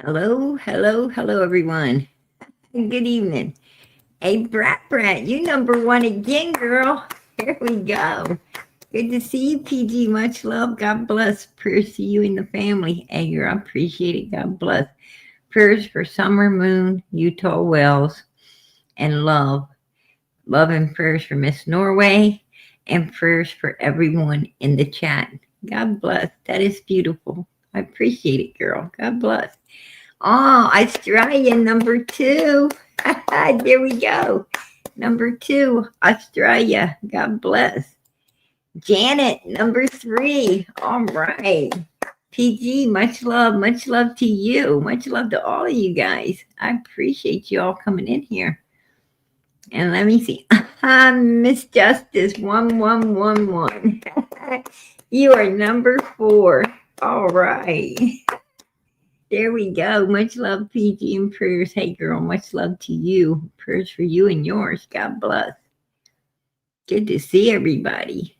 Hello, hello, hello, everyone. Good evening. Hey, Brat, you number one again, girl. Here we go. Good to see you, PG. Much love. God bless. Prayers to you and the family. Hey, girl, I appreciate it. God bless. Prayers for Summer Moon, Utah Wells, and love. Love and prayers for Miss Norway, and prayers for everyone in the chat. God bless. That is beautiful. I appreciate it, girl. God bless. Oh, Australia, number two. There we go. Number two, Australia. God bless. Janet, number three. All right. PG, much love to you. Much love to all of you guys. I appreciate you all coming in here. And let me see. Miss Justice, 1111. You are number four. All right. There we go. Much love, PG, and prayers. Hey, girl, much love to you. Prayers for you and yours. God bless. Good to see everybody.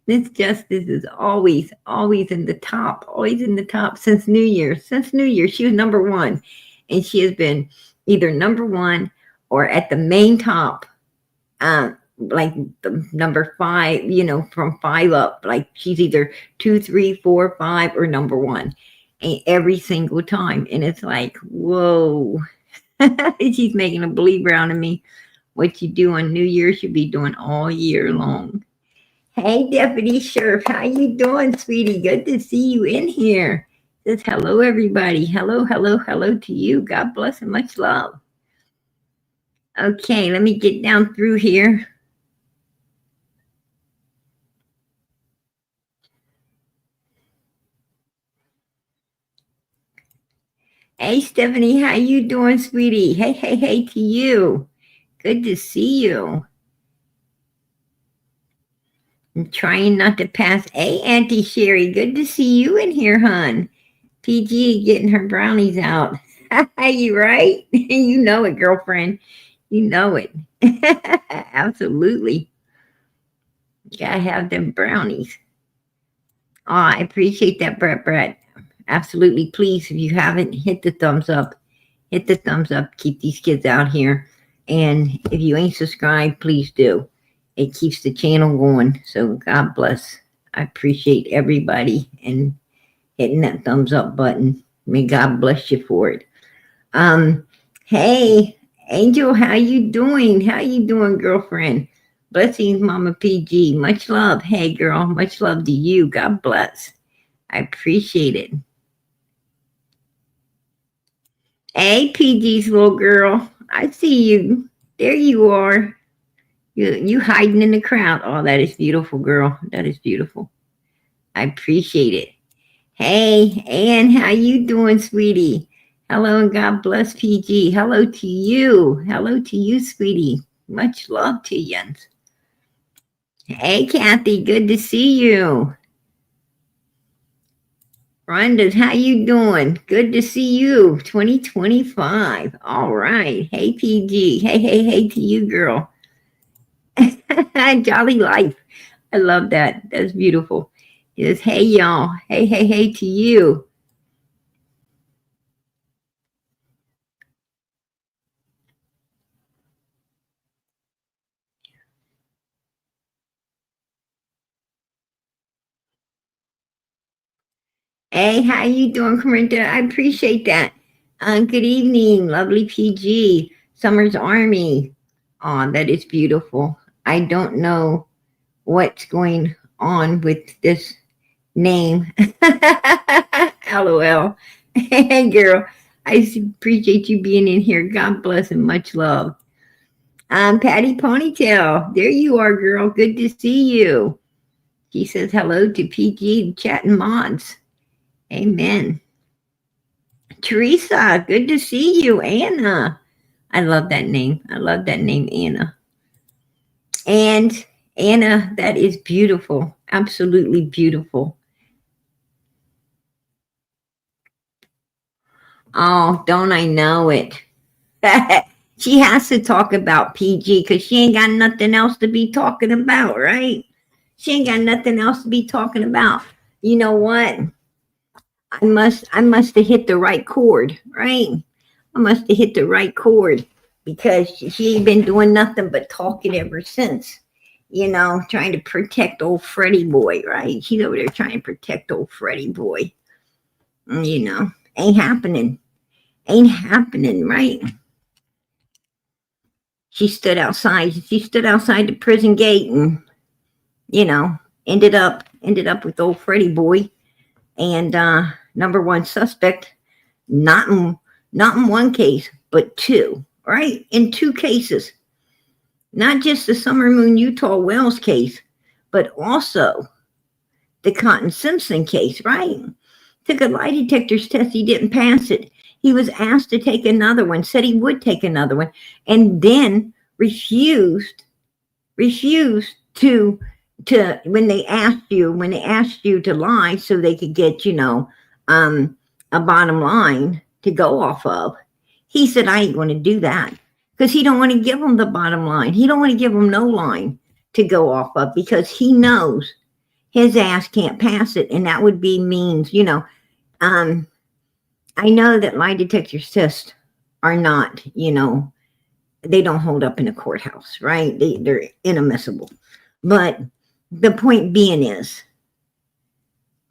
Miss Justice is always in the top, always in the top since New Year. Since New Year, she was number one, and she has been either number one or at the main top, like the number five, from five up. Like she's either 2, 3, 4, 5, or number one, and every single time. And it's like, whoa, she's making a believer out of me. What you do on New Year's, you'll be doing all year long. Hey, Deputy Sheriff, how you doing, sweetie? Good to see you in here. Says hello, everybody. Hello, hello, hello to you. God bless and much love. Okay, let me get down through here. Hey, Stephanie, how you doing, sweetie? Hey, hey, hey to you. Good to see you. I'm trying not to pass. Hey, Auntie Sherry, good to see you in here, hon. PG getting her brownies out. You right? You know it, girlfriend. You know it. Absolutely. Gotta have them brownies. Oh, I appreciate that, Brett. Absolutely. Please, if you haven't, hit the thumbs up. Hit the thumbs up. Keep these kids out here. And if you ain't subscribed, please do. It keeps the channel going. So God bless. I appreciate everybody and hitting that thumbs up button. May God bless you for it. Hey, Angel, how you doing? How you doing, girlfriend? Blessings, Mama PG. Much love. Hey, girl. Much love to you. God bless. I appreciate it. Hey, PG's little girl. I see you. There you are. You hiding in the crowd. Oh, that is beautiful, girl. That is beautiful. I appreciate it. Hey, Ann, how you doing, sweetie? Hello and God bless PG. Hello to you. Hello to you, sweetie. Much love to you. Hey, Kathy, good to see you. Rhonda, how you doing? Good to see you. 2025. All right. Hey, PG. Hey, hey, hey to you, girl. Jolly life. I love that. That's beautiful. It says, hey, y'all. Hey, hey, hey to you. Hey, how you doing, Corinda? I appreciate that. Good evening, lovely PG. Summer's Army. Oh, that is beautiful. I don't know what's going on with this name. LOL. Hey, girl. I appreciate you being in here. God bless and much love. Patty Ponytail. There you are, girl. Good to see you. She says hello to PG chat and mods. Amen. Teresa, good to see you. Anna. I love that name. I love that name, Anna. And Anna, that is beautiful. Absolutely beautiful. Oh, don't I know it? She has to talk about PG because she ain't got nothing else to be talking about, right? She ain't got nothing else to be talking about. You know what? I must have hit the right chord, right? I must have hit the right chord because she ain't been doing nothing but talking ever since. Trying to protect old Freddie boy, right? She's over there trying to protect old Freddie boy. Ain't happening. Ain't happening, right? She stood outside. She stood outside the prison gate and, ended up with old Freddie boy and number one suspect. Not in one case, but two, right? In two cases. Not just the Summer Moon Utah Wells case, but also the Cotton Simpson case, right? Took a lie detector's test, he didn't pass it. He was asked to take another one, said he would take another one, and then refused to when they asked you to lie so they could get, a bottom line to go off of. He said, I ain't going to do that because he don't want to give them the bottom line. He don't want to give them no line to go off of because he knows his ass can't pass it. And that would be means, I know that lie detector tests are not, they don't hold up in a courthouse, right? They're inadmissible. But the point being is,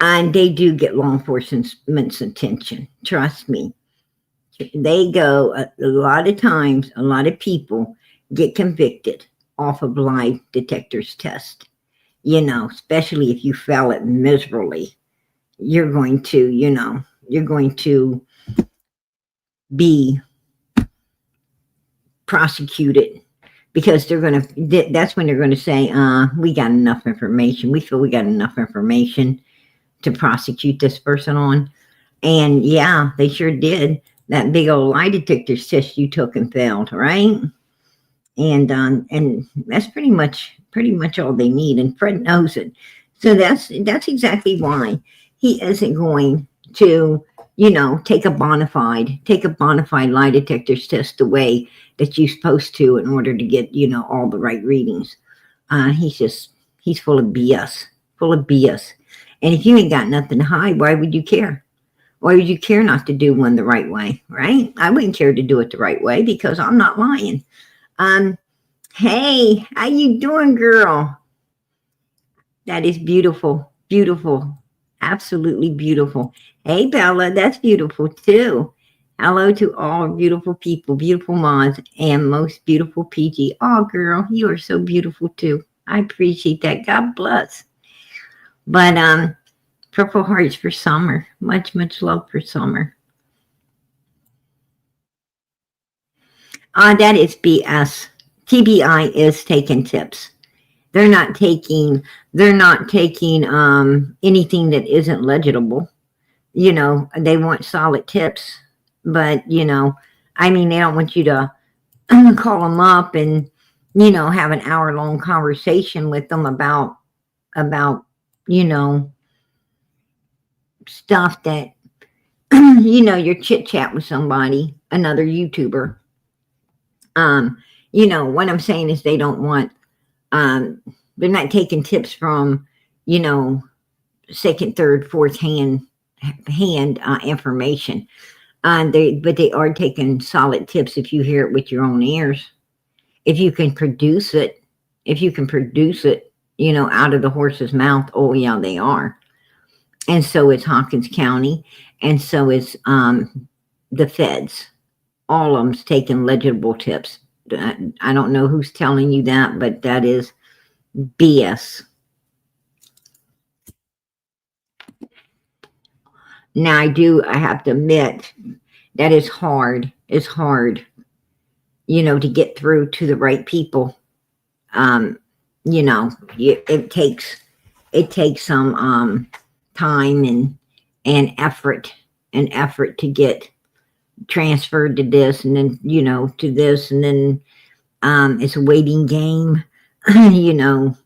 and they do get law enforcement's attention. Trust me. They go a lot of times, a lot of people get convicted off of lie detector's test. Especially if you fail it miserably, you're going to be prosecuted because that's when they're going to say, we got enough information. We feel we got enough information to prosecute this person on. And yeah, they sure did. That big old lie detector test you took and failed, right? And that's pretty much all they need. And Fred knows it. So that's exactly why he isn't going to, take a bona fide lie detector test the way that you're supposed to in order to get, all the right readings. He's full of BS, And if you ain't got nothing to hide, why would you care? Why would you care not to do one the right way, right? I wouldn't care to do it the right way because I'm not lying. Hey, how you doing, girl? That is beautiful, absolutely beautiful. Hey, Bella, that's beautiful too. Hello to all beautiful people, beautiful moms, and most beautiful PG. Oh, girl, you are so beautiful too. I appreciate that. God bless. But Purple hearts for Summer. Much love for Summer. That is BS. TBI is taking tips. They're not taking anything that isn't legible. They want solid tips, but they don't want you to call them up and have an hour-long conversation with them about stuff that your chit chat with somebody, another YouTuber. What I'm saying is they don't want they're not taking tips from second, third, fourth hand information. But they are taking solid tips if you hear it with your own ears. If you can produce it, out of the horse's mouth, oh yeah, they are. And so is Hawkins County, and so is the feds. All of them's taking legible tips. I don't know who's telling you that, but that is BS. Now I have to admit that is hard. It's hard, to get through to the right people. It takes some time and effort to get transferred to this and then to this, and then it's a waiting game to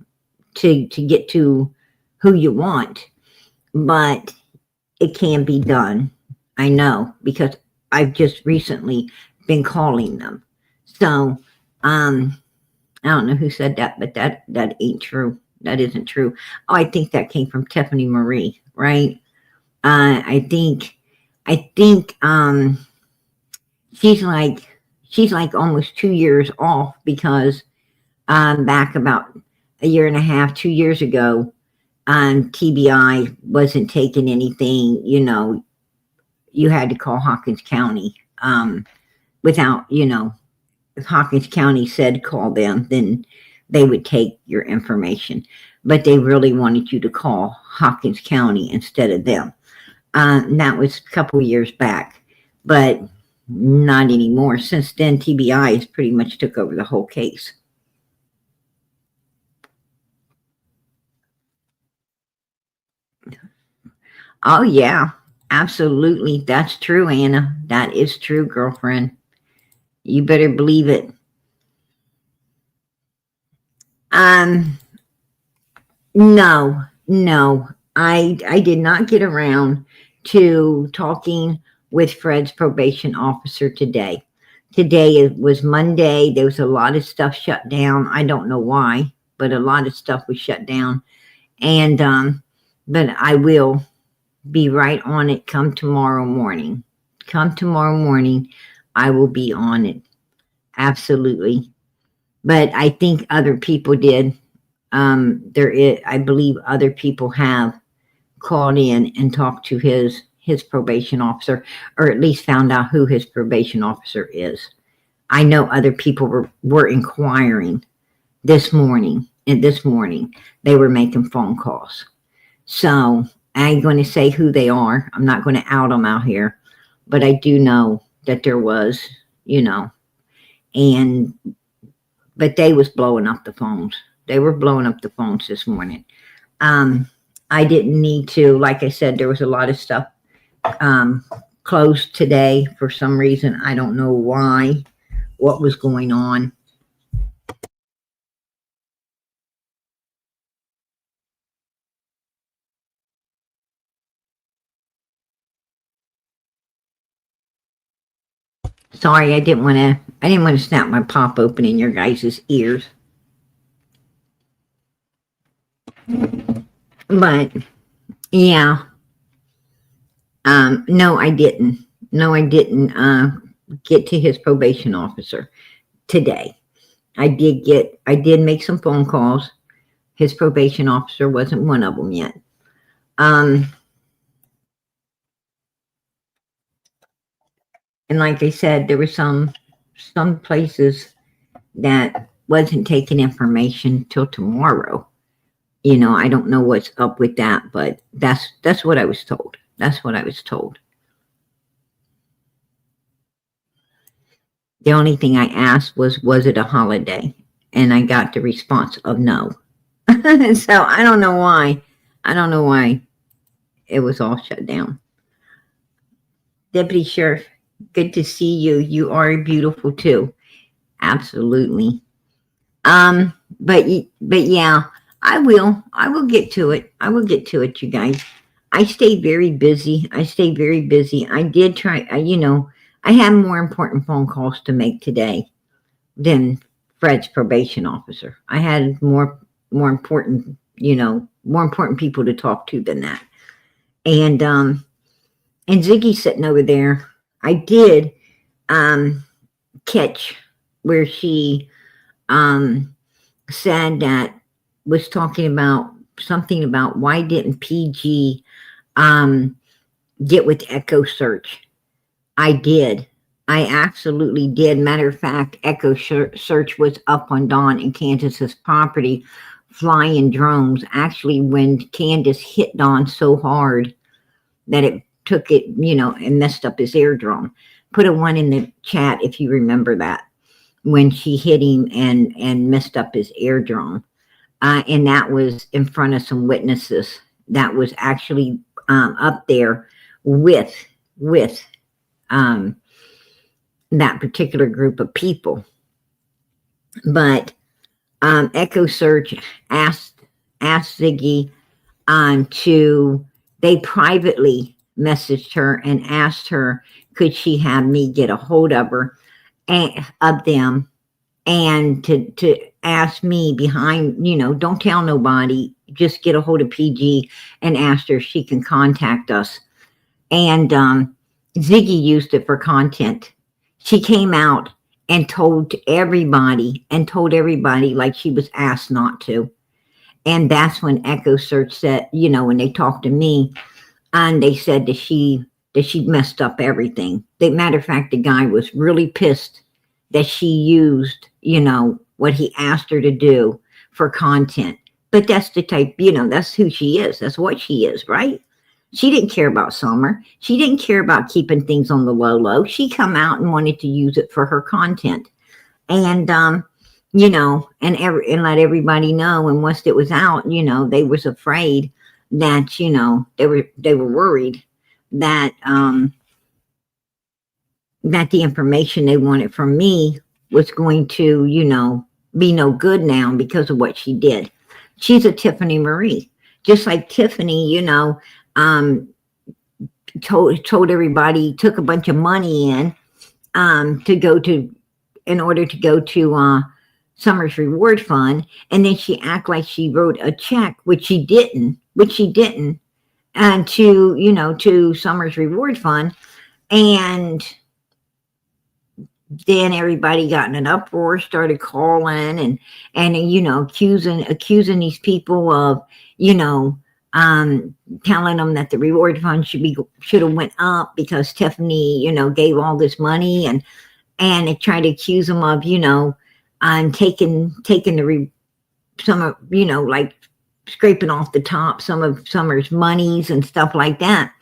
get to who you want, but it can be done. I know because I've just recently been calling them. So I don't know who said that, but that ain't true. That isn't true. Oh, I think that came from Tiffany Marie, right? I think she's like almost 2 years off because back about a year and a half, 2 years ago, TBI wasn't taking anything. You had to call Hawkins County without, if Hawkins County said call them, then they would take your information. But they really wanted you to call Hawkins County instead of them. That was a couple years back, but not anymore. Since then, TBI has pretty much took over the whole case. Oh, yeah, absolutely. That's true, Anna. That is true, girlfriend. You better believe it. Um, no, no. I did not get around to talking with Fred's probation officer today. Today was Monday. There was a lot of stuff shut down. I don't know why, but a lot of stuff was shut down. And but I will be right on it come tomorrow morning. Come tomorrow morning, I will be on it. Absolutely. But I think other people did. I believe other people have called in and talked to his probation officer, or at least found out who his probation officer is. I know other people were inquiring this morning, and this morning they were making phone calls. So I ain't going to say who they are. I'm not going to out them out here, but I do know that there was, and but they was blowing up the phones. They were blowing up the phones this morning. I didn't need to, like I said, there was a lot of stuff closed today for some reason. I don't know why, what was going on. Sorry, I didn't want to snap my pop open in your guys' ears. But yeah, no, I didn't. No, I didn't get to his probation officer today. I did make some phone calls. His probation officer wasn't one of them yet. And like I said, there were some places that wasn't taking information till tomorrow. I don't know what's up with that, but that's what I was told. That's what I was told. The only thing I asked was it a holiday? And I got the response of no. So I don't know why. I don't know why it was all shut down. Deputy Sheriff, good to see you. You are beautiful too. Absolutely. But yeah, I will get to it. I will get to it, you guys. I stay very busy. I did try, I had more important phone calls to make today than Fred's probation officer. I had more important, more important people to talk to than that. And Ziggy's sitting over there. I did catch where she said that, was talking about something about why didn't PG get with Echo Search. I did. I absolutely did. Matter of fact, Echo Search was up on Dawn and Candace's property, flying drones. Actually, when Candace hit Dawn so hard that it took it, and messed up his eardrum. Put a 1 in the chat if you remember that, when she hit him and messed up his eardrum. And that was in front of some witnesses. That was actually up there with that particular group of people. But Echo Search asked Ziggy they privately messaged her and asked her, could she have me get a hold of her and of them, and to ask me behind, don't tell nobody, just get a hold of PG and ask her if she can contact us and Ziggy used it for content. She came out and told everybody like she was asked not to. And that's when Echo Search said, when they talked to me, and they said that she messed up everything. Matter of fact, the guy was really pissed that she used, what he asked her to do for content. But that's the type, that's who she is. That's what she is, right? She didn't care about Summer. She didn't care about keeping things on the low. She come out and wanted to use it for her content. And, and let everybody know. And once it was out, they was afraid that, they were worried that, that the information they wanted from me was going to, be no good now because of what she did. She's a Tiffany Marie, just like Tiffany, told everybody, took a bunch of money in in order to go to Summer's Reward Fund, and then she act like she wrote a check, which she didn't, and to Summer's Reward Fund, and then everybody got in an uproar, started calling and accusing these people of, telling them that the reward fund should have went up because Tiffany, gave all this money, and it tried to accuse them of, taking some of, like scraping off the top some of Summer's monies and stuff like that,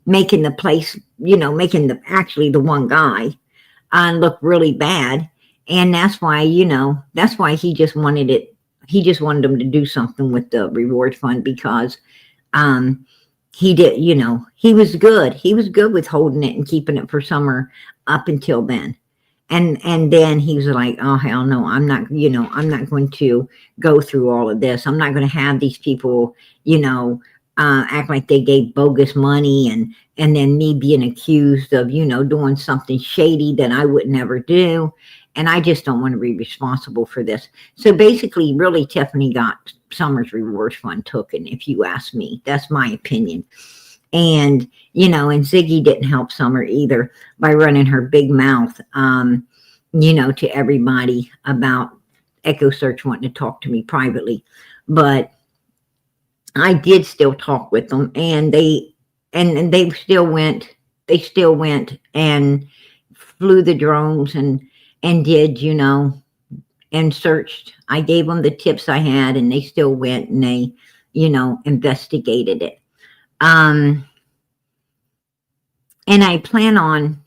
making the place, making the one guy look really bad. And that's why, he just wanted it. He just wanted them to do something with the reward fund because he did, he was good. He was good with holding it and keeping it for Summer up until then. And then he was like, oh, hell no, I'm not going to go through all of this. I'm not going to have these people, act like they gave bogus money and then me being accused of, doing something shady that I would never do. And I just don't want to be responsible for this. So basically, really, Tiffany got Summer's Reward Fund taken, if you ask me. That's my opinion. And, and Ziggy didn't help Summer either by running her big mouth, to everybody about Echo Search wanting to talk to me privately. But I did still talk with them, and they still went and flew the drones and did, and searched. I gave them the tips I had, and they still went and they, investigated it. And I plan on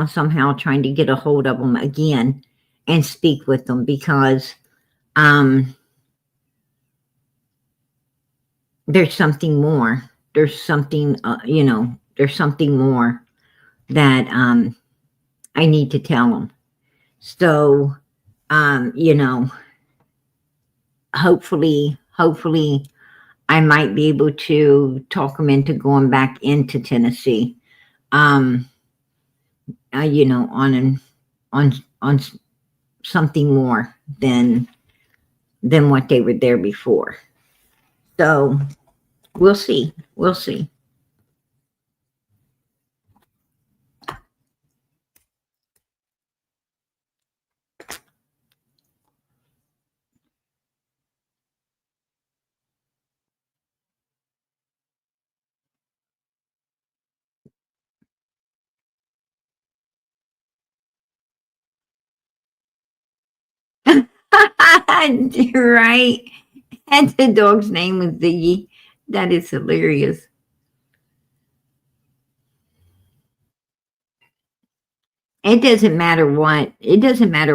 somehow trying to get a hold of them again and speak with them because, there's something more. There's something, there's something more that I need to tell them. So, hopefully I might be able to talk them into going back into Tennessee. On something more than what they were there before. So we'll see. Right. And the dog's name was Ziggy. That is hilarious. It doesn't matter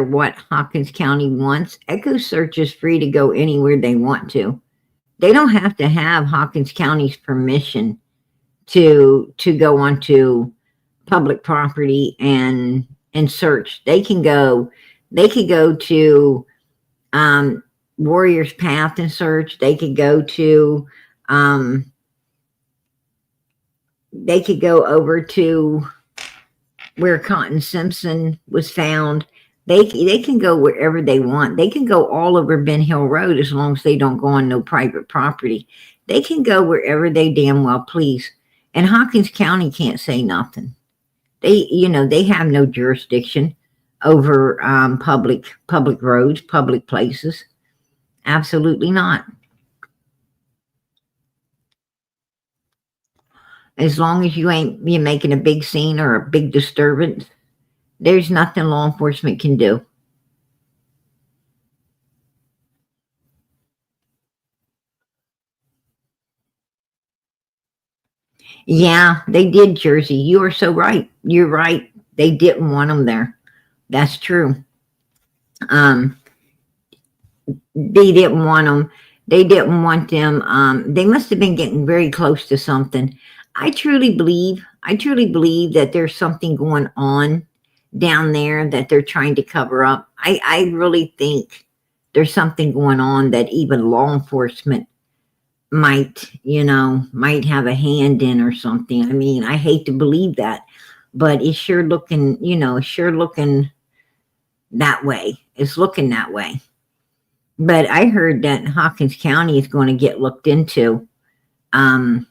what Hawkins County wants. Echo Search is free to go anywhere they want to. They don't have to have Hawkins County's permission to go onto public property and search. They could go to Warrior's Path and search. They could go to over to where Cotton Simpson was found. They can go wherever they want. They can go all over Ben Hill Road as long as they don't go on no private property. They can go wherever they damn well please. And Hawkins County can't say nothing. They have no jurisdiction over public roads, public places. Absolutely not. As long as you're making a big scene or a big disturbance, there's nothing law enforcement can do. Yeah, they did, Jersey. You are so right. You're right. They didn't want them there. That's true. Um, they didn't want them. They didn't want them. They must have been getting very close to something. I truly believe that there's something going on down there that they're trying to cover up. I really think there's something going on that even law enforcement might have a hand in or something. I mean, I hate to believe that, but it's sure looking, that way. It's looking that way. But I heard that Hawkins County is going to get looked into. Um,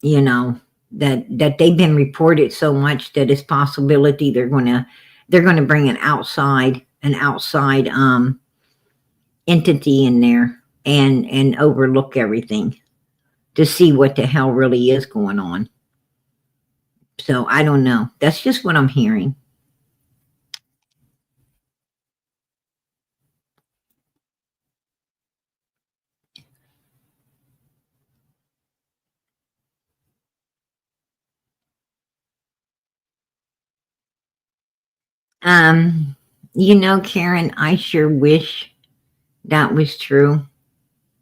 you know, that they've been reported so much that it's possibility they're going to bring an outside entity in there and overlook everything to see what the hell really is going on. So I don't know. That's just what I'm hearing. Um, Karen, I sure wish that was true.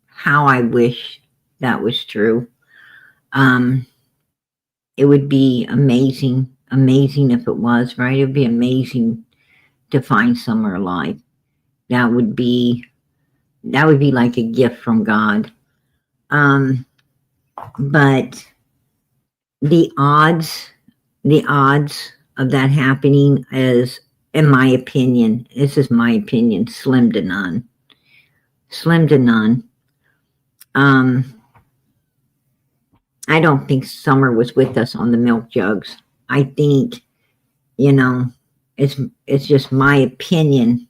How I wish that was true. Um, it would be amazing if it was, right? It would be amazing to find Summer alive. That would be like a gift from God. Um, but the odds of that happening is, in my opinion, this is my opinion, slim to none. Slim to none. I don't think Summer was with us on the milk jugs. I think, it's just my opinion.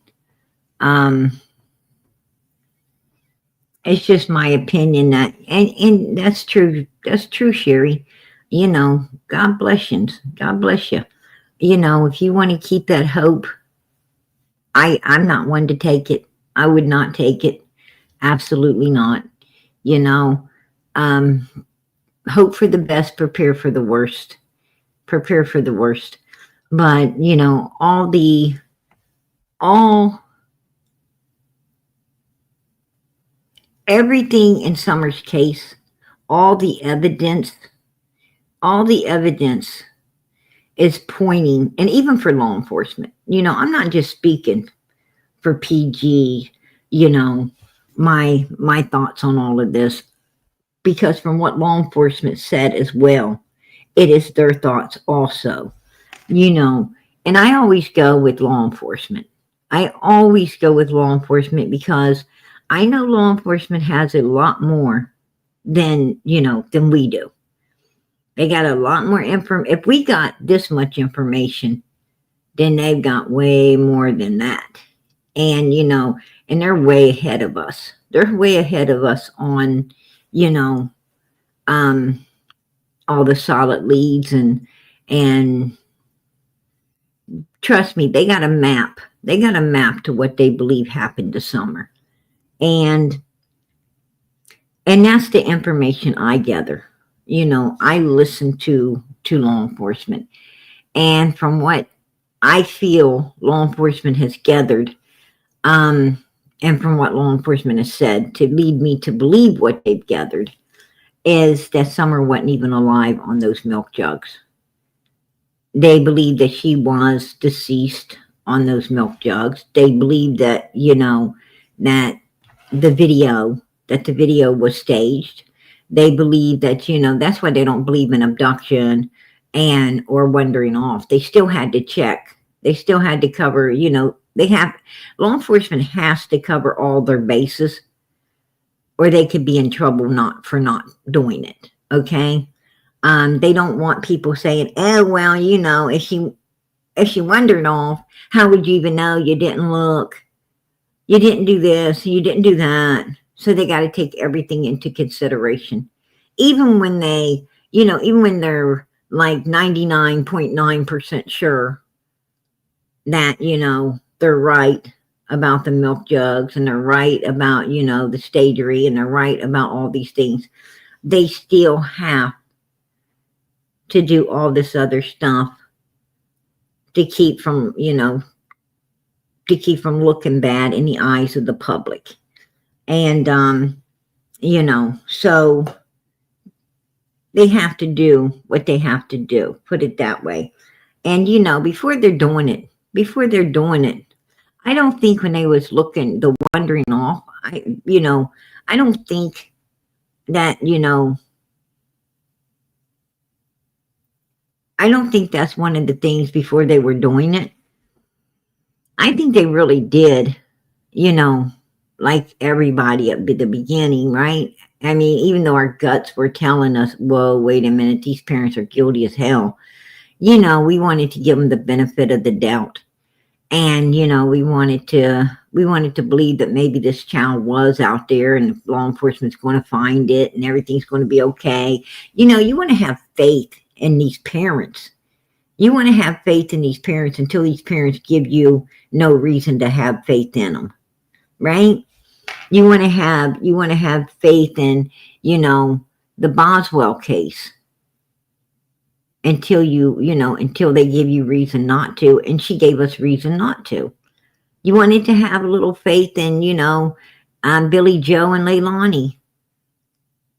It's just my opinion that, and that's true. That's true, Sherry. God bless you. God bless you. If you want to keep that hope, I'm not one to take it. I would not take it. Absolutely not. Um, hope for the best, prepare for the worst. Prepare for the worst. But, all everything in Summer's case, all the evidence is pointing, and even for law enforcement, I'm not just speaking for PG, my thoughts on all of this, because from what law enforcement said as well, it is their thoughts also, and I always go with law enforcement. I always go with law enforcement because I know law enforcement has a lot more than we do. They got a lot more information. If we got this much information, then they've got way more than that. And, and they're way ahead of us. They're way ahead of us on, all the solid leads and trust me, they got a map. They got a map to what they believe happened to Summer. And that's the information I gather. I listen to law enforcement. And from what I feel law enforcement has gathered, and from what law enforcement has said to lead me to believe what they've gathered, is that Summer wasn't even alive on those milk jugs. They believe that she was deceased on those milk jugs. They believe that, that the video was staged. They believe that, that's why they don't believe in abduction or wandering off. They still had to check. They still had to cover, law enforcement has to cover all their bases or they could be in trouble for not doing it. Okay. They don't want people saying, oh, well, if she wandered off, how would you even know? You didn't look, you didn't do this, you didn't do that. So they got to take everything into consideration. Even when even when they're like 99.9% sure that, they're right about the milk jugs, and they're right about, the stagery, and they're right about all these things, they still have to do all this other stuff to keep from, looking bad in the eyes of the public. And, so they have to do what they have to do, put it that way. And, before they're doing it, I don't think when they was the wandering off, I don't think that, I don't think that's one of the things before they were doing it. I think they really did, like everybody at the beginning, right? I mean, even though our guts were telling us, whoa, wait a minute, these parents are guilty as hell. We wanted to give them the benefit of the doubt. And, we wanted to believe that maybe this child was out there and law enforcement's going to find it and everything's going to be okay. You want to have faith in these parents. You want to have faith in these parents until these parents give you no reason to have faith in them, right? You want to have faith in, the Boswell case until until they give you reason not to, and she gave us reason not to. You wanted to have a little faith in, Billy Joe and Leilani,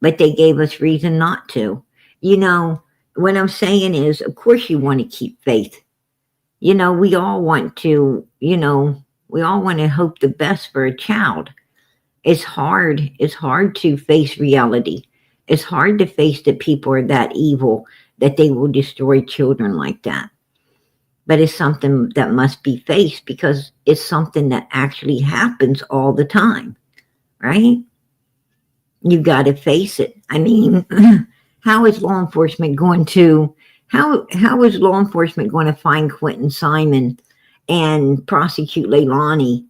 but they gave us reason not to. What I'm saying is, of course you want to keep faith. We all want to, we all want to hope the best for a child. It's hard. It's hard to face reality. It's hard to face that people are that evil that they will destroy children like that. But it's something that must be faced because it's something that actually happens all the time, right? You got to face it. I mean, how is law enforcement going to find Quentin Simon and prosecute Leilani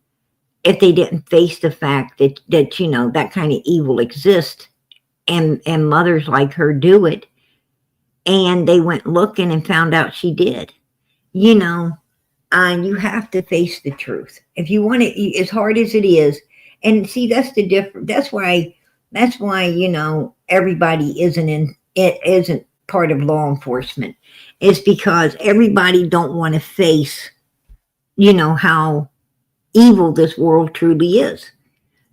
if they didn't face the fact that that kind of evil exists, and mothers like her do it, and they went looking and found out she did? You have to face the truth if you want it, as hard as it is. And see, that's the difference. That's why everybody isn't part of law enforcement. It's because everybody don't want to face how evil this world truly is.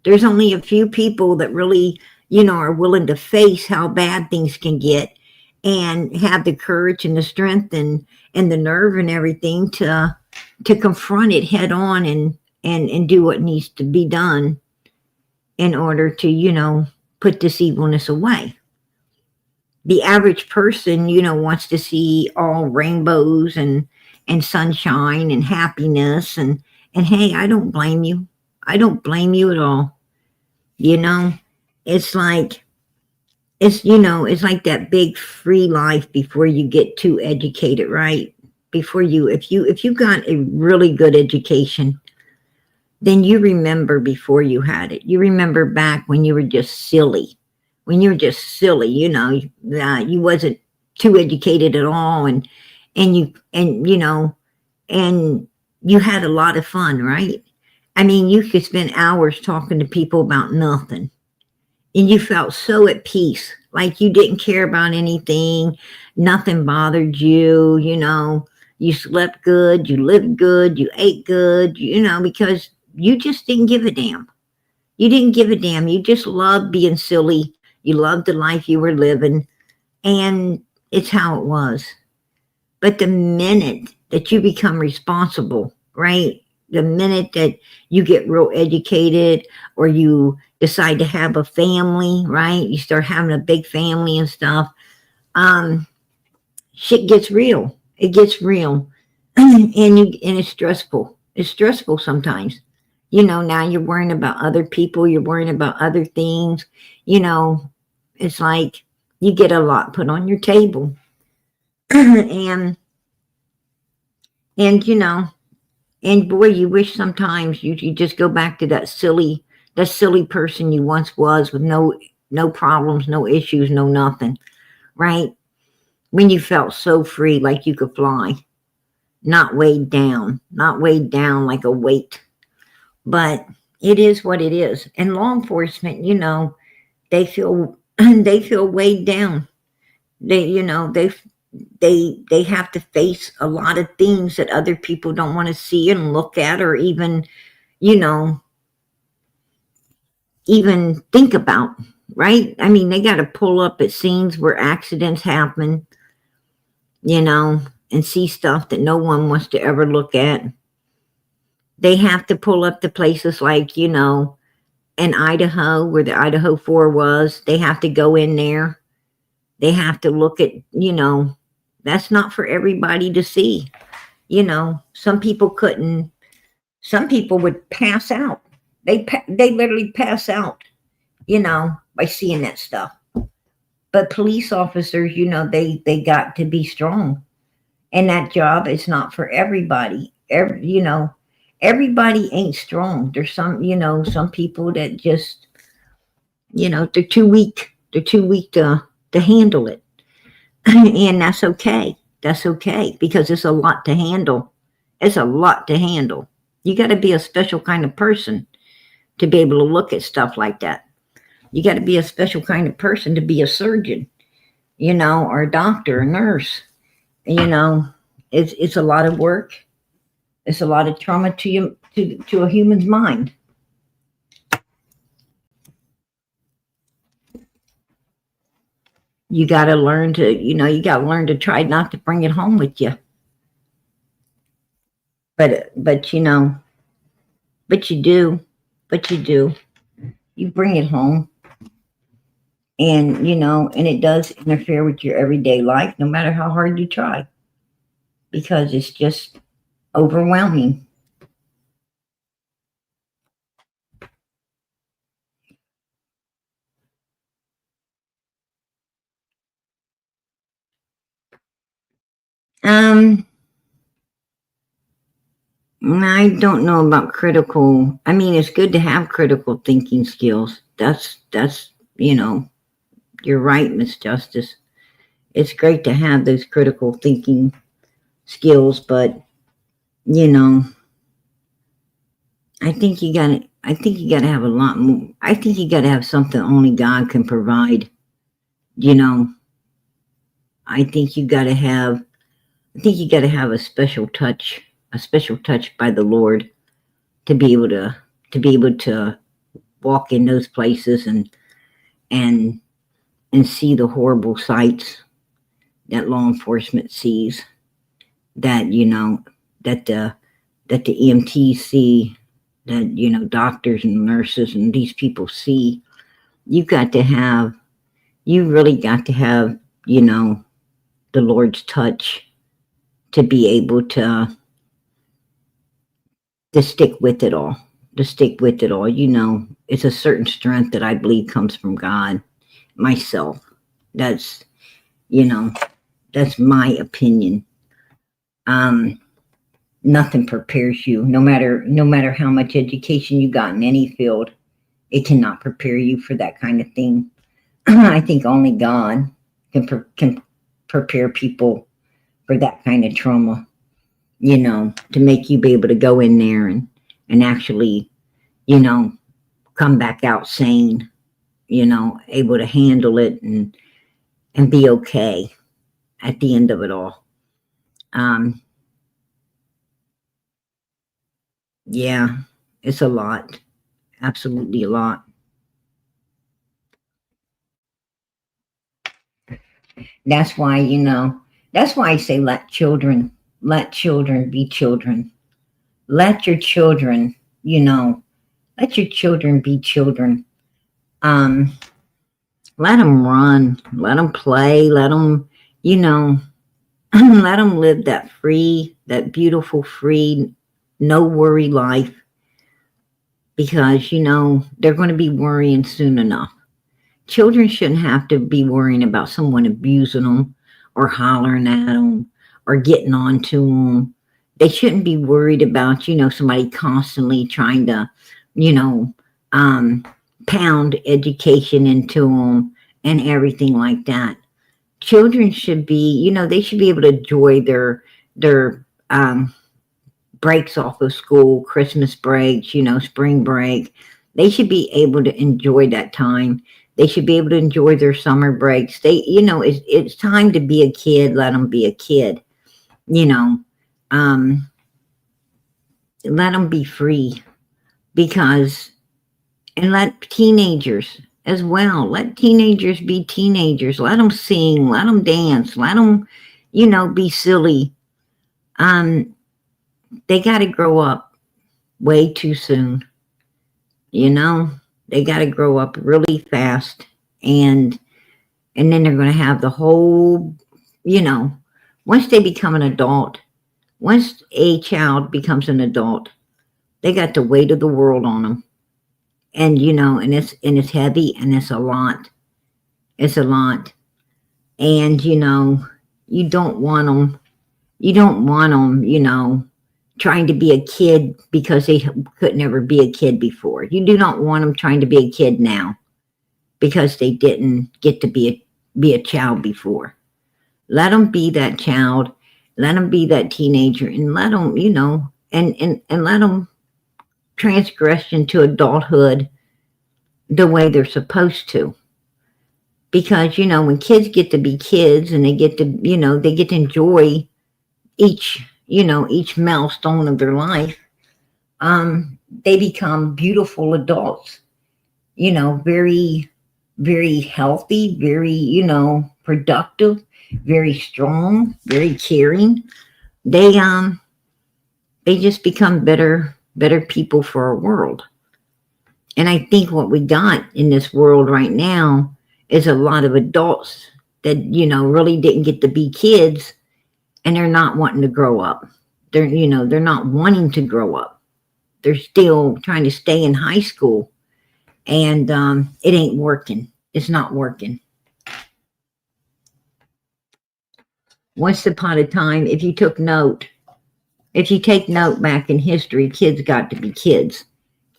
There's only a few people that really are willing to face how bad things can get and have the courage and the strength and the nerve and everything to confront it head on and do what needs to be done in order to put this evilness away. The average person wants to see all rainbows and sunshine and happiness, and hey, I don't blame you. I don't blame you at all. It's like that big free life before you get too educated, right? If you got a really good education, then you remember before you had it. You remember back when you were just silly. You wasn't too educated at all, and you had a lot of fun, right? I mean, you could spend hours talking to people about nothing. And you felt so at peace, like you didn't care about anything. Nothing bothered you, You slept good, you lived good, you ate good, because you just didn't give a damn. You didn't give a damn. You just loved being silly. You loved the life you were living. And it's how it was. But the minute that you become responsible, right? The minute that you get real educated, or you decide to have a family, right? You start having a big family and stuff. Shit gets real. It gets real. And it's stressful. It's stressful sometimes. Now you're worrying about other people. You're worrying about other things. It's like, You get a lot put on your table. and you know, and boy, you wish sometimes you just go back to that silly person you once was, with no problems, no issues, no nothing, right? When you felt so free, like you could fly, not weighed down like a weight. But it is what it is. And law enforcement, they feel they feel weighed down. They have to face a lot of things that other people don't want to see and look at, or even you know even think about, right? I mean, they got to pull up at scenes where accidents happen, and see stuff that no one wants to ever look at. They have to pull up to places like, in Idaho, where the Idaho 4 was. They have to go in there. They have to look at, that's not for everybody to see. Some people couldn't, some people would pass out. They literally pass out, by seeing that stuff. But police officers, they got to be strong. And that job is not for everybody. Everybody ain't strong. There's some people that just, they're too weak. They're too weak to handle it. And that's okay. That's okay, because it's a lot to handle. It's a lot to handle. You got to be a special kind of person to be able to look at stuff like that. You got to be a special kind of person to be a surgeon, or a doctor, a nurse. It's a lot of work. It's a lot of trauma to a human's mind. You got to learn to try not to bring it home with you. But you do. You bring it home. And, and it does interfere with your everyday life, no matter how hard you try, because it's just overwhelming. I don't know about critical. I mean, it's good to have critical thinking skills. That's you're right, Miss Justice. It's great to have those critical thinking skills, but I think you gotta have a lot more. I think you gotta have something only God can provide. I think you gotta have a special touch by the Lord to be able to walk in those places and see the horrible sights that law enforcement sees, that that the EMTs see, that doctors and nurses and these people see. You really got to have the Lord's touch to be able to stick with it all. It's a certain strength that I believe comes from God. Myself, that's my opinion. Nothing prepares you, no matter how much education you got in any field. It cannot prepare you for that kind of thing. I think only God can prepare people for that kind of trauma, to make you be able to go in there and actually, come back out sane, able to handle it and be okay at the end of it all. Yeah, it's a lot. Absolutely a lot. That's why, I say let children be children. Let your children, let your children be children. Let them run, let them play, let them, let them live that beautiful, free, no worry life, because, they're going to be worrying soon enough. Children shouldn't have to be worrying about someone abusing them or hollering at them or getting on to them. They shouldn't be worried about, somebody constantly trying to, you know, um, pound education into them and everything like that. Children should be, they should be able to enjoy their breaks off of school, Christmas breaks, spring break. They should be able to enjoy that time. They should be able to enjoy their summer breaks. It's time to be a kid. Let them be a kid. You know, um, let them be free because, and let teenagers as well. Let teenagers be teenagers. Let them sing. Let them dance. Let them, be silly. They got to grow up way too soon. They got to grow up really fast, and then they're going to have the whole, you know, once they become an adult, once a child becomes an adult, they got the weight of the world on them, and and it's heavy, and it's a lot. It's a lot, and you don't want them. You don't want them, trying to be a kid because they could never be a kid before. You do not want them trying to be a kid now because they didn't get to be a child before. Let them be that child. Let them be that teenager, and let them, and let them transgress into adulthood the way they're supposed to. Because when kids get to be kids and they get to, they get to enjoy each milestone of their life, they become beautiful adults, very, very healthy, very, productive, very strong, very caring. They just become better people for our world. And I think what we got in this world right now is a lot of adults that, really didn't get to be kids, and they're not wanting to grow up. They're not wanting to grow up. They're still trying to stay in high school, and it ain't working. It's not working. Once upon a time, if you take note back in history, kids got to be kids.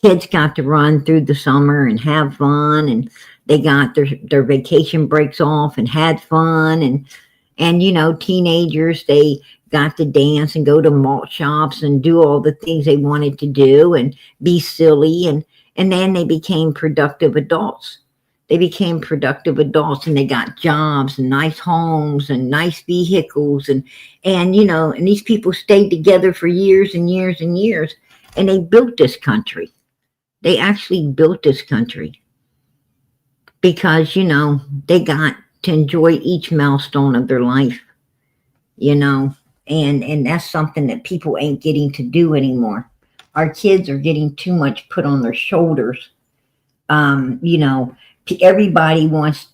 Kids got to run through the summer and have fun, and they got their vacation breaks off and had fun, and teenagers, they got to dance and go to malt shops and do all the things they wanted to do and be silly, and then they became productive adults. They became productive adults, and they got jobs and nice homes and nice vehicles, and these people stayed together for years and years and years, and they built this country. They actually built this country because they got to enjoy each milestone of their life, and that's something that people ain't getting to do anymore. Our kids are getting too much put on their shoulders. You know, everybody wants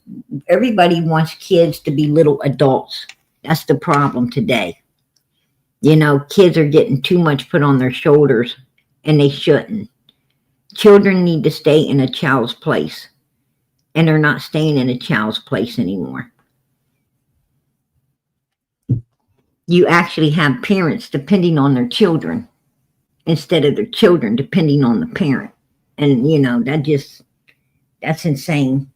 kids to be little adults. That's the problem today. Kids are getting too much put on their shoulders, and they shouldn't. Children need to stay in a child's place, and they're not staying in a child's place anymore. You actually have parents depending on their children instead of their children depending on the parent. And, that's insane.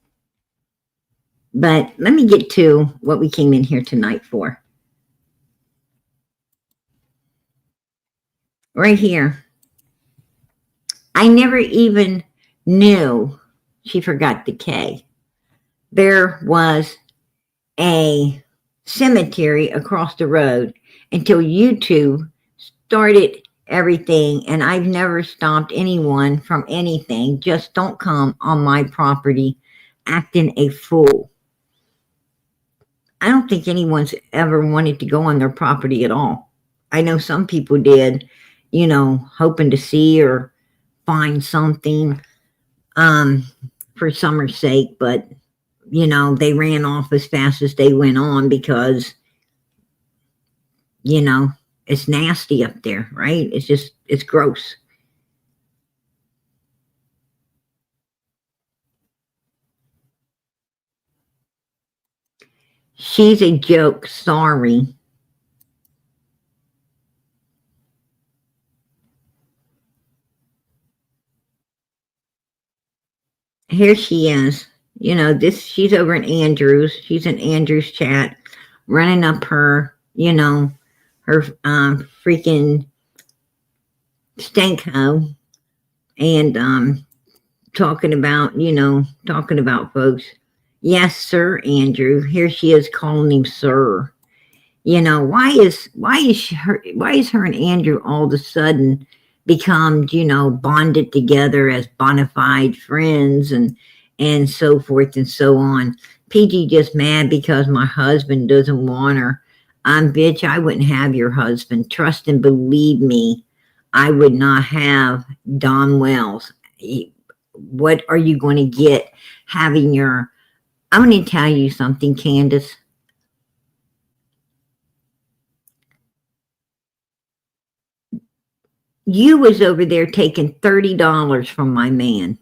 But let me get to what we came in here tonight for. Right here. I never even knew, she forgot the K, there was a cemetery across the road until YouTube started everything, and I've never stopped anyone from anything. Just don't come on my property acting a fool. I don't think anyone's ever wanted to go on their property at all. I know some people did, hoping to see or find something for summer's sake, but they ran off as fast as they went on because it's nasty up there, right? It's gross. She's a joke. Sorry. Here she is. She's over in Andrews. She's in Andrews chat, running up her, her freaking stanko and talking about folks. Yes, sir, Andrew. Here she is calling him sir. Why is her and Andrew all of a sudden become, bonded together as bona fide friends and so forth and so on. PG just mad because my husband doesn't want her. Bitch, I wouldn't have your husband. Trust and believe me, I would not have Don Wells. What are you going to get having your... I'm going to tell you something, Candace. You was over there taking $30 from my man.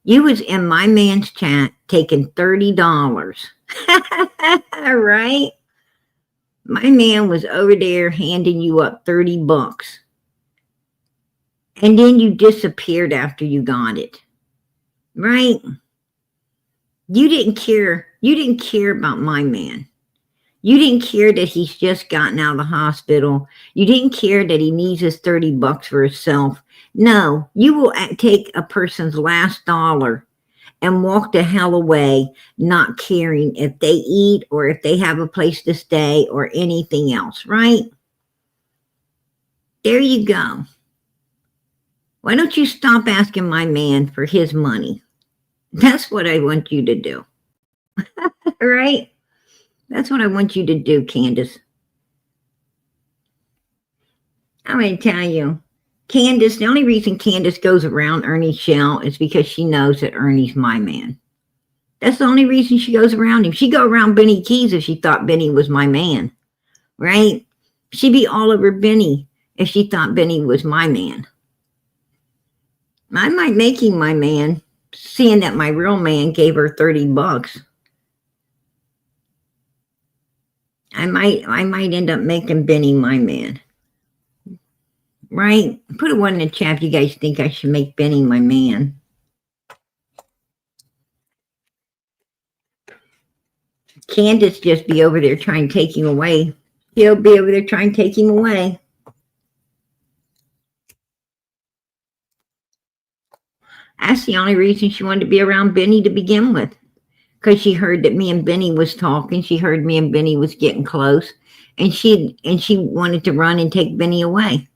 You was in my man's chat taking $30. Right? My man was over there handing you up $30. And then you disappeared after you got it. Right? You didn't care. You didn't care about my man. You didn't care that he's just gotten out of the hospital. You didn't care that he needs his $30 for himself. No, you will take a person's last dollar and walk the hell away, not caring if they eat or if they have a place to stay or anything else, right? There you go. Why don't you stop asking my man for his money? That's what I want you to do. Right? That's what I want you to do, Candace. I'm going to tell you, Candace, the only reason Candace goes around Ernie's shell is because she knows that Ernie's my man. That's the only reason she goes around him. She'd go around Benny Keys if she thought Benny was my man, right? She'd be all over Benny if she thought Benny was my man. I might make him my man, seeing that my real man gave her $30. I might end up making Benny my man. Right? Put a one in the chat if you guys think I should make Benny my man. Candace just be over there trying to take him away. She'll be over there trying to take him away. That's the only reason she wanted to be around Benny to begin with. Because she heard that me and Benny was talking. She heard me and Benny was getting close. And she wanted to run and take Benny away.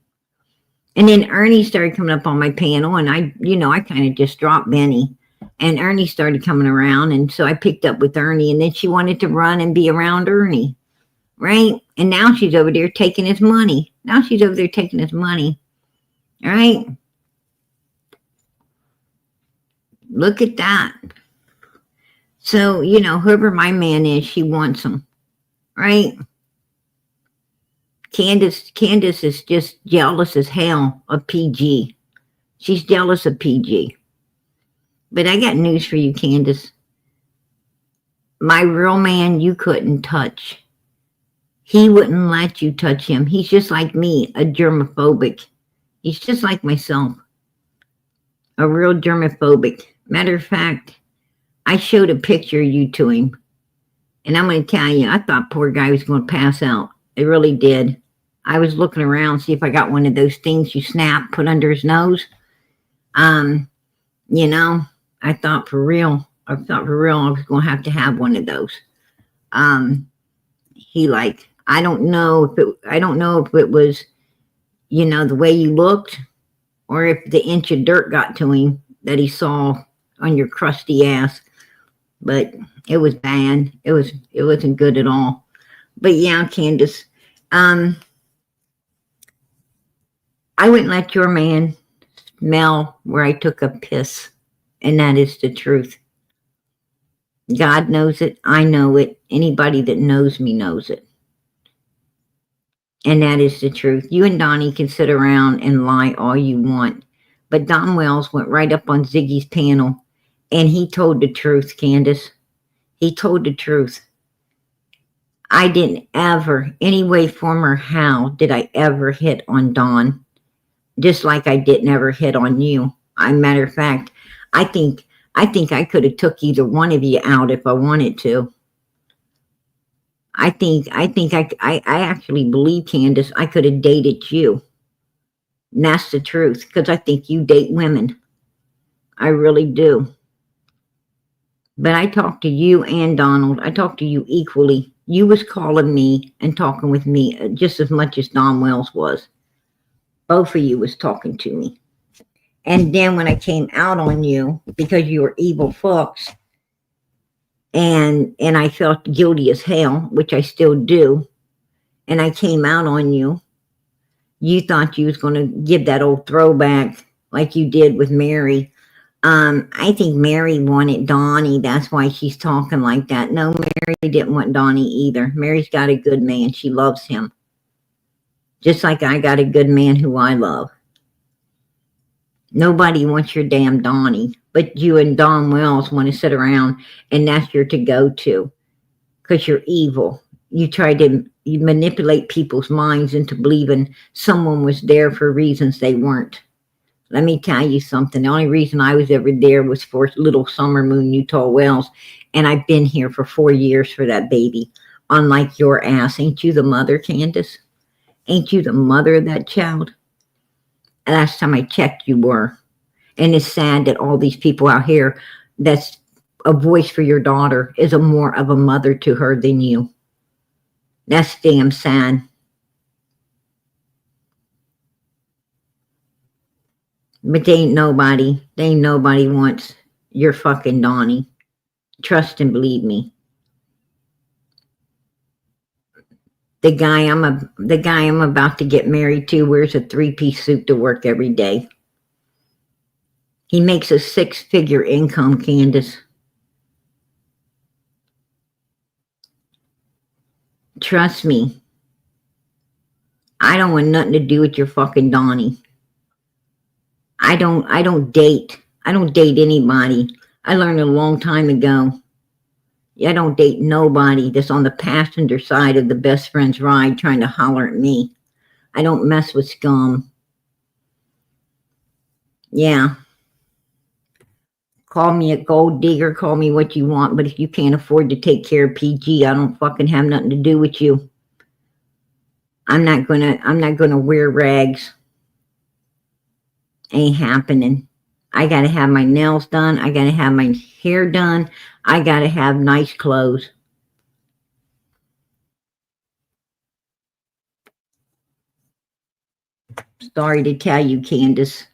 And then Ernie started coming up on my panel, and I kind of just dropped Benny. And Ernie started coming around, and so I picked up with Ernie, and then she wanted to run and be around Ernie, right? And now she's over there taking his money. All right? Look at that. So, whoever my man is, she wants him, right? Candace is just jealous as hell of PG. She's jealous of PG. But I got news for you, Candace. My real man, you couldn't touch. He wouldn't let you touch him. He's just like me, a germophobic. He's just like myself, a real germophobic. Matter of fact, I showed a picture of you to him. And I'm going to tell you, I thought poor guy was going to pass out. It really did. I was looking around, see if I got one of those things you snap, put under his nose. I thought for real I was going to have one of those. I don't know if it was, the way you looked, or if the inch of dirt got to him that he saw on your crusty ass. But it was bad. It wasn't good at all. But yeah, Candace, I wouldn't let your man smell where I took a piss. And that is the truth. God knows it. I know it. Anybody that knows me knows it. And that is the truth. You and Donnie can sit around and lie all you want. But Don Wells went right up on Ziggy's panel and he told the truth, Candace. He told the truth. I didn't ever, any way, form, or how did I ever hit on Dawn, just like I didn't ever hit on you. Matter of fact, I think I could have took either one of you out if I wanted to. I actually believe, Candace, I could have dated you. And that's the truth, because I think you date women. I really do. But I talked to you and Donald. I talked to you equally. You was calling me and talking with me just as much as Don Wells was. Both of you was talking to me. And then when I came out on you because you were evil fucks, and I felt guilty as hell, which I still do, and I came out on you, you thought you was going to give that old throwback like you did with Mary. I think Mary wanted Donnie. That's why she's talking like that. No, Mary didn't want Donnie either. Mary's got a good man. She loves him. Just like I got a good man who I love. Nobody wants your damn Donnie, but you and Don Wells want to sit around and that's your to-go-to because you're evil. You manipulate people's minds into believing someone was there for reasons they weren't. Let me tell you something. The only reason I was ever there was for little Summer Moon Utah Wells, and I've been here for 4 years for that baby. Unlike your ass. Ain't you the mother, Candace? Ain't you the mother of that child? Last time I checked, you were. And it's sad that all these people out here that's a voice for your daughter is more of a mother to her than you. That's damn sad. But they ain't nobody wants your fucking Donnie. Trust and believe me. The guy I'm about to get married to wears a 3-piece suit to work every day. He makes a 6-figure income, Candace. Trust me. I don't want nothing to do with your fucking Donnie. I don't date anybody. I learned a long time ago. I don't date nobody that's on the passenger side of the best friend's ride trying to holler at me. I don't mess with scum. Yeah. Call me a gold digger, call me what you want, but if you can't afford to take care of PG, I don't fucking have nothing to do with you. I'm not gonna wear rags. Ain't happening. I gotta have my nails done. I gotta have my hair done. I gotta have nice clothes. Sorry to tell you, Candace.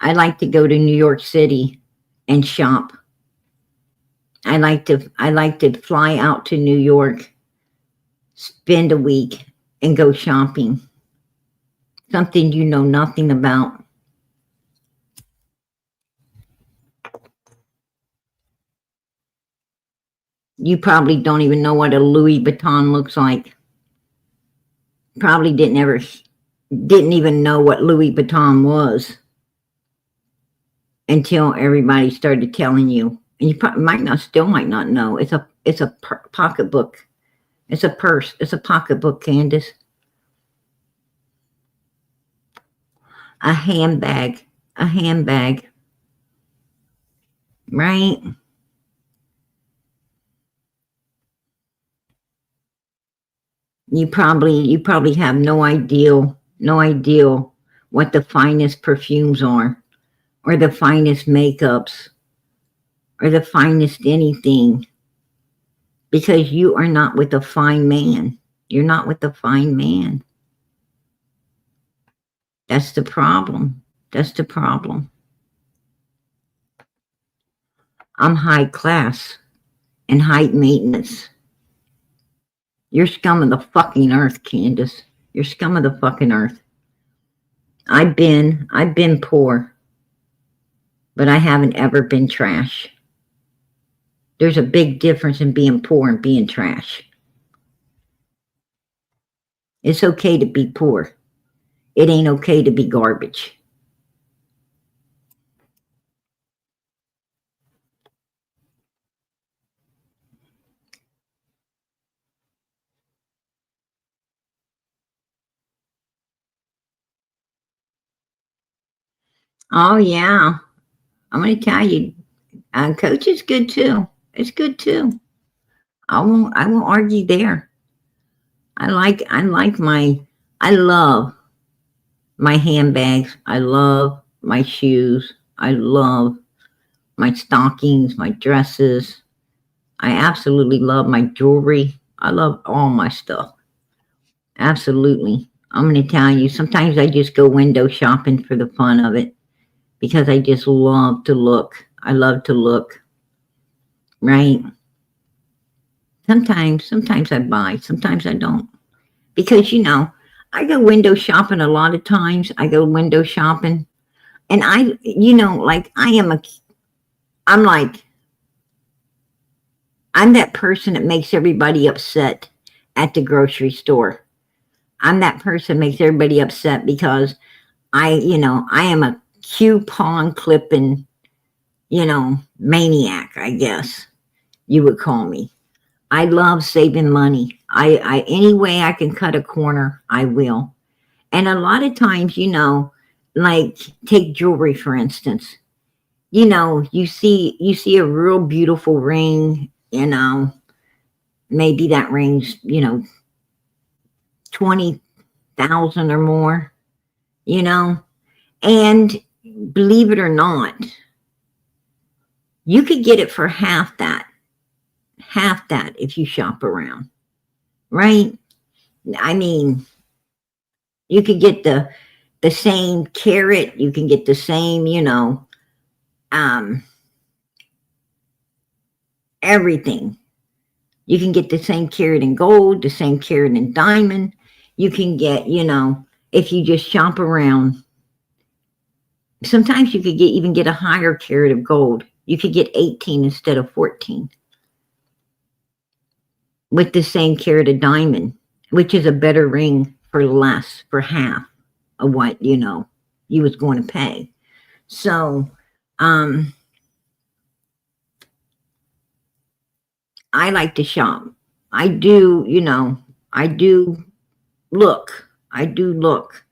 I like to go to New York City and shop. I like to fly out to New York, spend a week, and go shopping. Something you know nothing about. You probably don't even know what a Louis Vuitton looks like. Probably didn't even know what Louis Vuitton was until everybody started telling you. And you still might not know. It's a pocketbook. It's a purse. It's a pocketbook, Candace. A handbag. Right? You probably have no idea what the finest perfumes are, or the finest makeups, or the finest anything, because you are not with a fine man. You're not with a fine man. That's the problem. I'm high class and high maintenance. You're scum of the fucking earth, Candace. You're scum of the fucking earth. I've been poor, but I haven't ever been trash. There's a big difference in being poor and being trash. It's okay to be poor. It ain't okay to be garbage. Oh yeah, I'm gonna tell you, Coach is good too. It's good too. I won't argue there. I love my handbags. I love my shoes. I love my stockings, my dresses. I absolutely love my jewelry. I love all my stuff. Absolutely. I'm going to tell you, sometimes I just go window shopping for the fun of it because I just love to look. I love to look, right? Sometimes I buy, sometimes I don't. Because, I go window shopping a lot of times. I go window shopping and like I'm like, I'm that person that makes everybody upset at the grocery store. I'm that person that makes everybody upset because I am a coupon clipping, maniac, I guess you would call me. I love saving money. Any way I can cut a corner, I will. And a lot of times, like take jewelry for instance. You see a real beautiful ring, maybe that ring's, 20,000 or more, you know, and believe it or not, you could get it for half that if you shop around, right? I mean, you could get the same carat, you can get the same, um, everything. You can get the same carat in gold, the same carat in diamond. You can get, if you just shop around. Sometimes you could even get a higher carat of gold. You could get 18 instead of 14 with the same carat of diamond, which is a better ring for less, for half of what, you was going to pay. So, I like to shop. I do, I do look. I do look.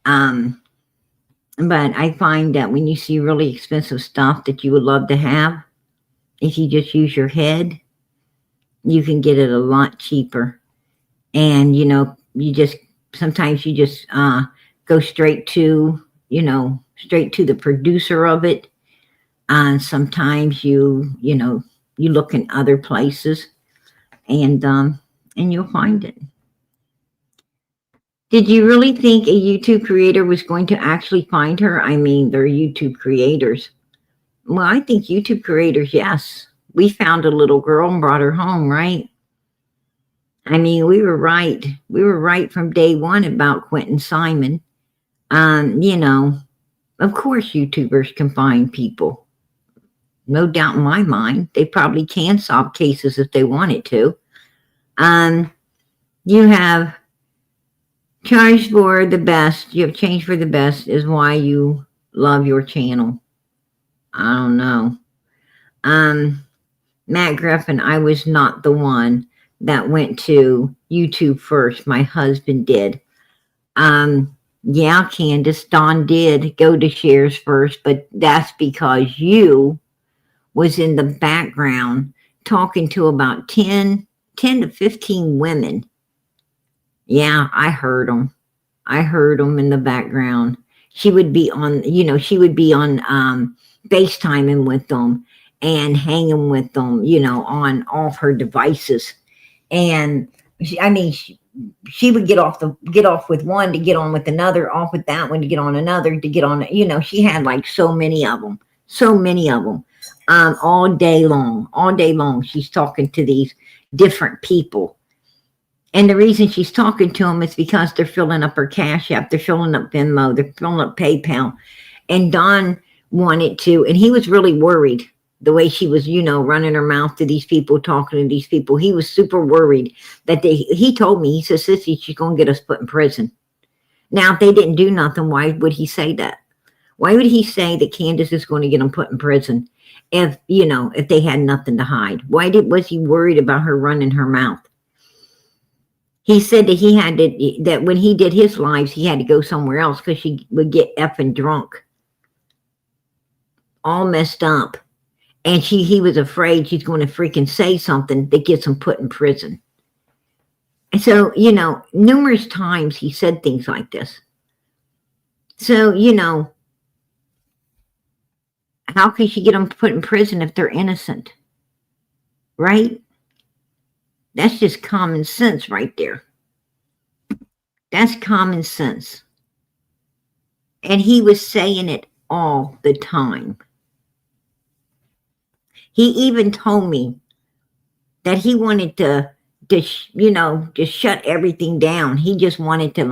But I find that when you see really expensive stuff that you would love to have, if you just use your head, you can get it a lot cheaper. And, sometimes you just go straight to the producer of it. Sometimes you look in other places and you'll find it. Did you really think a YouTube creator was going to actually find her? I mean, they're YouTube creators. Well, I think YouTube creators, yes. We found a little girl and brought her home, right? I mean, we were right. We were right from day one about Quentin Simon. Of course YouTubers can find people. No doubt in my mind. They probably can solve cases if they wanted to. You have charged for the best. You have changed for the best is why you love your channel. I don't know. Matt Griffin, I was not the one that went to YouTube first. My husband did. Yeah, Candace, Don did go to shares first, but that's because you was in the background talking to about 10 to 15 women. Yeah, I heard them. I heard them in the background. She would be on, FaceTiming with them and hanging with them, on all her devices. And she would get off with one to get on with another, off with that one to get on another, to get on, she had like so many of them. All day long. She's talking to these different people. And the reason she's talking to them is because they're filling up her Cash App, they're filling up Venmo, they're filling up PayPal. And Don wanted to, and he was really worried the way she was, running her mouth to these people, talking to these people. He was super worried that he told me, he said, Sissy, she's going to get us put in prison. Now, if they didn't do nothing, why would he say that? Why would he say that Candace is going to get them put in prison if they had nothing to hide? Was he worried about her running her mouth? He said that that when he did his lives, he had to go somewhere else because she would get effing drunk. all messed up. And he was afraid she's going to freaking say something that gets him put in prison. And so, numerous times he said things like this. So, how can she get them put in prison if they're innocent? Right? That's just common sense right there. That's common sense. And he was saying it all the time. He even told me that he wanted to just shut everything down. He just wanted to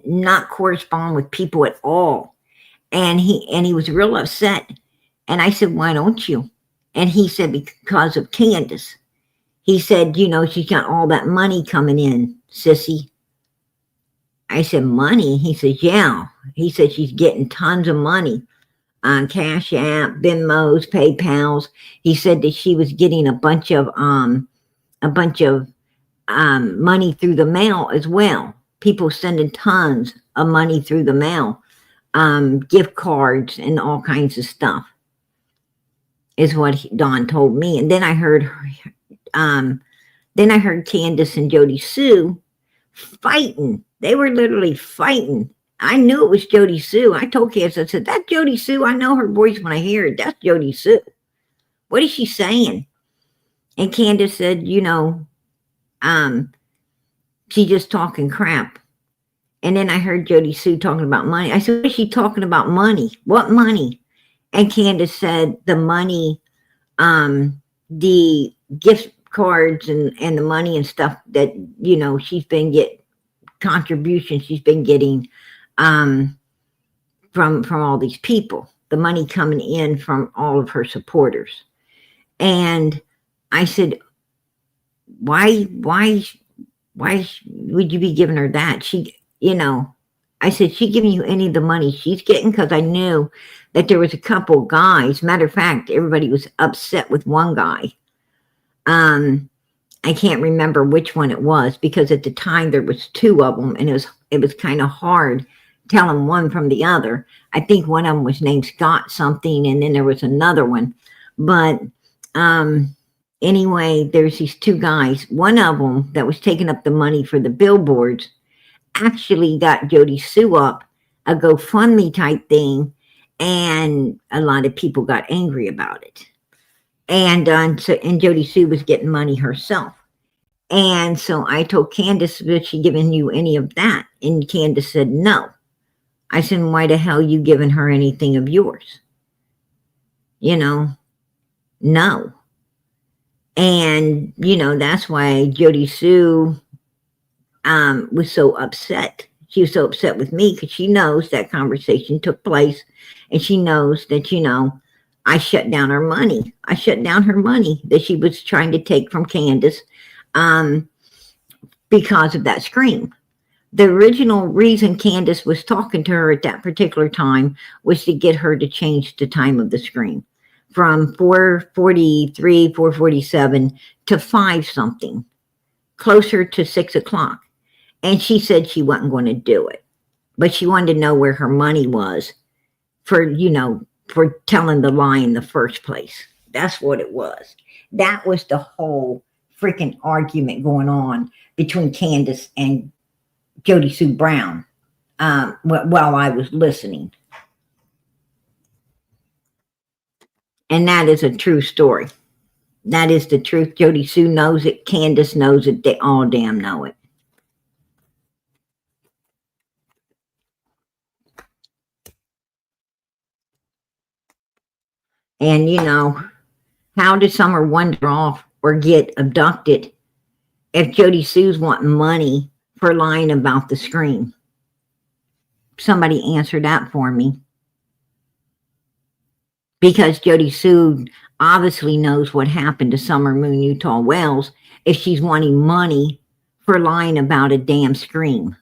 not correspond with people at all. And he was real upset. And I said, why don't you? And he said, because of Candace. He said, she's got all that money coming in, sissy. I said, money? He said, yeah. He said she's getting tons of money on Cash App, Venmos, PayPals. He said that she was getting a bunch of money through the mail as well. People sending tons of money through the mail, gift cards and all kinds of stuff, is what Dawn told me. And then I heard Candace and Jodie Sue fighting. They were literally fighting. I knew it was Jodie Sue. I told Candace, I said, that's Jodie Sue. I know her voice when I hear it. That's Jodie Sue. What is she saying? And Candace said, she's just talking crap. And then I heard Jodie Sue talking about money. I said, what is she talking about money? What money? And Candace said the money, the gift cards and the money and stuff that, she's been getting, contributions she's been getting from all these people, the money coming in from all of her supporters. And I said, why would you be giving her that? I said, she giving you any of the money she's getting? Because I knew that there was a couple guys. Matter of fact, everybody was upset with one guy. I can't remember which one it was, because at the time there was two of them, and it was kind of hard telling one from the other. I think one of them was named Scott something, and then there was another one. But anyway, there's these two guys. One of them that was taking up the money for the billboards actually got Jodie Sue up a GoFundMe type thing, and a lot of people got angry about it. And Jodie Sue was getting money herself. And so I told Candace, was she giving you any of that? And Candace said, no. I said, why the hell you giving her anything of yours? No. And, that's why Jodie Sue was so upset. She was so upset with me because she knows that conversation took place, and she knows that, I shut down her money. I shut down her money that she was trying to take from Candace because of that scream. The original reason Candace was talking to her at that particular time was to get her to change the time of the scream from 4:43, 4:47 to 5 something, closer to 6 o'clock. And she said she wasn't going to do it, but she wanted to know where her money was for telling the lie in the first place. That's what it was. That was the whole freaking argument going on between Candace and Jodie Sue Brown while I was listening. And that is a true story. That is the truth. Jodie Sue knows it. Candace knows it. They all damn know it. And, how did Summer wander off or get abducted if Jodie Sue's wanting money for lying about the scream? Somebody answer that for me. Because Jodie Sue obviously knows what happened to Summer Moon Utah Wells if she's wanting money for lying about a damn scream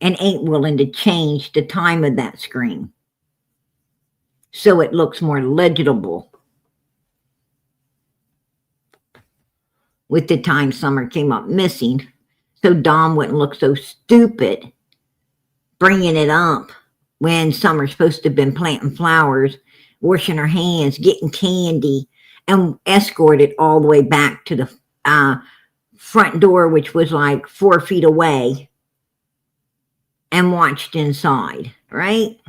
and ain't willing to change the time of that scream so it looks more legible with the time Summer came up missing, so Dom wouldn't look so stupid bringing it up when Summer's supposed to have been planting flowers, washing her hands, getting candy, and escorted all the way back to the front door, which was like 4 feet away, and watched inside, right?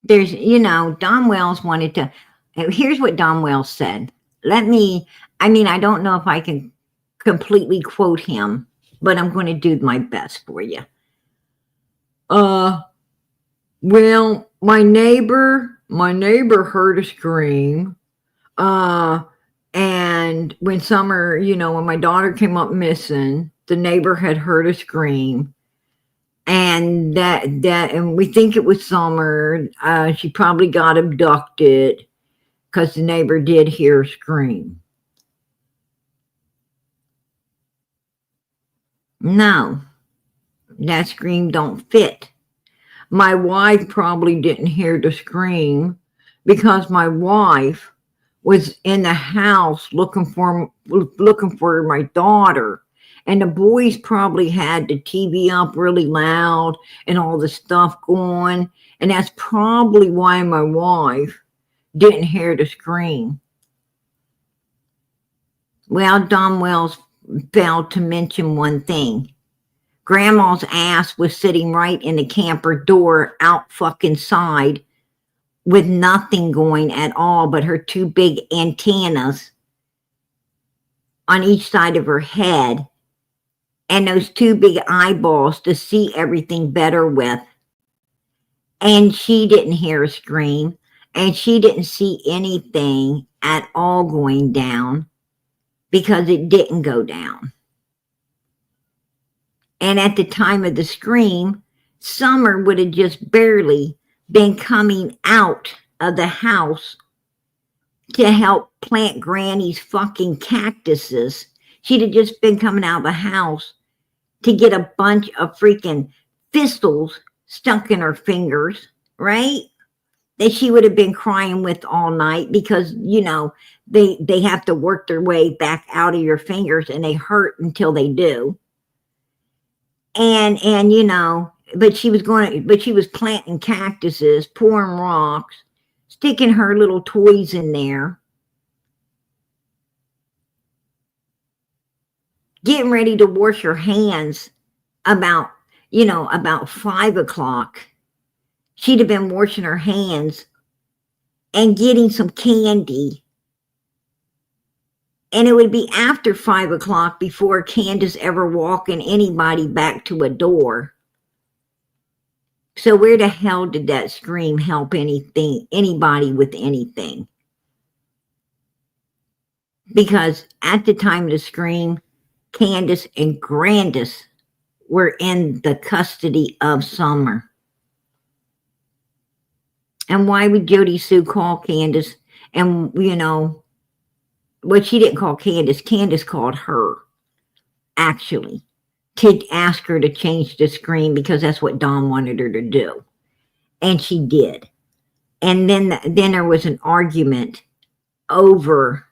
There's, Don Wells wanted to, here's what Don Wells said. I don't know if I can completely quote him, but I'm going to do my best for you. Well, my neighbor heard a scream. And when Summer, when my daughter came up missing, the neighbor had heard a scream. And and we think it was Summer. She probably got abducted because the neighbor did hear a scream. No, that scream don't fit. My wife probably didn't hear the scream because my wife was in the house looking for my daughter. And the boys probably had the TV up really loud and all the stuff going. And that's probably why my wife didn't hear the scream. Well, Don Wells failed to mention one thing. Grandma's ass was sitting right in the camper door out fucking side with nothing going at all but her 2 big antennas on each side of her head and those 2 big eyeballs to see everything better with. And she didn't hear a scream, and she didn't see anything at all going down because it didn't go down. And at the time of the scream, Summer would have just barely been coming out of the house to help plant Granny's fucking cactuses. She'd have just been coming out of the house to get a bunch of freaking thistles stuck in her fingers, right? That she would have been crying with all night because, they have to work their way back out of your fingers and they hurt until they do. And but she was planting cactuses, pouring rocks, sticking her little toys in there, getting ready to wash her hands about 5 o'clock. She'd have been washing her hands and getting some candy. And it would be after 5 o'clock before Candace ever walking anybody back to a door. So where the hell did that scream help anybody with anything? Because at the time of the scream, Candace and Candace were in the custody of Summer. And why would Jodie Sue call Candace? And, she didn't call Candace. Candace called her, actually, to ask her to change the screen because that's what Don wanted her to do. And she did. And then there was an argument over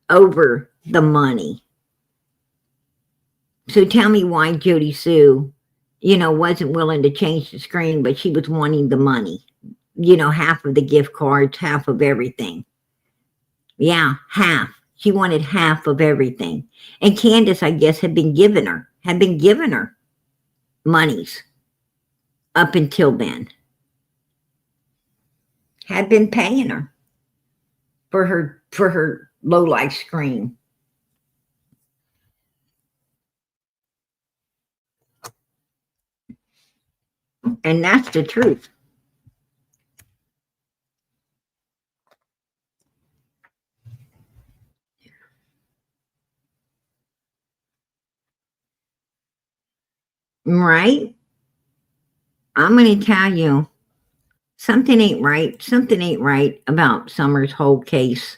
the money. So tell me why Jodie Sue, wasn't willing to change the screen, but she was wanting the money. Half of the gift cards, half of everything. Yeah, half. She wanted half of everything. And Candace, I guess, had been giving her monies up until then. Had been paying her for her low-life scream. And that's the truth. Right? I'm going to tell you, something ain't right. Something ain't right about Summer's whole case.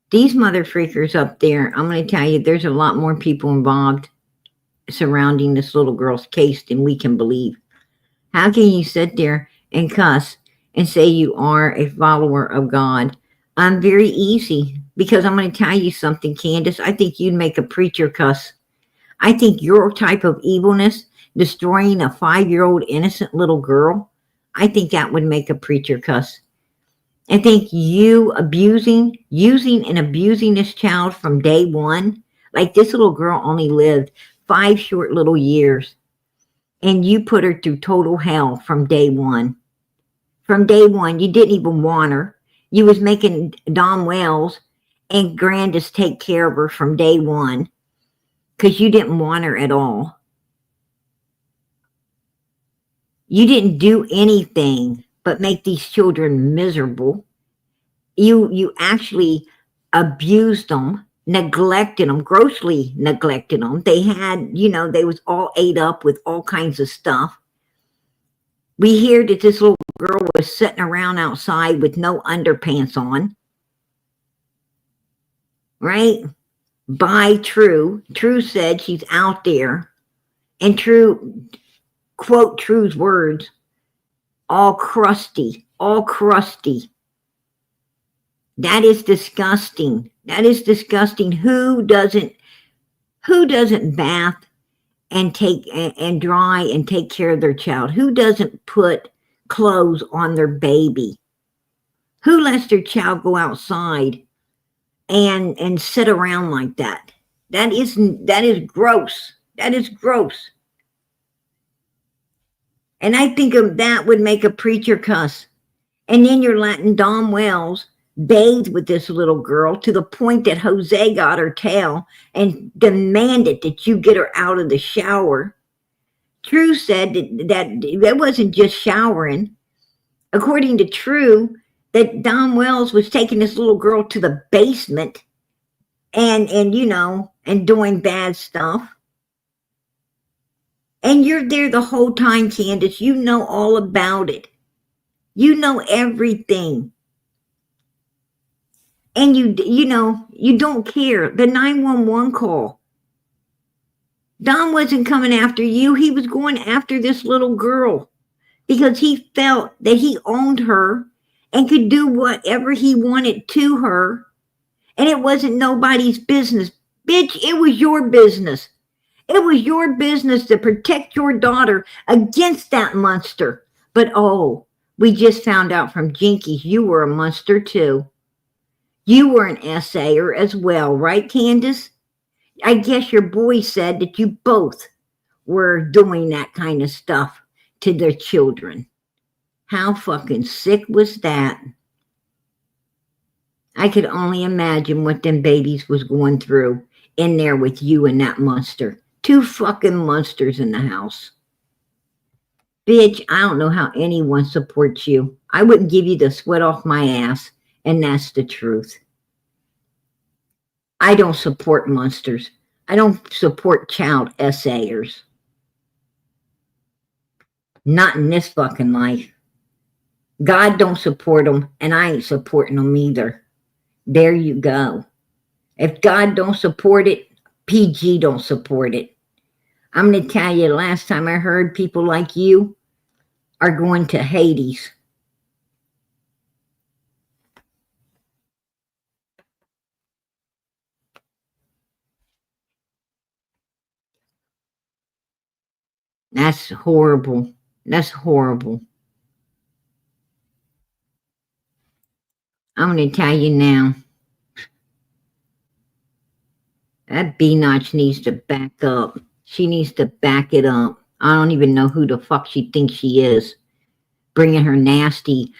These mother freakers up there, I'm going to tell you, there's a lot more people involved surrounding this little girl's case than we can believe. How can you sit there and cuss and say you are a follower of God? Very easy. Because I'm going to tell you something, Candace. I think you'd make a preacher cuss. I think your type of evilness, destroying a 5-year-old innocent little girl, I think that would make a preacher cuss. I think you using and abusing this child from day one, like this little girl only lived 5 short little years, and you put her through total hell from day one. From day one, you didn't even want her. You was making Don Wells and Grandis take care of her from day one because you didn't want her at all. You didn't do anything but make these children miserable. You actually abused them, neglected them, grossly neglected them. They had, they was all ate up with all kinds of stuff. We hear that this little girl was sitting around outside with no underpants on. Right? By True. True said she's out there. And True, quote True's words, all crusty, all crusty. That is disgusting. That is disgusting. Who doesn't bath and take and dry and take care of their child? Who doesn't put clothes on their baby? Who lets their child go outside and sit around like that? That is gross. That is gross. And I think that would make a preacher cuss. And then you're letting Don Wells bathe with this little girl to the point that Jose got her tail and demanded that you get her out of the shower. True said that wasn't just showering. According to True, that Don Wells was taking this little girl to the basement and doing bad stuff. And you're there the whole time, Candace. You know all about it. You know everything. And you don't care. The 911 call. Don wasn't coming after you. He was going after this little girl because he felt that he owned her and could do whatever he wanted to her. And it wasn't nobody's business. Bitch, it was your business. It was your business to protect your daughter against that monster. But we just found out from Jinkies you were a monster too. You were an essayer as well, right, Candace? I guess your boy said that you both were doing that kind of stuff to their children. How fucking sick was that? I could only imagine what them babies was going through in there with you and that monster. 2 fucking monsters in the house. Bitch, I don't know how anyone supports you. I wouldn't give you the sweat off my ass, and that's the truth. I don't support monsters. I don't support child essayers. Not in this fucking life. God don't support them, and I ain't supporting them either. There you go. If God don't support it, PG don't support it. I'm going to tell you, last time I heard, people like you are going to Hades. That's horrible. That's horrible. I'm going to tell you now. That B-Notch needs to back up. She needs to back it up. I don't even know who the fuck she thinks she is. Bringing her nasty,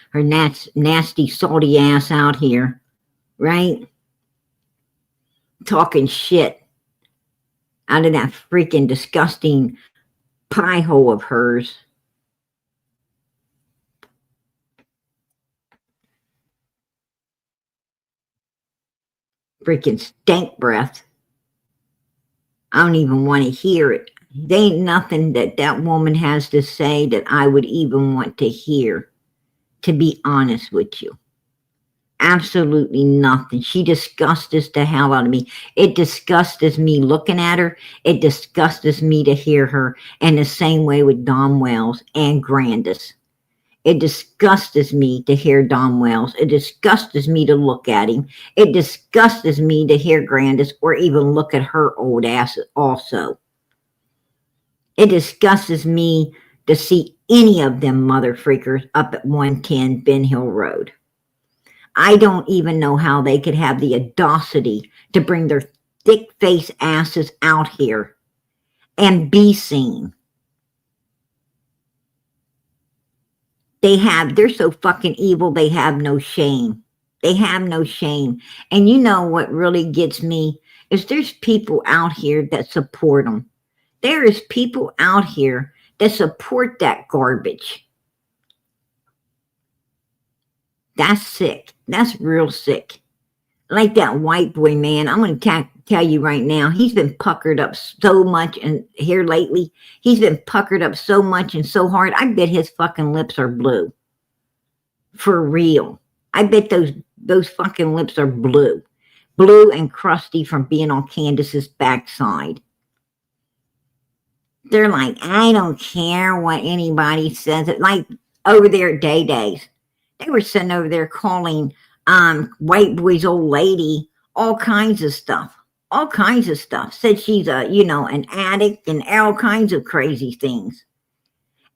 salty ass out here. Right? Talking shit out of that freaking disgusting pie hole of hers. Freaking stank breath. I don't even want to hear it. There ain't nothing that woman has to say that I would even want to hear, to be honest with you. Absolutely nothing. She disgusts the hell out of me. It disgusts me looking at her. It disgusts me to hear her. And the same way with Don Wells and Grandis. It disgusts me to hear Don Wells. It disgusts me to look at him. It disgusts me to hear Candace or even look at her old ass also. It disgusts me to see any of them mother freakers up at 110 Ben Hill Road. I don't even know how they could have the audacity to bring their thick face asses out here and be seen. They're so fucking evil, they have no shame. They have no shame. And you know what really gets me is there's people out here that support them. There is people out here that support that garbage. That's sick. That's real sick. Like that white boy, man, I'm going to tell you right now, he's been puckered up so much and here lately, he's been puckered up so much and so hard, I bet his fucking lips are blue. For real. I bet those fucking lips are blue. Blue and crusty from being on Candace's backside. They're like, I don't care what anybody says. Like over there at Day Days, they were sitting over there calling white boy's old lady all kinds of stuff. All kinds of stuff. Said she's an addict and all kinds of crazy things.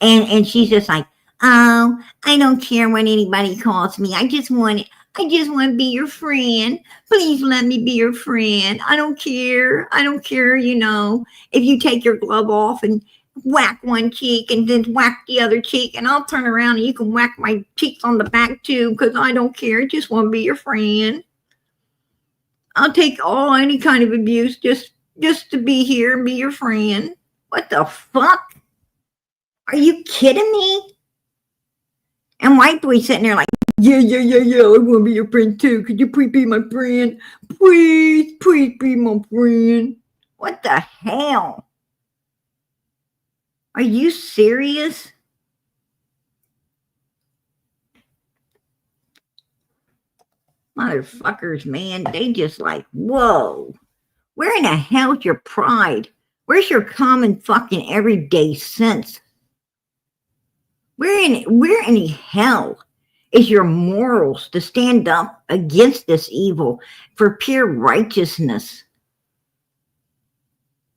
And she's just like, oh, I don't care what anybody calls me. I just want to be your friend. Please let me be your friend. I don't care. If you take your glove off and whack one cheek and then whack the other cheek, and I'll turn around and you can whack my cheeks on the back too, because I don't care. I just want to be your friend. I'll take any kind of abuse just to be here and be your friend. What the fuck? Are you kidding me? And white boy sitting there like, yeah, I want to be your friend too. Could you please be my friend? Please be my friend. What the hell? Are you serious? Motherfuckers, man, they just like, whoa. Where in the hell's your pride? Where's your common fucking everyday sense? Where in the hell is your morals to stand up against this evil for pure righteousness?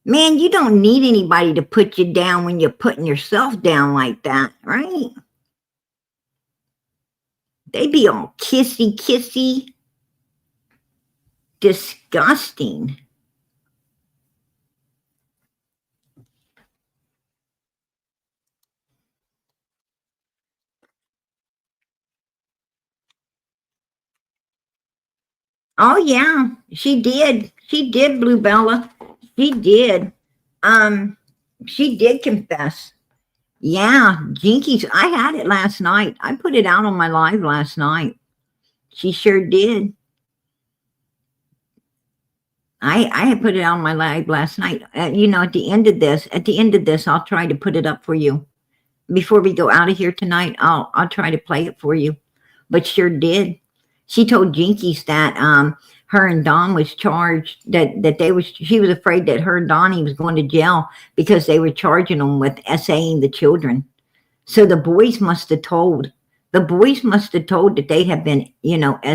Man, you don't need anybody to put you down when you're putting yourself down like that, right? They be all kissy. Disgusting. Oh yeah, she did. She did, Blue Bella. She did. She did confess. Yeah, Jinkies. I had it last night. I put it out on my live last night. She sure did. I had put it on my live last night. At the end of this, I'll try to put it up for you. Before we go out of here tonight, I'll try to play it for you. But sure did. She told Jinkies that her and Don was charged, she was afraid that her and Donnie was going to jail because they were charging them with SAing the children. So the boys must have told that they have been,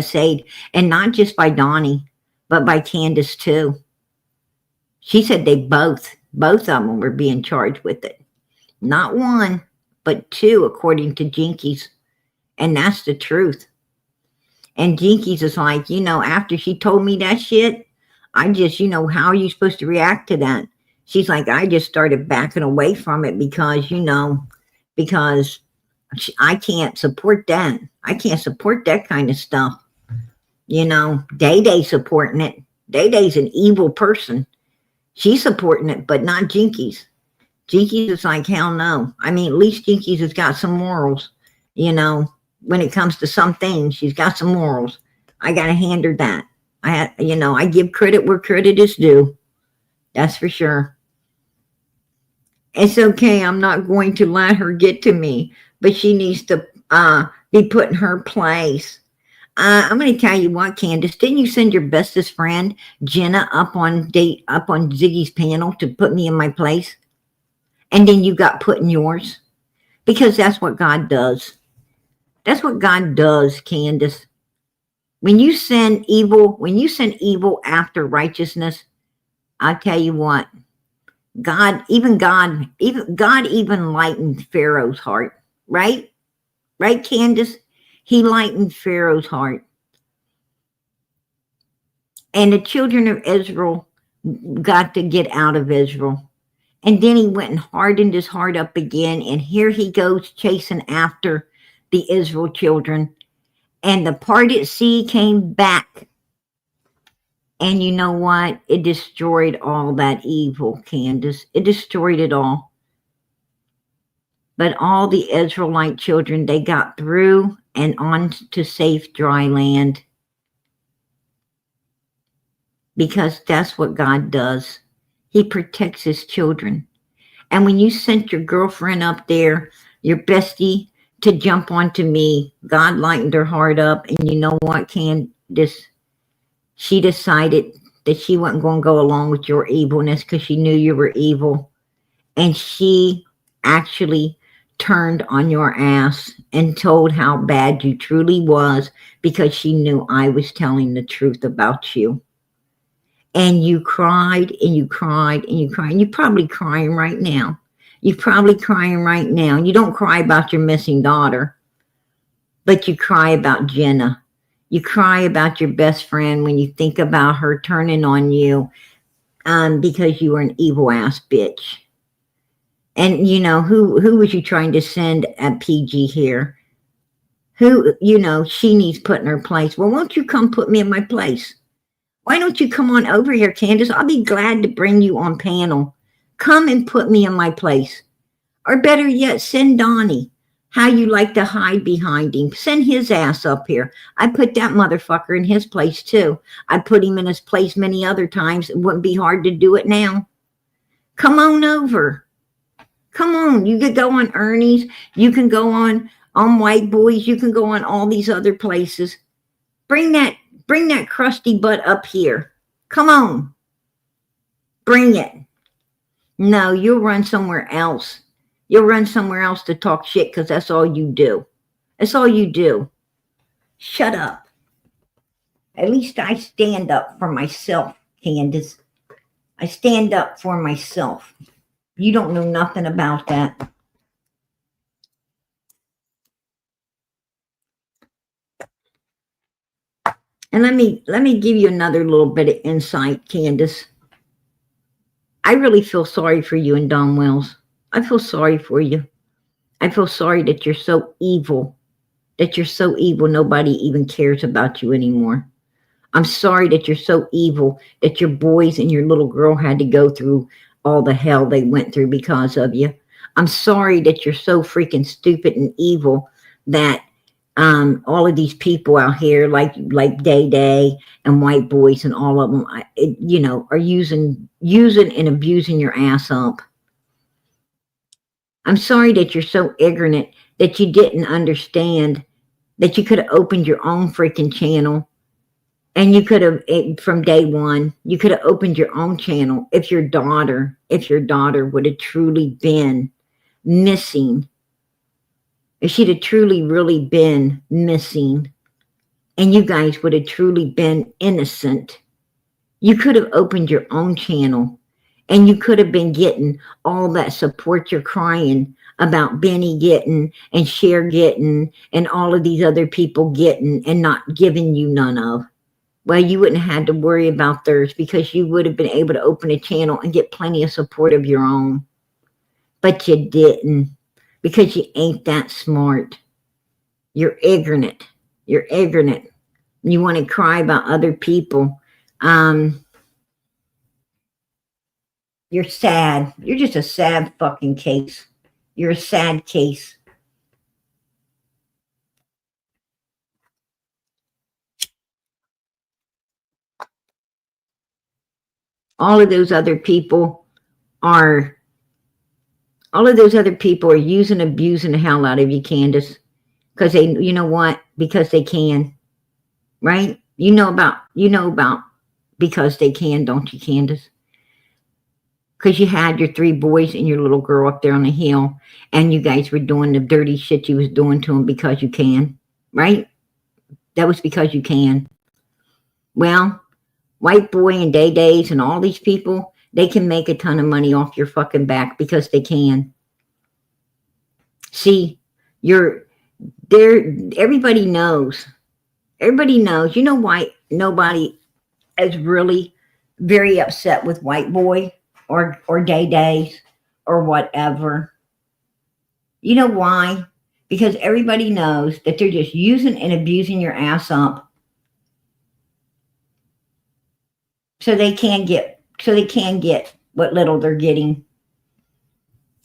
SA'd, and not just by Donnie, but by Candace too. She said they both of them were being charged with it. Not one, but two, according to Jinkies. And that's the truth. And Jinkies is like, after she told me that shit, I just, how are you supposed to react to that? She's like, I just started backing away from it because I can't support that. I can't support that kind of stuff. Day supporting it. Day-Day's an evil person. She's supporting it, but not Jinkies. Jinkies is like, hell no. I mean, at least Jinkies has got some morals, when it comes to some things. She's got some morals. I got to hand her that. I give credit where credit is due. That's for sure. It's okay. I'm not going to let her get to me, but she needs to be put in her place. I'm going to tell you what, Candace, didn't you send your bestest friend, Jenna, up on Ziggy's panel to put me in my place? And then you got put in yours? Because that's what God does. That's what God does, Candace. When you send evil after righteousness, I tell you what, God even lightened Pharaoh's heart, right? Right, Candace? He lightened Pharaoh's heart. And the children of Israel got to get out of Israel. And then he went and hardened his heart up again. And here he goes chasing after the Israel children. And the parted sea came back. And you know what? It destroyed all that evil, Candace. It destroyed it all. But all the Israelite children, they got through and on to safe dry land. Because that's what God does. He protects his children. And when you sent your girlfriend up there, your bestie, to jump onto me, God lightened her heart up. And you know what, Candace? She decided that she wasn't going to go along with your evilness because she knew you were evil. And she actually turned on your ass and told how bad you truly was because she knew I was telling the truth about you. And you cried and you cried and you cried. And you're probably crying right now. You're probably crying right now. You don't cry about your missing daughter, but you cry about Jenna. You cry about your best friend when you think about her turning on you because you were an evil ass bitch. And you know, who was you trying to send at PG here? Who, you know, she needs put in her place. Well, won't you come put me in my place? Why don't you come on over here, Candace? I'll be glad to bring you on panel. Come and put me in my place. Or better yet, send Donnie. How you like to hide behind him. Send his ass up here. I put that motherfucker in his place too. I put him in his place many other times. It wouldn't be hard to do it now. Come on over. Come on. You could go on Ernie's. You can go on White Boys. You can go on all these other places. Bring that crusty butt up here. Come on. Bring it. No, you'll run somewhere else. You'll run somewhere else to talk shit because that's all you do. That's all you do. Shut up. At least I stand up for myself, Candace. I stand up for myself. You don't know nothing about that. And let me give you another little bit of insight, Candace. I really feel sorry for you and Don Wells. I feel sorry for you. I feel sorry that you're so evil. That you're so evil nobody even cares about you anymore. I'm sorry that you're so evil that your boys and your little girl had to go through all the hell they went through because of you. I'm sorry that you're so freaking stupid and evil that all of these people out here like Day Day and White Boys and all of them, you know, are using and abusing your ass up. I'm sorry that you're so ignorant that you didn't understand that you could have opened your own freaking channel. And you could have, from day one, you could have opened your own channel if your daughter would have truly been missing. If she'd have truly, really been missing, and you guys would have truly been innocent, you could have opened your own channel, and you could have been getting all that support you're crying about Benny getting, and Cher getting, and all of these other people getting, and not giving you none of. Well, you wouldn't have had to worry about theirs because you would have been able to open a channel and get plenty of support of your own. But you didn't because you ain't that smart. You're ignorant. You're ignorant. You want to cry about other people. You're sad. You're just a sad fucking case. You're a sad case. All of those other people are using, abusing the hell out of you, Candace. Because they, you know what? Because they can. Right? You know about because they can, don't you, Candace? Because you had your 3 boys and your little girl up there on the hill, and you guys were doing the dirty shit you was doing to them because you can, right? That was because you can. Well, White Boy and Day Days and all these people, they can make a ton of money off your fucking back because they can. See, you're there. Everybody knows. Everybody knows. You know why nobody is really very upset with White Boy or Day Days or whatever? You know why? Because everybody knows that they're just using and abusing your ass up so they can get what little they're getting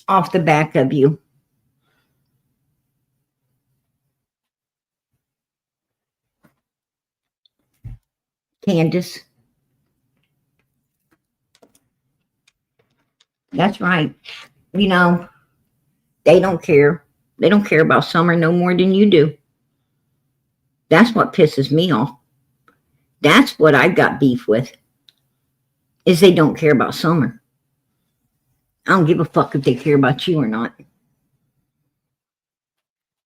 off the back of you. Candace. That's right. You know, they don't care. They don't care about Summer no more than you do. That's what pisses me off. That's what I've got beef with, is they don't care about Summer. I don't give a fuck if they care about you or not.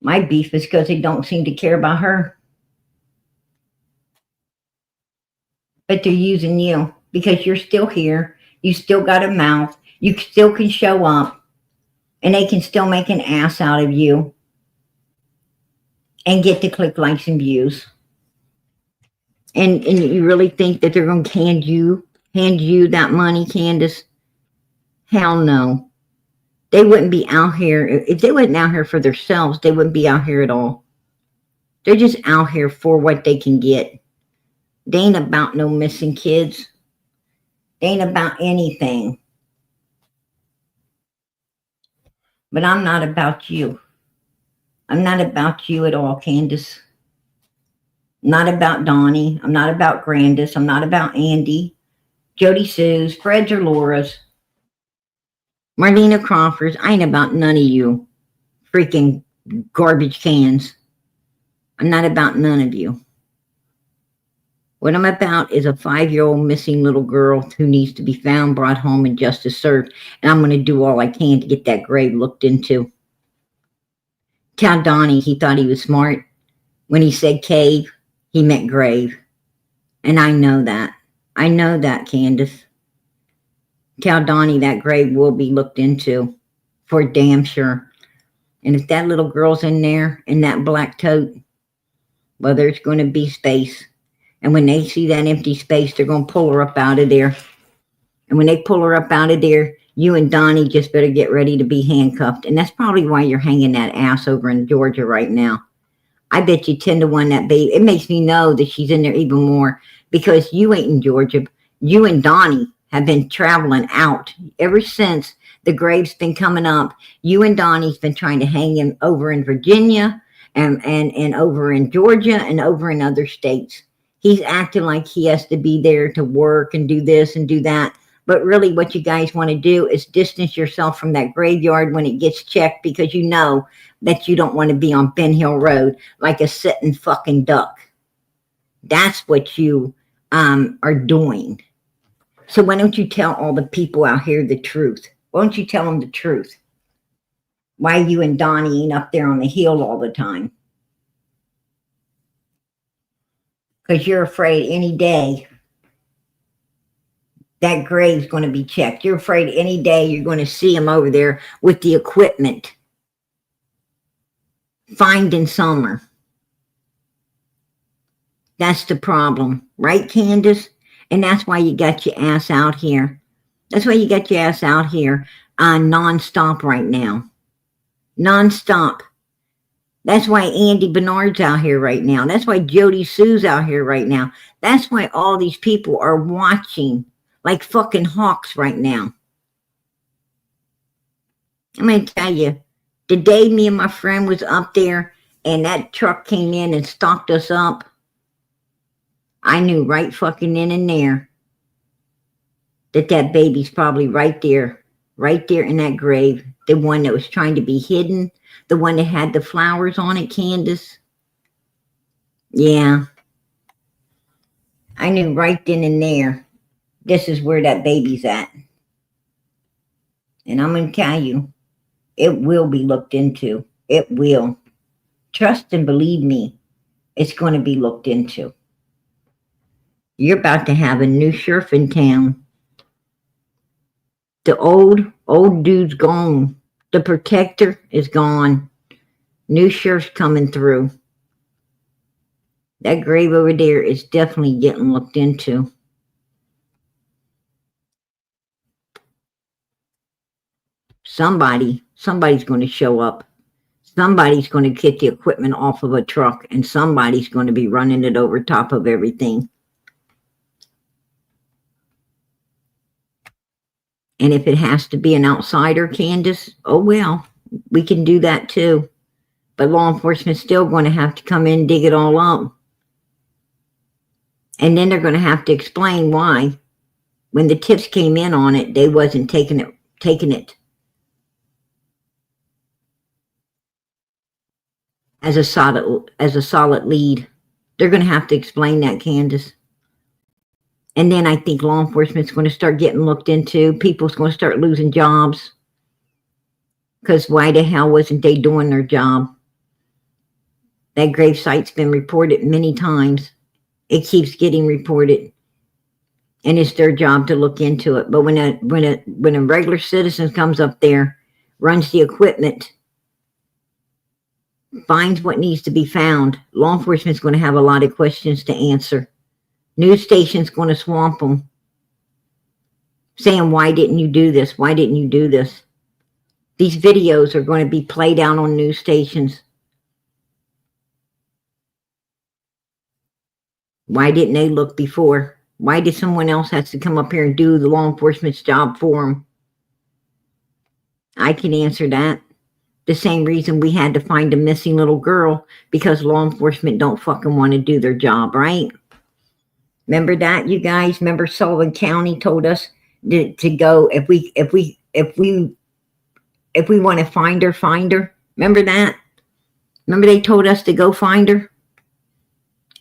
My beef is because they don't seem to care about her. But they're using you because you're still here. You still got a mouth. You still can show up, and they can still make an ass out of you and get the click, likes, and views. And you really think that they're going to hand you that money, Candace? Hell no. They wouldn't be out here. If they wasn't out here for themselves, they wouldn't be out here at all. They're just out here for what they can get. They ain't about no missing kids. They ain't about anything. But I'm not about you. I'm not about you at all, Candace. I'm not about Donnie. I'm not about Grandis. I'm not about Andy, Jodie Sue's, Fred's or Laura's, Marlena Crawford's. I ain't about none of you freaking garbage cans. I'm not about none of you. What I'm about is a 5-year-old missing little girl who needs to be found, brought home, and justice served. And I'm going to do all I can to get that grave looked into. Tell Donnie he thought he was smart. When he said cave, he meant grave. And I know that. I know that, Candace. Tell Donnie that grave will be looked into for damn sure. And if that little girl's in there in that black tote, well, there's going to be space. And when they see that empty space, they're going to pull her up out of there. And when they pull her up out of there, you and Donnie just better get ready to be handcuffed. And that's probably why you're hanging that ass over in Georgia right now. I bet you 10 to 1 that baby. It makes me know that she's in there even more because you ain't in Georgia. You and Donnie have been traveling out ever since the grave's been coming up. You and Donnie's been trying to hang him over in Virginia and over in Georgia and over in other states. He's acting like he has to be there to work and do this and do that. But really what you guys want to do is distance yourself from that graveyard when it gets checked because you know that you don't want to be on Ben Hill Road like a sitting fucking duck. That's what you are doing. So why don't you tell all the people out here the truth? Why don't you tell them the truth? Why you and Donnie ain't up there on the hill all the time? Because you're afraid any day that grave's going to be checked. You're afraid any day you're going to see him over there with the equipment finding Summer. That's the problem, right, Candace? And that's why you got your ass out here. That's why you got your ass out here nonstop right now. Nonstop. That's why Andy Bernard's out here right now. That's why Jodie Sue's out here right now. That's why all these people are watching like fucking hawks right now. I'm going to tell you, the day me and my friend was up there and that truck came in and stocked us up, I knew right fucking in and there that baby's probably right there in that grave. The one that was trying to be hidden, the one that had the flowers on it, Candace. Yeah. I knew right then and there, this is where that baby's at. And I'm going to tell you, it will be looked into. It will. Trust and believe me, it's going to be looked into. You're about to have a new sheriff in town. The old dude's gone. The protector is gone. New sheriff's coming through. That grave over there is definitely getting looked into. Somebody's going to show up. Somebody's going to get the equipment off of a truck, and somebody's going to be running it over top of everything. And if it has to be an outsider, Candace, oh well, we can do that too. But law enforcement's still going to have to come in and dig it all up. And then they're going to have to explain why, when the tips came in on it, they wasn't taking it as a solid lead. They're going to have to explain that, Candace. And then I think law enforcement's going to start getting looked into. People's going to start losing jobs. Because why the hell wasn't they doing their job? That grave site's been reported many times. It keeps getting reported. And it's their job to look into it. But when a regular citizen comes up there, runs the equipment, finds what needs to be found, law enforcement's going to have a lot of questions to answer. News station's going to swamp them, saying, why didn't you do this? Why didn't you do this? These videos are going to be played out on news stations. Why didn't they look before? Why did someone else have to come up here and do the law enforcement's job for them? I can answer that. The same reason we had to find a missing little girl, because law enforcement don't fucking want to do their job, right? Remember that, you guys? Remember Sullivan County told us to go, if we want to find her. Remember that? Remember they told us to go find her?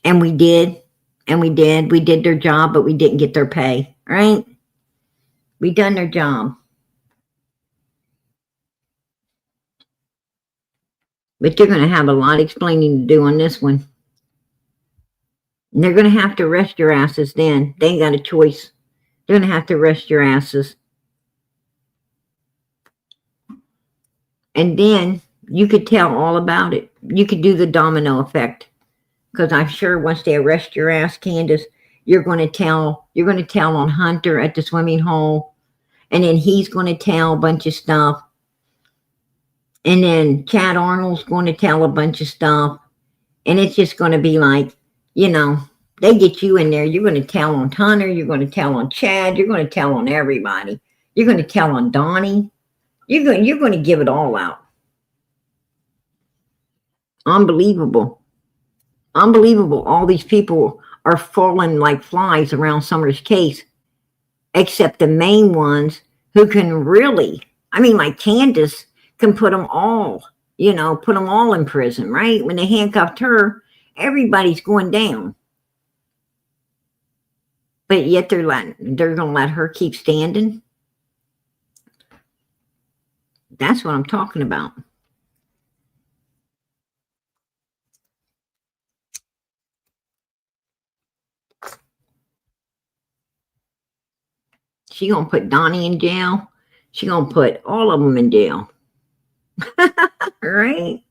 And we did. We did their job, but we didn't get their pay, right? We done their job. But you're going to have a lot of explaining to do on this one. And they're going to have to arrest your asses then. They ain't got a choice. They're going to have to arrest your asses. And then you could tell all about it. You could do the domino effect. Because I'm sure once they arrest your ass, Candace, you're going to tell on Hunter at the swimming hole. And then he's going to tell a bunch of stuff. And then Chad Arnold's going to tell a bunch of stuff. And it's just going to be like, they get you in there. You're going to tell on Hunter. You're going to tell on Chad. You're going to tell on everybody. You're going to tell on Donnie. You're going to give it all out. Unbelievable. All these people are falling like flies around Summer's case, except the main ones who can really, like Candace can put them all in prison, right? When they handcuffed her, everybody's going down. But yet they're going to let her keep standing. That's what I'm talking about. She gonna put Donnie in jail. She gonna put all of them in jail. Right?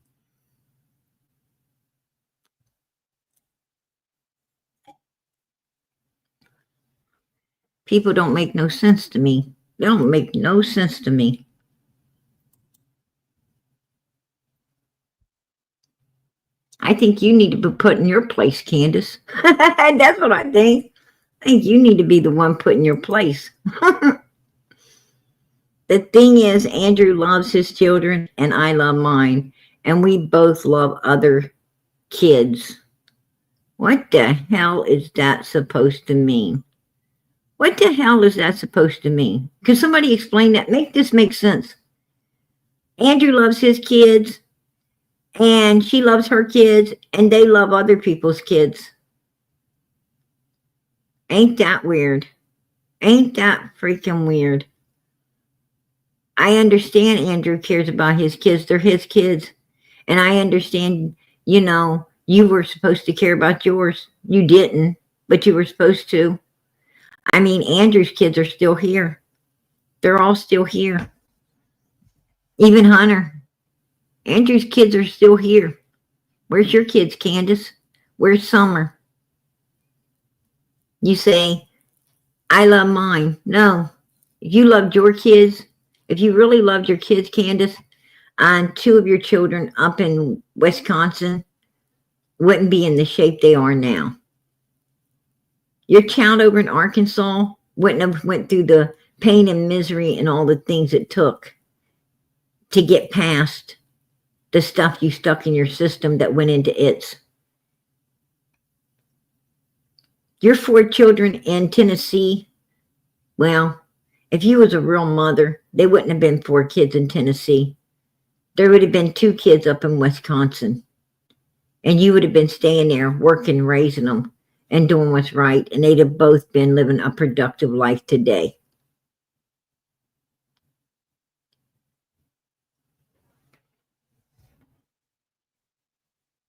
People don't make no sense to me. They don't make no sense to me. I think you need to be put in your place, Candace. That's what I think. I think you need to be the one put in your place. The thing is, Andrew loves his children and I love mine. And we both love other kids. What the hell is that supposed to mean? What the hell is that supposed to mean? Can somebody explain that? Make this make sense. Andrew loves his kids and she loves her kids and they love other people's kids. Ain't that weird? Ain't that freaking weird? I understand Andrew cares about his kids. They're his kids. And I understand, you were supposed to care about yours. You didn't, but you were supposed to. I mean, Andrew's kids are still here. They're all still here. Even Hunter. Andrew's kids are still here. Where's your kids, Candace? Where's Summer? You say, I love mine. No. If you loved your kids, if you really loved your kids, Candace, and two of your children up in Wisconsin wouldn't be in the shape they are now. Your child over in Arkansas wouldn't have went through the pain and misery and all the things it took to get past the stuff you stuck in your system that went into its. Your 4 children in Tennessee, well, if you was a real mother, they wouldn't have been 4 kids in Tennessee. There would have been 2 kids up in Wisconsin. And you would have been staying there, working, raising them, and doing what's right. And they'd have both been living a productive life today.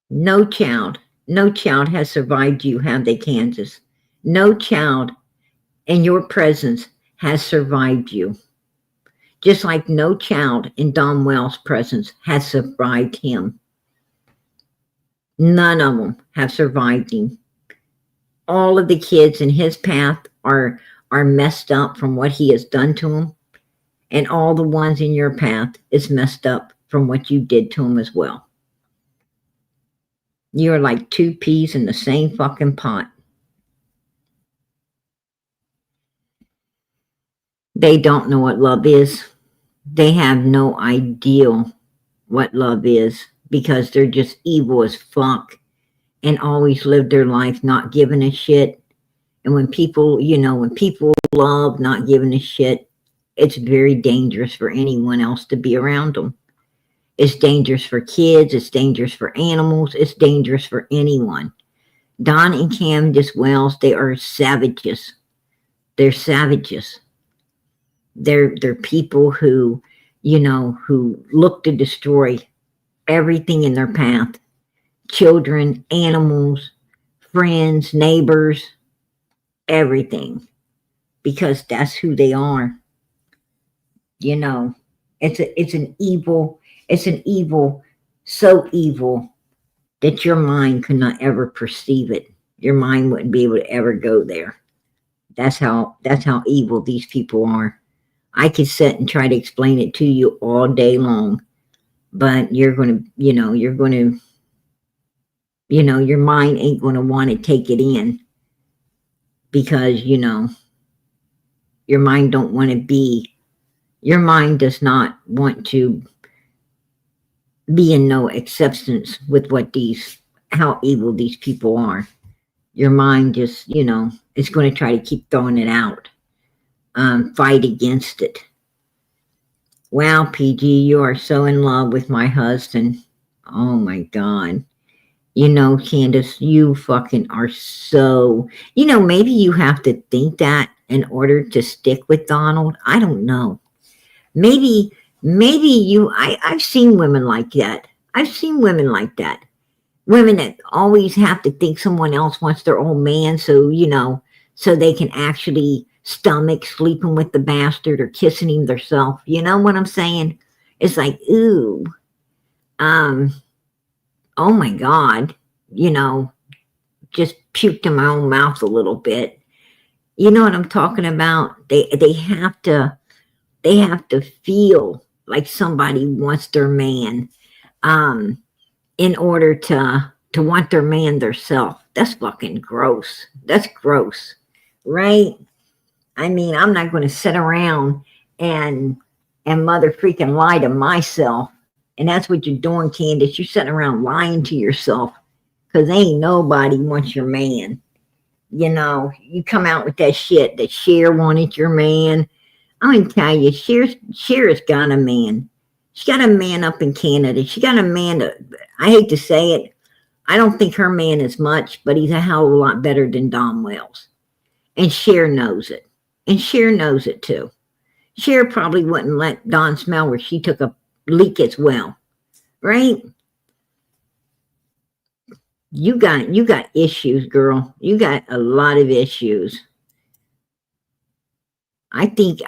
No child has survived you, have they, Kansas? No child in your presence has survived you. Just like no child in Don Wells' presence has survived him. None of them have survived him. All of the kids in his path are messed up from what he has done to them. And all the ones in your path is messed up from what you did to them as well. You're like 2 peas in the same fucking pot. They don't know what love is. They have no idea what love is because they're just evil as fuck and always live their life not giving a shit. And when people love not giving a shit, it's very dangerous for anyone else to be around them. It's dangerous for kids. It's dangerous for animals. It's dangerous for anyone. Don and Candace Wells, they are savages. They're savages. They're people who look to destroy everything in their path. Children, animals, friends, neighbors, everything. Because that's who they are. It's an evil, so evil that your mind could not ever perceive it. Your mind wouldn't be able to ever go there. That's how evil these people are. I could sit and try to explain it to you all day long, but your mind ain't going to want to take it in because, your mind does not want to be in no acceptance with how evil these people are. Your mind just, is going to try to keep throwing it out. Fight against it. Wow, PG, you are so in love with my husband. Oh my God. Candace, you fucking are so, maybe you have to think that in order to stick with Donald. I don't know. Maybe I've seen women like that. Women that always have to think someone else wants their old man so they can actually stomach sleeping with the bastard or kissing him themselves. You know what I'm saying? It's like, ooh, oh my God, just puked in my own mouth a little bit. You know what I'm talking about? They have to feel like somebody wants their man, in order to want their man theirself. That's fucking gross. That's gross, right? I mean, I'm not going to sit around and mother freaking lie to myself. And that's what you're doing, Candace. You're sitting around lying to yourself because ain't nobody wants your man. You come out with that shit that Cher wanted your man. I'm going to tell you, Cher's got a man. She got a man up in Canada. She got a man I hate to say it. I don't think her man is much, but he's a hell of a lot better than Don Wells. And Cher knows it. And Cher knows it too. Cher probably wouldn't let Dawn smell where she took a leak as well, right? You got issues, girl. You got a lot of issues. I think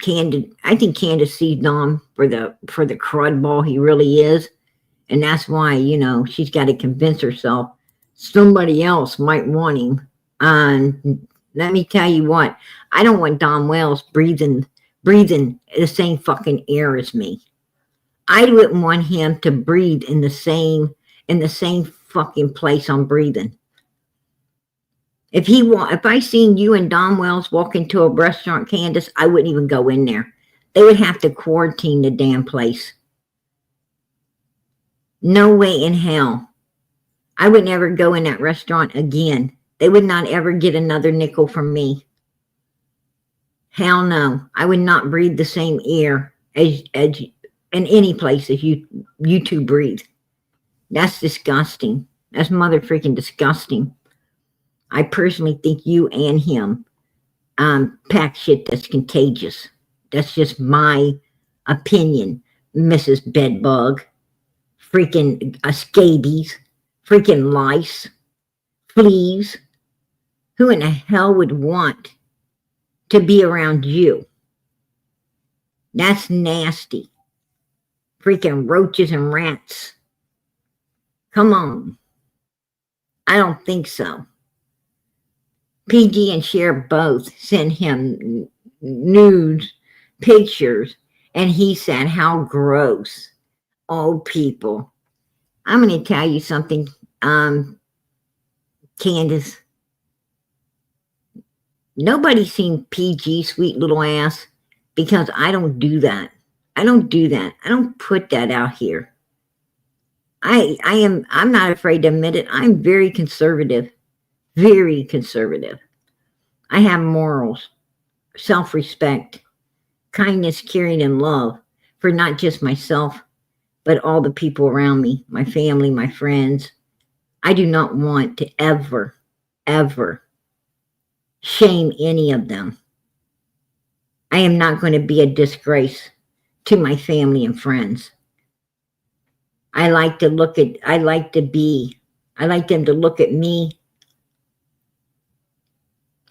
Candace sees Dom for the crud ball he really is, and that's why, you know, she's got to convince herself somebody else might want him. And let me tell you what, I don't want Dom Wells breathing the same fucking air as me. I wouldn't want him to breathe in the same fucking place I'm breathing. If I seen you and Don Wells walk into a restaurant, Candace, I wouldn't even go in there. They would have to quarantine the damn place. No way in hell. I would never go in that restaurant again. They would not ever get another nickel from me. Hell no. I would not breathe the same air as in any place as you two breathe. That's disgusting. That's mother freaking disgusting. I personally think you and him pack shit that's contagious. That's just my opinion, Mrs. Bedbug. Freaking scabies, freaking lice, fleas. Who in the hell would want to be around you? That's nasty. Freaking roaches and rats. Come on. I don't think so. PG and Cher both sent him nudes, pictures, and he said, how gross. Oh, people. I'm going to tell you something, Candace. Nobody's seen PG's sweet little ass because I don't do that. I don't do that. I don't put that out here. I'm not afraid to admit it. I'm very conservative. Very conservative. I have morals, self-respect, kindness, caring, and love for not just myself, but all the people around me, my family, my friends. I do not want to ever, ever shame any of them. I am not going to be a disgrace to my family and friends. I like them to look at me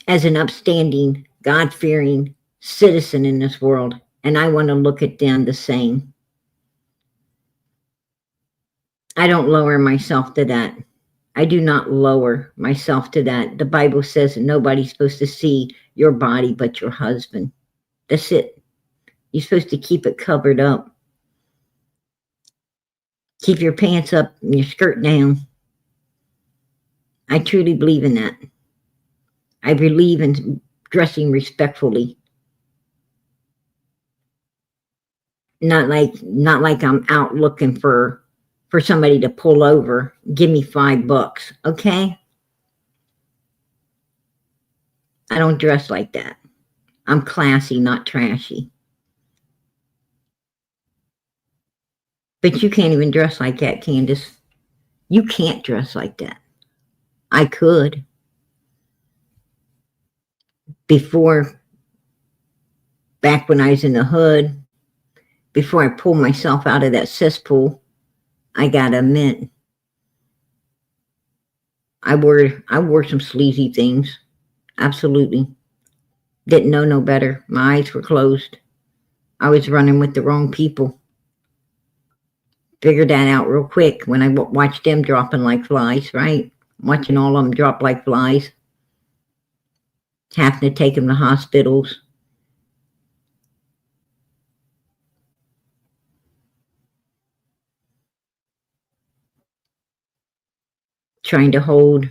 as an upstanding, God-fearing citizen in this world, and I want to look at them the same. I don't lower myself to that. I do not lower myself to that. The Bible says that nobody's supposed to see your body but your husband. That's it. You're supposed to keep it covered up. Keep your pants up and your skirt down. I truly believe in that. I believe in dressing respectfully. Not like I'm out looking for somebody to pull over. Give me $5, okay? I don't dress like that. I'm classy, not trashy. But you can't even dress like that, Candace. You can't dress like that. I could. Back when I was in the hood, before I pulled myself out of that cesspool, I gotta admit, I wore some sleazy things. Absolutely. Didn't know no better. My eyes were closed. I was running with the wrong people. Figured that out real quick when I watched them dropping like flies, right? Watching all of them drop like flies. Having to take them to hospitals. Trying to hold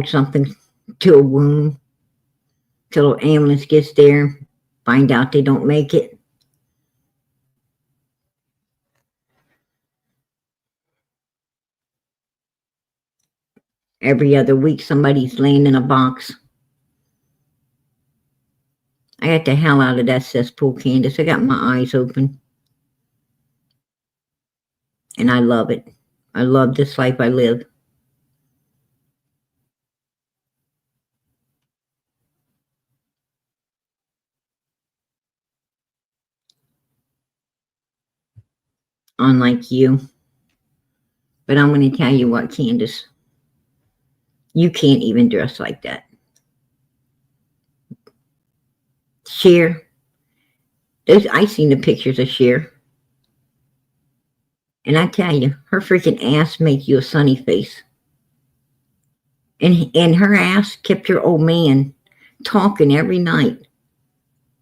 something to a wound till an ambulance gets there, find out they don't make it. Every other week, somebody's laying in a box. I got the hell out of that cesspool, Candace. I got my eyes open. And I love it. I love this life I live. unlike you. But I'm going to tell you what, Candace, you can't even dress like that. Cher, I seen the pictures of Cher. And I tell you, her freaking ass make you a sunny face. And her ass kept your old man talking every night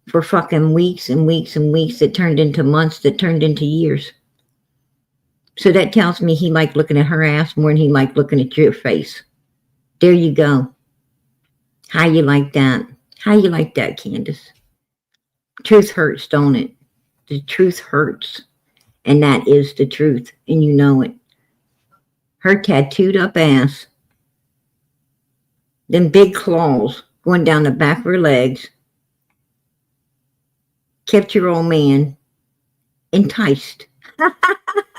for fucking weeks and weeks and weeks that turned into months that turned into years. So that tells me he liked looking at her ass more than he liked looking at your face. There you go. How you like that? How you like that, Candace? Truth hurts, don't it? The truth hurts. And that is the truth. And you know it. Her tattooed up ass. Them big claws going down the back of her legs. Kept your old man enticed.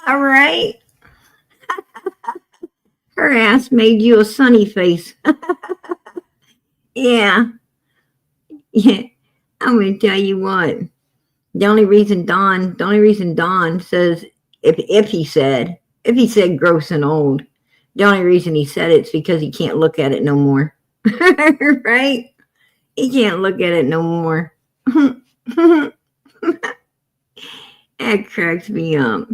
All right. Her ass made you a sunny face. Yeah. I'm going to tell you what. The only reason Don says, if he said gross and old, the only reason he said it's because he can't look at it no more. Right? He can't look at it no more. That cracks me up.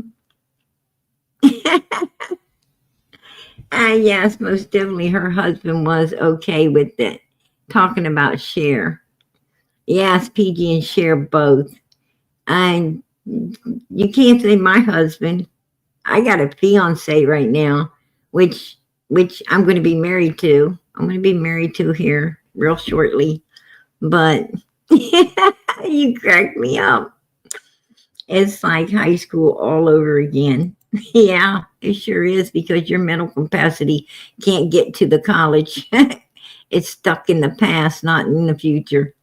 Yes, most definitely her husband was okay with it. Talking about Cher. Yes, PG and Cher both. And you can't say my husband. I got a fiance right now, which I'm going to be married to. I'm going to be married to here real shortly. But you cracked me up. It's like high school all over again. Yeah, it sure is, because your mental capacity can't get to the college. It's stuck in the past, not in the future.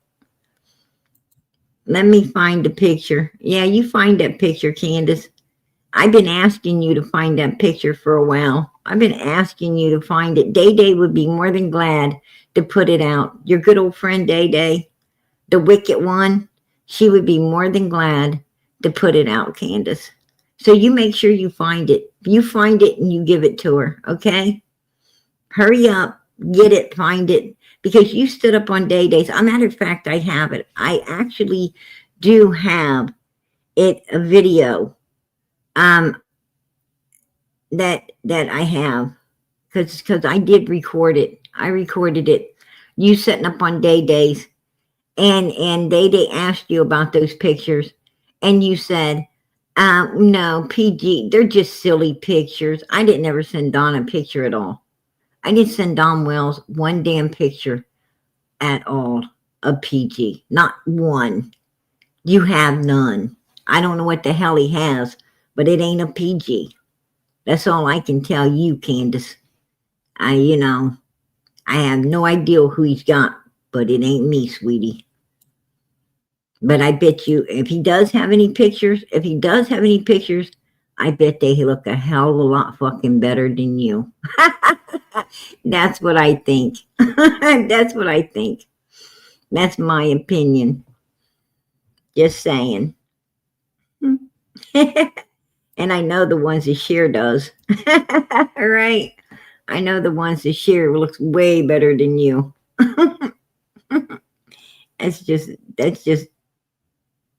Let me find the picture. Yeah, you find that picture, Candace. I've been asking you to find that picture for a while. I've been asking you to find it. Day Day would be more than glad to put it out. Your good old friend Day Day, the wicked one, she would be more than glad to put it out, Candace. So you make sure you find it. You find it and you give it to her, okay? Hurry up, get it, find it, because you stood up on Day Days. As a matter of fact, I have it. I actually do have it, a video that I have, because I did record it. I recorded it. You sitting up on Day Days, and Day Day asked you about those pictures, and you said, no, PG, they're just silly pictures. I didn't ever send Don a picture at all. I didn't send Don Wells one damn picture at all of PG. Not one. You have none. I don't know what the hell he has, but it ain't a PG. That's all I can tell you, Candace. I have no idea who he's got, but it ain't me, sweetie. But I bet you, if he does have any pictures, I bet they look a hell of a lot fucking better than you. That's what I think. That's what I think. That's my opinion. Just saying. And I know the ones that Cher does. Right? I know the ones that Cher looks way better than you. That's just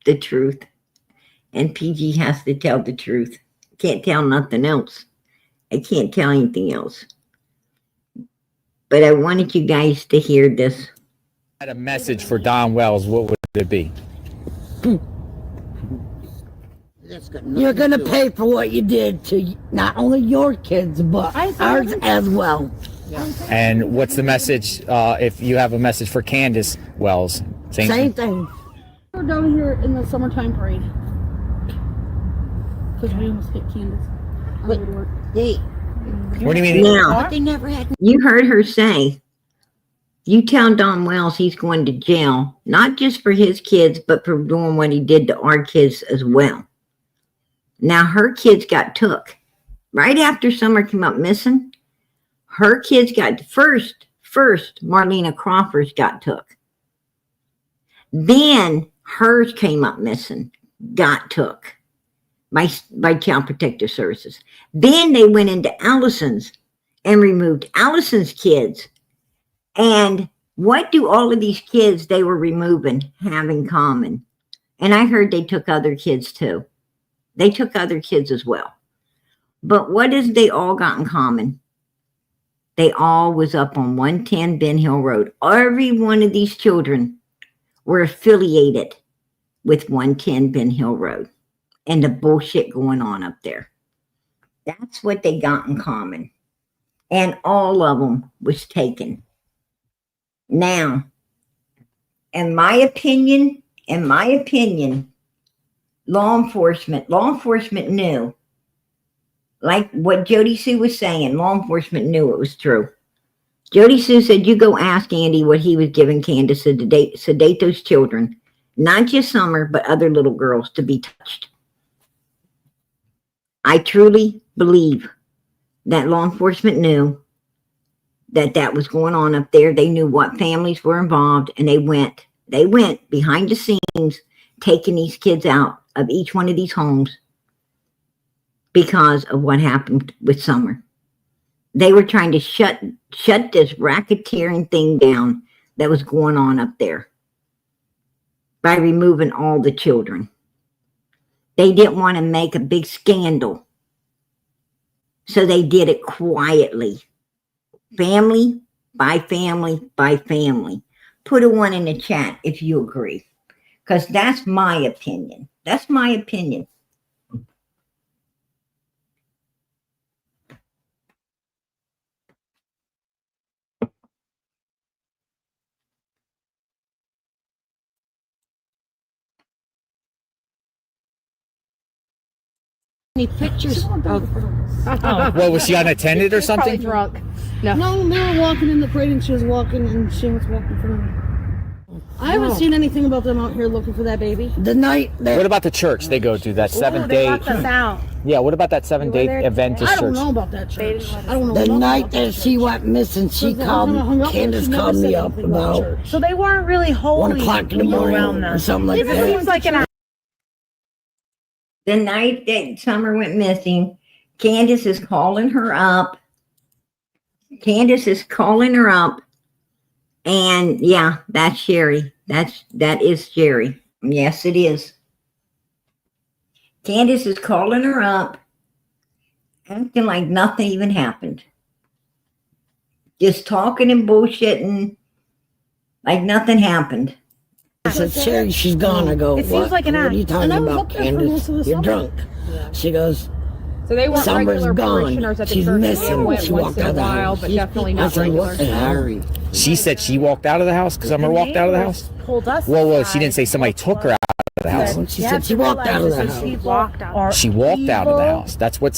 the truth. And PG has to tell the truth. Can't tell nothing else. I can't tell anything else. But I wanted you guys to hear this. Had a message for Don Wells, what would it be? You're going to pay for what you did to not only your kids, but ours as well. And what's the message, if you have a message for Candace Wells? Same thing. We're down here in the summertime parade. Because we almost hit Candace. What do you mean? Now, they never had. You heard her say, you tell Don Wells he's going to jail, not just for his kids, but for doing what he did to our kids as well. Now, her kids got took. Right after Summer came up missing, her kids got first Marlena Crawford's got took. Then hers came up missing, got took. by Child Protective Services. Then they went into Allison's and removed Allison's kids. And what do all of these kids they were removing have in common? And I heard they took other kids too. They took other kids as well. But what does they all got in common? They all was up on 110 Ben Hill Road. Every one of these children were affiliated with 110 Ben Hill Road and the bullshit going on up there. That's what they got in common. And all of them was taken. Now, in my opinion, law enforcement knew. Like what Jodie Sue was saying, law enforcement knew it was true. Jodie Sue said, you go ask Andy what he was giving Candace to sedate those children, not just Summer, but other little girls to be touched. I truly believe that law enforcement knew that was going on up there. They knew what families were involved, and they went behind the scenes, taking these kids out of each one of these homes because of what happened with Summer. They were trying to shut this racketeering thing down that was going on up there by removing all the children. They didn't want to make a big scandal, so they did it quietly. Family by family by family. Put a 1 in the chat if you agree, because that's my opinion. That's my opinion. Any pictures of What, was she unattended or something? Drunk. No, they were walking in the parade and she was walking for me. I haven't seen anything about them out here looking for that baby. The night that What about the church they go to, that 7-day? Locked us out. Yeah, what about that 7-day event to I don't church? know about that church. I don't know. the nothing night about that she went missing, she Because called I hung me. up with her, Candace she never called said me up anything about about church. so they weren't really 1 holy o'clock in the morning around or them. something like It that. seems like an The night that Summer went missing, Candace is calling her up. And yeah, that's Sherry. That is Sherry. Yes, it is. Candace is calling her up, acting like nothing even happened. Just talking and bullshitting like nothing happened. I said, Sherry, she's gone. I go, It seems what? like an What are you act. talking And I was about, up there for most Candace? of the You're summer. drunk. She goes, So they weren't Summer's regular gone. parishioners at the She's church. They missing. went She once walked in a out of the while, house. but definitely I not said, regular. what the hell? She said she walked out of the house because Summer walked out of the house? Pulled us Well, she aside. didn't say somebody took her out of the house. She said she walked out of the house. She walked out. She walked out of the house. That's what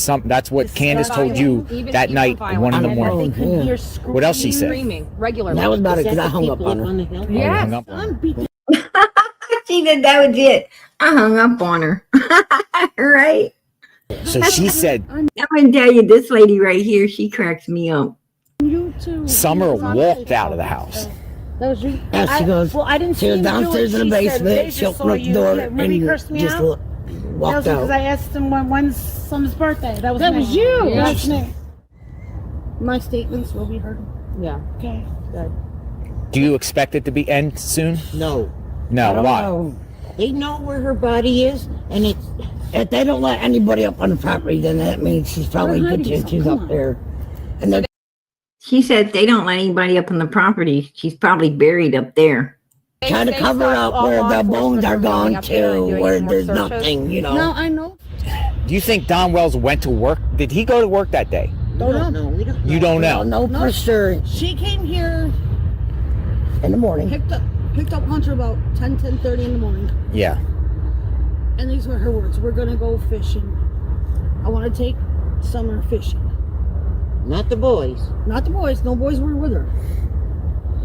Candace told you that night at 1 in the morning. Yeah. What else she said? Screaming regularly. That was about it because I hung up on her. Oh, you Yes. hung up on her. She said that was it. I hung up on her. Right? So she said I'm going to tell you, this lady right here, she cracks me up. You too. Summer walked out of the house. That was you. Yeah, she goes, Well, I didn't she see was you do downstairs it. in the She said, basement. "They She just opened saw up the you." door Remember and you cursed me just out? walked Because I out. asked him when's Sum's birthday. That was That me. was you. Yeah. That's me. My statements will be heard. Yeah. Okay. Do you expect it to be end soon? No. No, why? Oh. They know where her body is, and it's If they don't let anybody up on the property, then that means she's probably We're good hiding to she's something. up there. And they're She said they don't let anybody up on the property. She's probably buried up there. trying to They cover stopped up all where law the bones enforcement are from going gone up there and to, doing where more there's searches. nothing, you know. No, I know. Do you think Don Wells went to work? Did he go to work that day? we don't know. We don't know. You don't know. No, No. for sure. She came here, In the morning. picked up Hunter about 10:30 in the morning. Yeah. And these were her words. We're going to go fishing. I want to take Summer fishing. Not the boys. Not the boys. No boys were with her.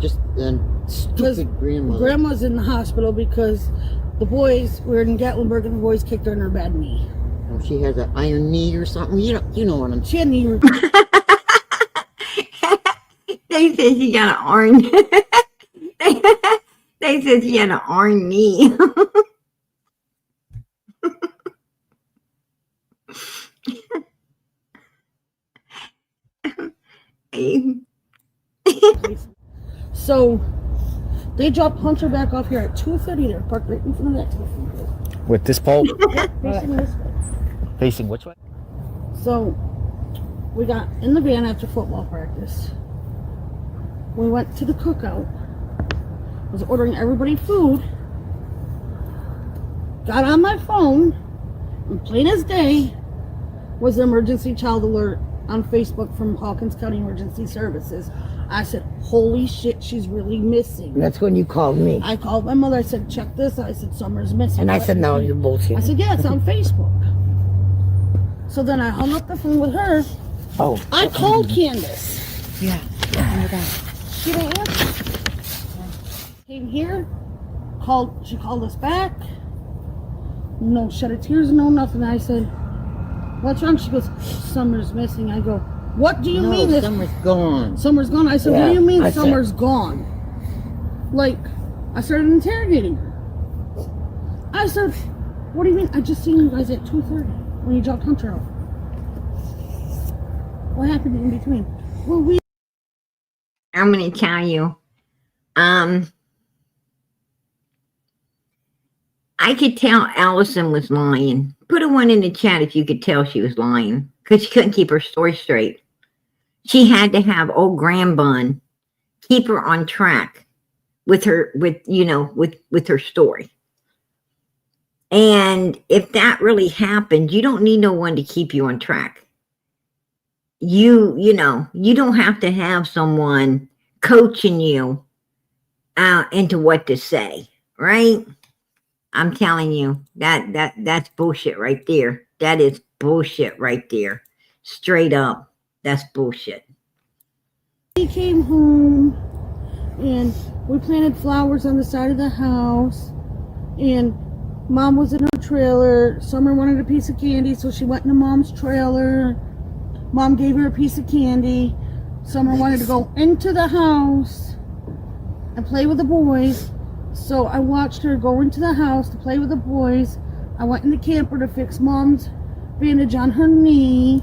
Just the Because stupid grandmother. Grandma's in the hospital because the boys were in Gatlinburg and the boys kicked her in her bad knee. Oh, she has an iron knee or something. You know what I'm saying. She had knee. They said she got an orange. They said she had an orange knee. So they dropped Hunter back off here at 2:30. They're parked right in front of that. With this pole Facing this way. facing which way? So we got in the van after football practice. We went to the cookout. Was ordering everybody food. Got on my phone, and plain as day was the emergency child alert on Facebook from Hawkins County Emergency Services. I said, holy shit, she's really missing. That's when you called me. I called my mother. I said, check this. I said, Summer's missing. And I said, no, you're bullshit. I said, yeah, it's on Facebook. So then I hung up the phone with her. Oh. I called Candace. Yeah. She didn't answer. Came here, she called us back. No shed of tears, no nothing. I said, what's wrong? She goes, Summer's missing. I go, what do you mean this? Summer's gone. Summer's gone. I said, Yeah, what do you mean I said- Summer's gone? Like, I started interrogating her. I said, what do you mean? I just seen you guys at 2:30 when you dropped Hunter off. What happened in between? Well, I'm going to tell you, I could tell Allison was lying. Put a one in the chat if you could tell she was lying, because she couldn't keep her story straight. She had to have old Grandbun keep her on track with her, with her story. And if that really happened, you don't need no one to keep you on track. You don't have to have someone coaching you into what to say, right? I'm telling you, that's bullshit right there. That is bullshit right there. Straight up. That's bullshit. we came home and we planted flowers on the side of the house, and Mom was in her trailer. Summer wanted a piece of candy, so she went into Mom's trailer. Mom gave her a piece of candy. Summer wanted to go into the house and play with the boys. So I watched her go into the house to play with the boys. I went in the camper to fix Mom's bandage on her knee.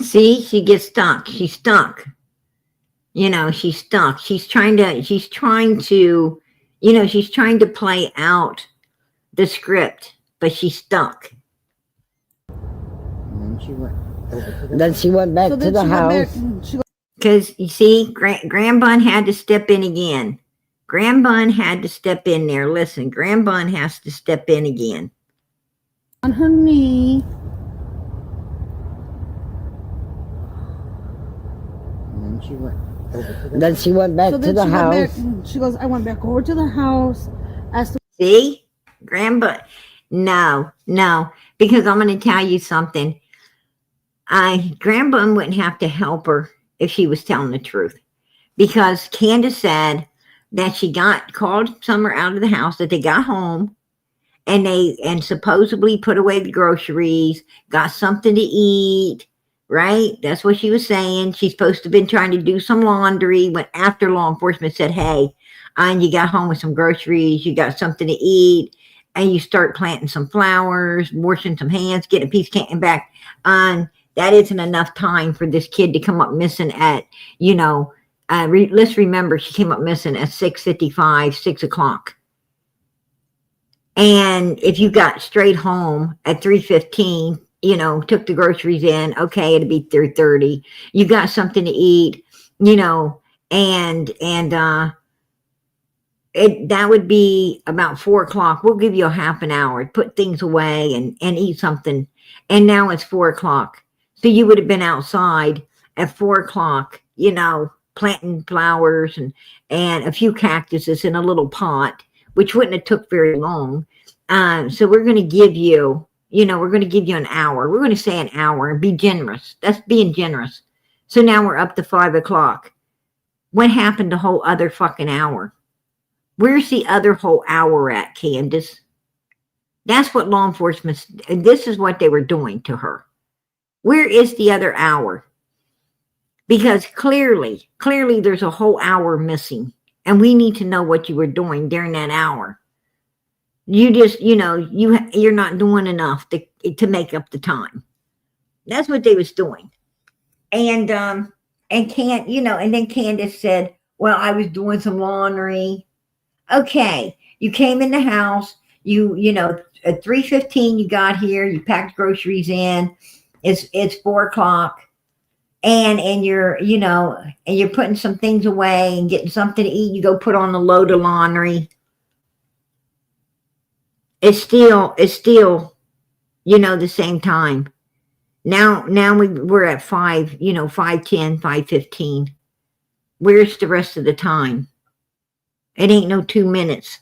See, she gets stuck. She's stuck. She's stuck. She's trying to play out the script, but she's stuck. And then she went over to the Then she went back So to then the she went back house. and she Because, you see, Grandbun had to step in again. Grandbun had to step in there. Listen, Grandbun has to step in again. on her knee. And then she went over to the Then she went back So to then the she house. went back and she goes, I went back over to the house, asked See? Grandbun. No, because I'm going to tell you something. Grandbun wouldn't have to help her if she was telling the truth. Because Candace said that she called Summer out of the house, that they got home, and supposedly put away the groceries, got something to eat, right? That's what she was saying. She's supposed to have been trying to do some laundry when after law enforcement said, hey, and you got home with some groceries, you got something to eat, and you start planting some flowers, washing some hands, getting a piece of candy back. That isn't enough time for this kid to come up missing at, let's remember she came up missing at 6:55, 6 o'clock. And if you got straight home at 3:15, took the groceries in, okay, it'd be 3:30. You got something to eat, that would be about 4 o'clock. We'll give you a half an hour to put things away and eat something. And now it's 4 o'clock. So you would have been outside at 4 o'clock, planting flowers and a few cactuses in a little pot, which wouldn't have took very long. So we're going to give you, an hour. We're going to say an hour and be generous. That's being generous. So now we're up to 5 o'clock. What happened to whole other fucking hour? Where's the other whole hour at, Candace? That's what law enforcement, this is what they were doing to her. Where is the other hour? Because clearly there's a whole hour missing, and we need to know what you were doing during that hour. You just, you're not doing enough to make up the time. That's what they was doing. And then Candace said, well, I was doing some laundry. Okay, you came in the house, at 3:15 you got here, you packed groceries in, it's 4 o'clock, and you're putting some things away and getting something to eat, you go put on a load of laundry. It's still the same time. Now we're at 5:10, 5:15. Where's the rest of the time? It ain't no 2 minutes.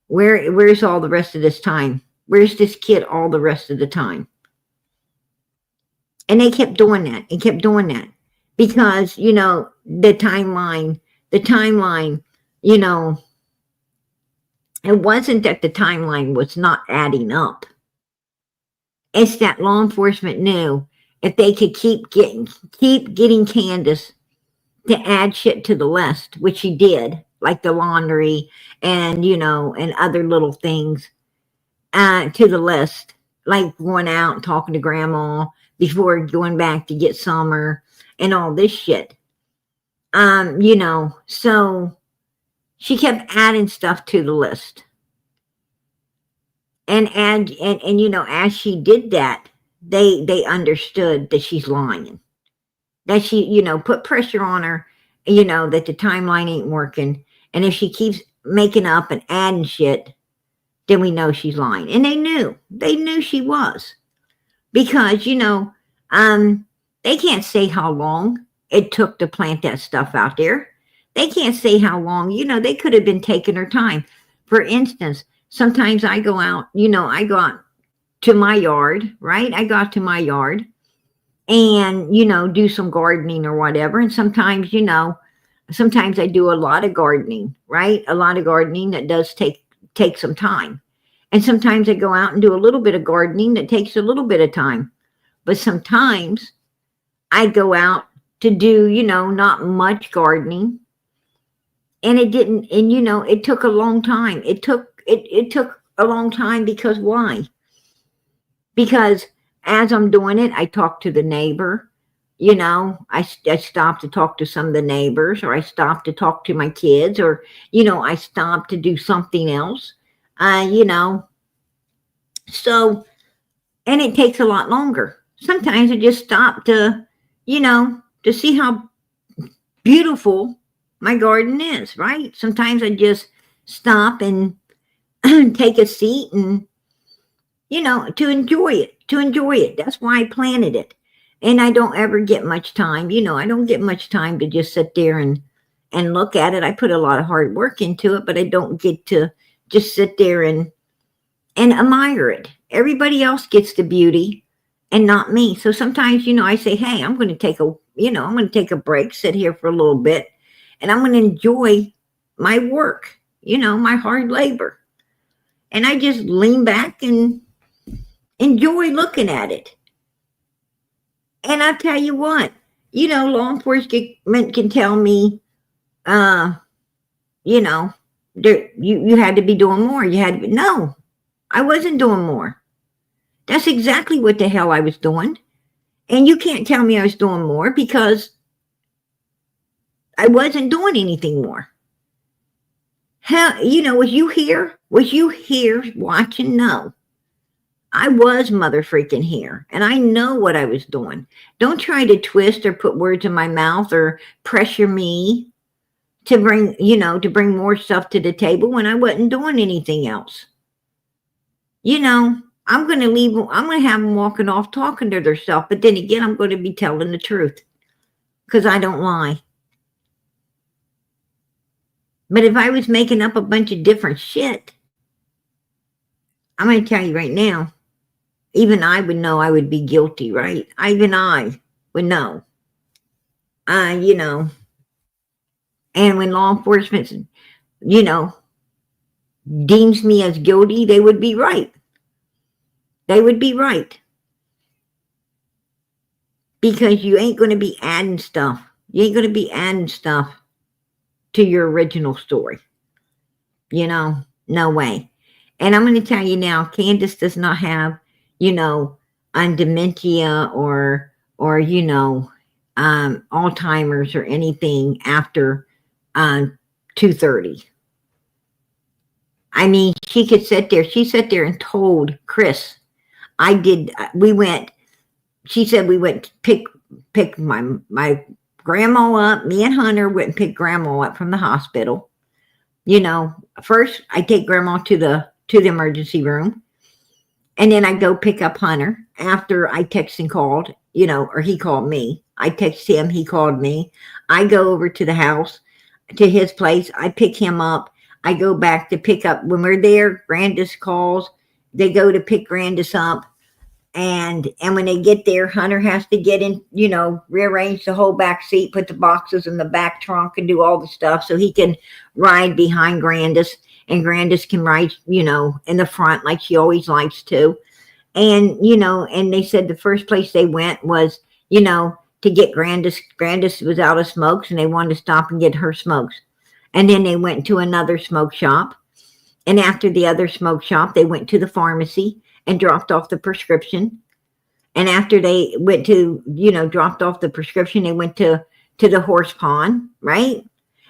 Where's all the rest of this time? Where's this kid all the rest of the time? And they kept doing that and kept doing that because, the timeline, it wasn't that the timeline was not adding up. It's that law enforcement knew if they could keep getting Candace to add shit to the list, which she did, like the laundry and other little things to the list, like going out and talking to grandma before going back to get Summer and all this shit. So she kept adding stuff to the list. And as she did that, they understood that she's lying. That she, put pressure on her, that the timeline ain't working. And if she keeps making up and adding shit, then we know she's lying. And they knew she was. Because, they can't say how long it took to plant that stuff out there. They can't say how long, they could have been taking her time. For instance, sometimes I go out, I go out to my yard, right? I go out to my yard and, do some gardening or whatever. And sometimes, sometimes I do a lot of gardening, right? A lot of gardening that does take some time. And sometimes I go out and do a little bit of gardening that takes a little bit of time. But sometimes I go out to do, not much gardening. And it didn't, and it took a long time. It took a long time because why? Because as I'm doing it, I talk to the neighbor, I stop to talk to some of the neighbors, or I stop to talk to my kids, or, I stop to do something else, so, and it takes a lot longer. Sometimes I just stop to see how beautiful my garden is, right? Sometimes I just stop and take a seat and, to enjoy it. That's why I planted it. And I don't ever get much time. I don't get much time to just sit there and look at it. I put a lot of hard work into it, but I don't get to just sit there and admire it. Everybody else gets the beauty and not me. So sometimes, I say, hey, I'm going to take a break, sit here for a little bit, and I'm going to enjoy my work, my hard labor. And I just lean back and enjoy looking at it. And I tell you what, law enforcement can tell me, you had to be doing more. No, I wasn't doing more. That's exactly what the hell I was doing. And you can't tell me I was doing more because I wasn't doing anything more. Hell, was you here? Was you here watching? No. I was mother freaking here, and I know what I was doing. Don't try to twist or put words in my mouth or pressure me to bring more stuff to the table when I wasn't doing anything else. I'm going to have them walking off talking to themselves, but then again, I'm going to be telling the truth because I don't lie. But if I was making up a bunch of different shit, I'm going to tell you right now, even I would know I would be guilty, right? Even I would know. And when law enforcement, deems me as guilty, they would be right. They would be right. Because you ain't going to be adding stuff. You ain't going to be adding stuff to your original story. No way. And I'm going to tell you now, Candace does not have, dementia or or, Alzheimer's or anything after 2:30. I mean, she could sit there. She sat there and told Chris, she said we went to pick my grandma up. Me and Hunter went and picked grandma up from the hospital. First I take grandma to the emergency room, and then I go pick up Hunter after I texted and called, or he called me. I texted him, he called me. I go over to the house, to his place. I pick him up. I go back to pick up. When we're there, Grandis calls. They go to pick Grandis up. And when they get there, Hunter has to get in, rearrange the whole back seat, put the boxes in the back trunk and do all the stuff so he can ride behind Grandis, and Grandis can ride, in the front like she always likes to. And, and they said the first place they went was, to get Grandis. Grandis was out of smokes, and they wanted to stop and get her smokes. And then they went to another smoke shop. And after the other smoke shop, they went to the pharmacy and dropped off the prescription. And after they went to, dropped off the prescription, they went to the horse pond, right?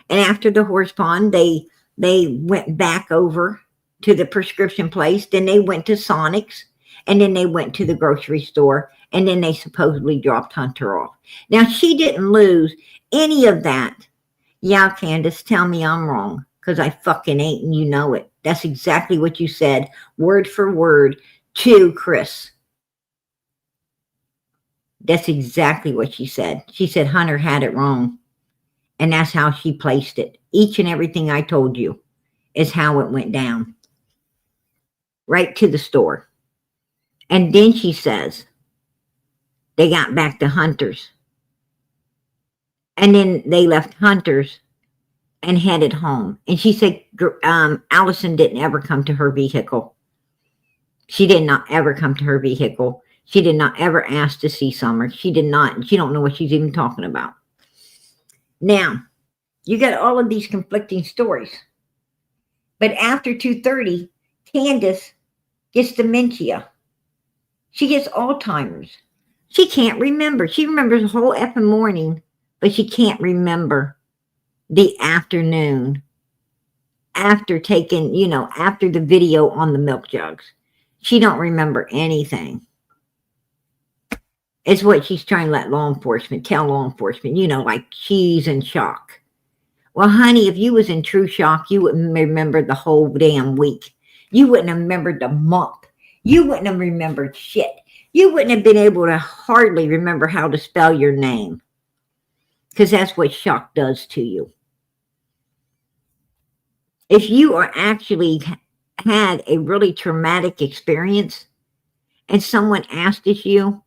And after the horse pond, they went back over to the prescription place. Then they went to Sonic's, and then they went to the grocery store, and then they supposedly dropped Hunter off. Now, she didn't lose any of that. Yeah, Candace, tell me I'm wrong, because I fucking ain't, and you know it. That's exactly what you said, word for word, to Chris. That's exactly what she said. She said Hunter had it wrong. And that's how she placed it. Each and everything I told you is how it went down. Right to the store. And then she says they got back to Hunter's. And then they left Hunter's and headed home. And she said Allison didn't ever come to her vehicle. She did not ever come to her vehicle. She did not ever ask to see Summer. She did not. She don't know what she's even talking about. Now, you got all of these conflicting stories. But after 2:30, Candace gets dementia. She gets Alzheimer's. She can't remember. She remembers the whole effing morning, but she can't remember the afternoon after taking, after the video on the milk jugs. She don't remember anything. It's what she's trying to let tell law enforcement, like she's in shock. Well, honey, if you was in true shock, you wouldn't remember the whole damn week. You wouldn't have remembered the month. You wouldn't have remembered shit. You wouldn't have been able to hardly remember how to spell your name. Because that's what shock does to you. If you are actually had a really traumatic experience and someone asks you,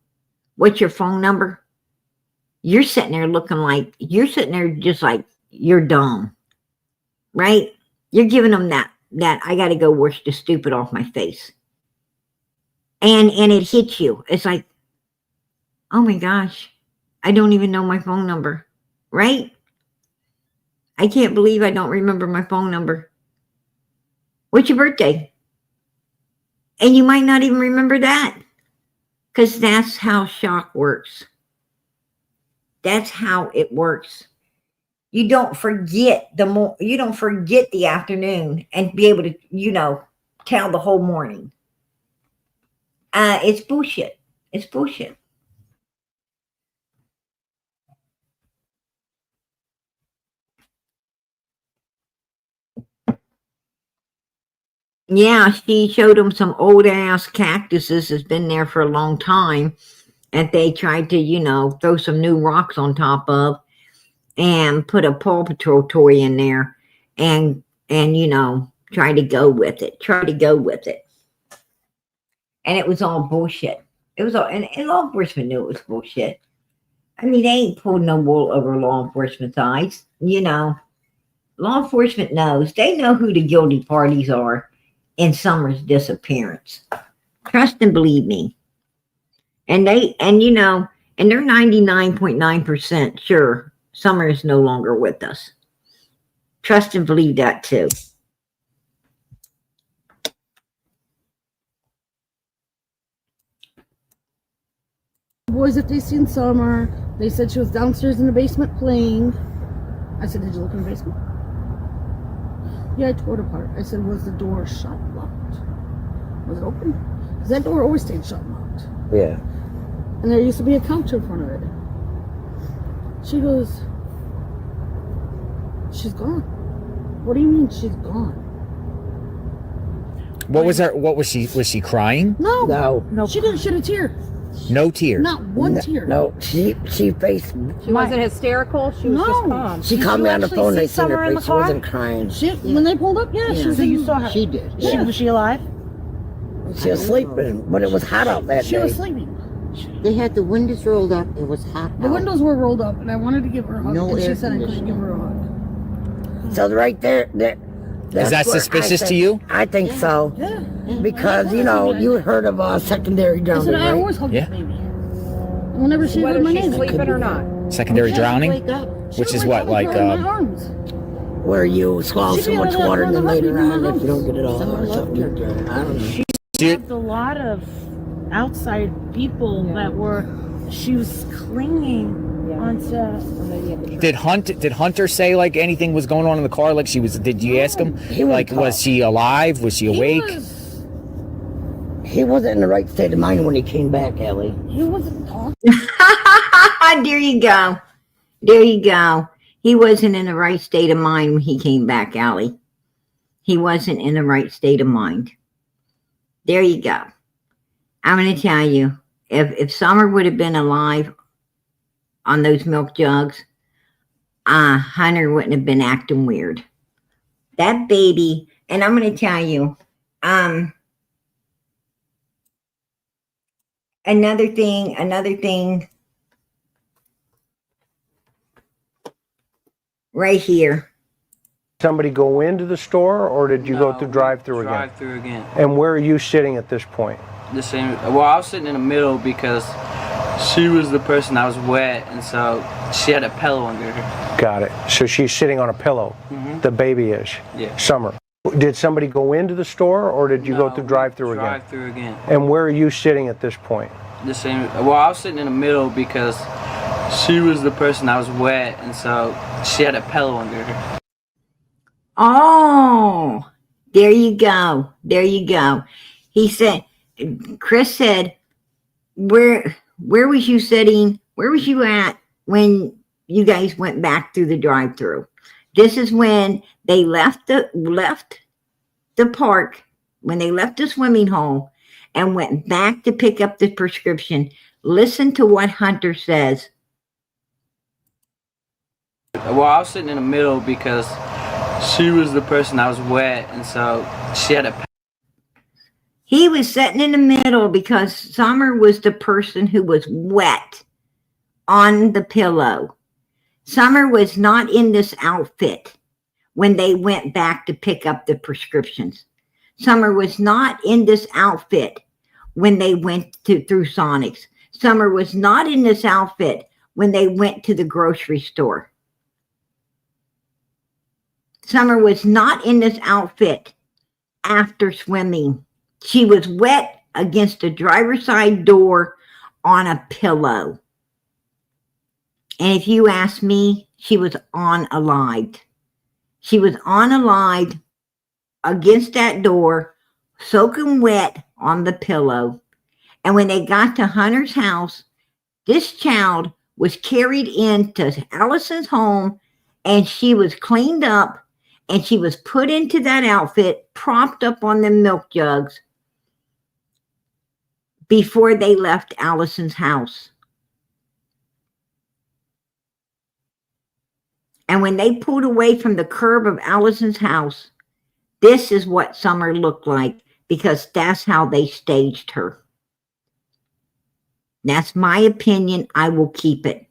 what's your phone number? You're sitting there just like you're dumb, right? You're giving them that I got to go wash the stupid off my face. And it hits you. It's like, oh my gosh, I don't even know my phone number, right? I can't believe I don't remember my phone number. What's your birthday? And you might not even remember that. Because that's how shock works. That's how it works. You don't forget the afternoon and be able to, tell the whole morning. It's bullshit. It's bullshit. Yeah, she showed him some old ass cactuses that's been there for a long time, and they tried to, throw some new rocks on top of, and put a Paw Patrol toy in there, and try to go with it. And it was all bullshit. It was all, and law enforcement knew it was bullshit. I mean, they ain't pulled no wool over law enforcement's eyes. Law enforcement knows. They know who the guilty parties are in Summer's disappearance. Trust and believe me. And they're 99.9% sure Summer is no longer with us. Trust and believe that too. boys if they seen Summer. They said she was downstairs in the basement playing. I said, did you look in the basement? Yeah, I tore it apart. I said, was the door shut, locked? Was it open? Because that door always stayed shut and locked. Yeah. And there used to be a couch in front of it. She goes, she's gone. What do you mean she's gone? What was she crying? No. She didn't shed a tear. No tears. Not one tear. No, she faced. She wasn't hysterical. She was just calm. She called me on the phone. Did They seen her in the face. She car? wasn't crying. When they pulled up, yeah. So you saw her. She did. Was she alive? She was sleeping, but it was hot out that day. She was sleeping. They had the windows rolled up. It was hot The out. windows were rolled up, and I wanted to give her a hug, No and she air said I couldn't conditioning. give her a hug. So right there, Is that suspicious to you? I think so. Yeah. Because, you know, you heard of secondary I drowning, said, I right? always hug Yeah. this baby. Whenever she heard my name. sleeping or not. Secondary drowning, Wake up. which is She what, would like, wake up in my arms. Where you swallow She'd so be much able to water run and then the later house. on, if you don't get it all or something. I don't know. Dude, There's a lot of outside people that were. She was clinging onto. did Hunter say like anything was going on in the car? Like she was? Did you ask him? He was Like, was she alive? Was she awake? He wasn't in the right state of mind when he came back, Ellie. He wasn't talking. There you go. There you go. He wasn't in the right state of mind when he came back, Allie. He wasn't in the right state of mind. There you go. I'm going to tell you, if Summer would have been alive on those milk jugs, Hunter wouldn't have been acting weird. That baby, and I'm going to tell you, another thing right here. Somebody go into the store, or did you go through drive-through again? Drive-through again. And where are you sitting at this point? The same. Well, I was sitting in the middle because she was the person that was wet, and so she had a pillow under her. Got it. So she's sitting on a pillow. The baby is. Yeah. Summer. Did somebody go into the store, or did you go through drive-through again? Drive-through again. And where are you sitting at this point? The same. Well, I was sitting in the middle because she was the person that was wet, and so she had a pillow under her. Oh, there you go. There you go. He said, Chris said, where was you sitting? Where was you at when you guys went back through the drive-through? This is when they left the park, when they left the swimming hole and went back to pick up the prescription. Listen to what Hunter says. Well, I was sitting in the middle because she was the person that was wet, and so she had a. He was sitting in the middle because Summer was the person who was wet on the pillow. Summer was not in this outfit when they went back to pick up the prescriptions. Summer was not in this outfit when they went through Sonic's. Summer was not in this outfit when they went to the grocery store. Summer was not in this outfit after swimming. She was wet against the driver's side door on a pillow. And if you ask me, she was unalived. She was unalived against that door, soaking wet on the pillow. And when they got to Hunter's house, this child was carried into Allison's home, and she was cleaned up, and she was put into that outfit, propped up on the milk jugs before they left Allison's house. And when they pulled away from the curb of Allison's house, this is what Summer looked like, because that's how they staged her. That's my opinion. I will keep it.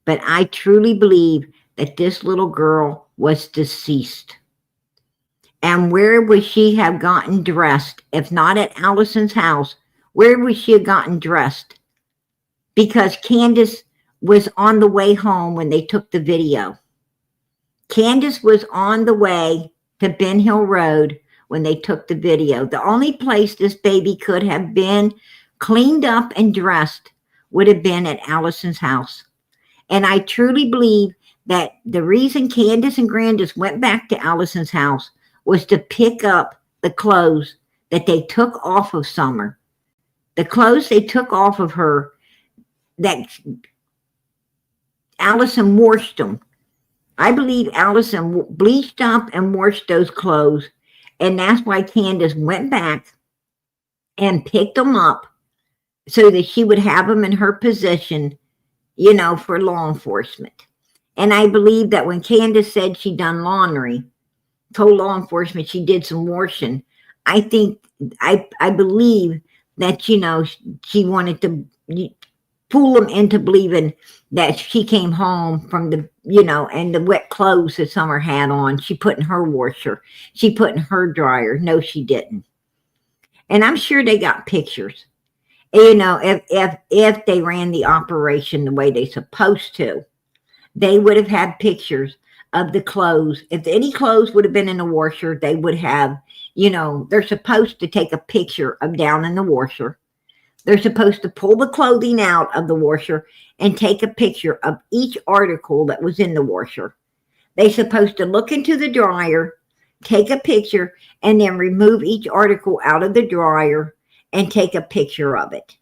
But I truly believe that this little girl was deceased. And where would she have gotten dressed? If not at Allison's house, where would she have gotten dressed? Because Candace was on the way home when they took the video. Candace was on the way to Ben Hill Road when they took the video. The only place this baby could have been cleaned up and dressed would have been at Allison's house. And I truly believe that the reason Candace and Candace went back to Allison's house was to pick up the clothes that they took off of Summer. The clothes they took off of her, that Allison washed them. I believe Allison bleached up and washed those clothes. And that's why Candace went back and picked them up so that she would have them in her possession, for law enforcement. And I believe that when Candace said she done laundry, told law enforcement she did some washing, I believe that, she wanted to fool them into believing that she came home from the, and the wet clothes that Summer had on, she put in her washer, she put in her dryer. No, she didn't. And I'm sure they got pictures. If they ran the operation the way they supposed to, they would have had pictures of the clothes. If any clothes would have been in the washer, they would have, they're supposed to take a picture of down in the washer. They're supposed to pull the clothing out of the washer and take a picture of each article that was in the washer. They're supposed to look into the dryer, take a picture, and then remove each article out of the dryer and take a picture of it.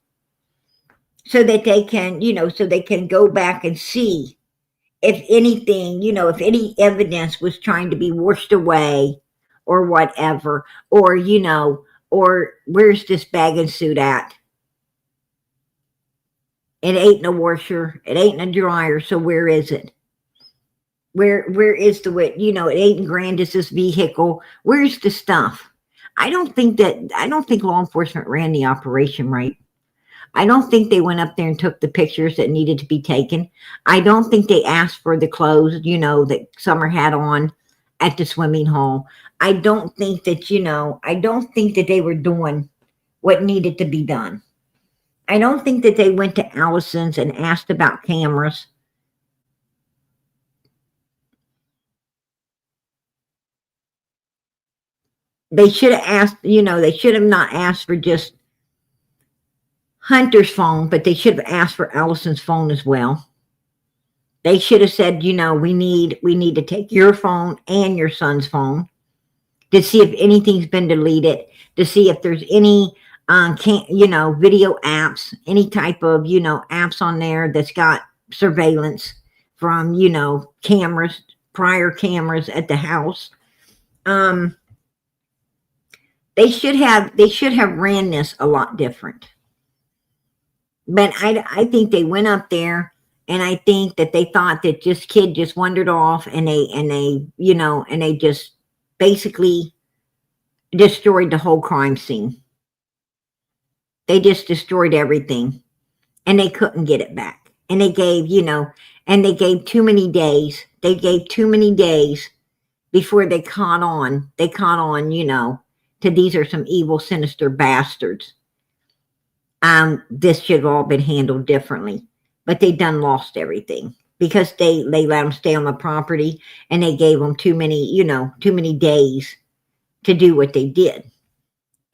So that they can, so they can go back and see if anything, if any evidence was trying to be washed away or whatever, or, or where's this bathing suit at? It ain't in a washer. It ain't in a dryer. So where is it? Where is the, it ain't in Grandis's vehicle. Where's the stuff? I don't think law enforcement ran the operation right. I don't think they went up there and took the pictures that needed to be taken. I don't think they asked for the clothes, that Summer had on at the swimming hole. I don't think that they were doing what needed to be done. I don't think that they went to Allison's and asked about cameras. They should have asked, they should have not asked for just Hunter's phone, but they should have asked for Allison's phone as well. They should have said, we need to take your phone and your son's phone to see if anything's been deleted, to see if there's any, video apps, any type of, apps on there that's got surveillance from, cameras, prior cameras at the house. They should have ran this a lot different. But I think they went up there, and I think that they thought that this kid just wandered off, and they just basically destroyed the whole crime scene. They just destroyed everything, and they couldn't get it back. And they gave, they gave too many days. They gave too many days before they caught on. They caught on, to these are some evil, sinister bastards. This should have all been handled differently, but they done lost everything because they let them stay on the property, and they gave them too many days to do what they did.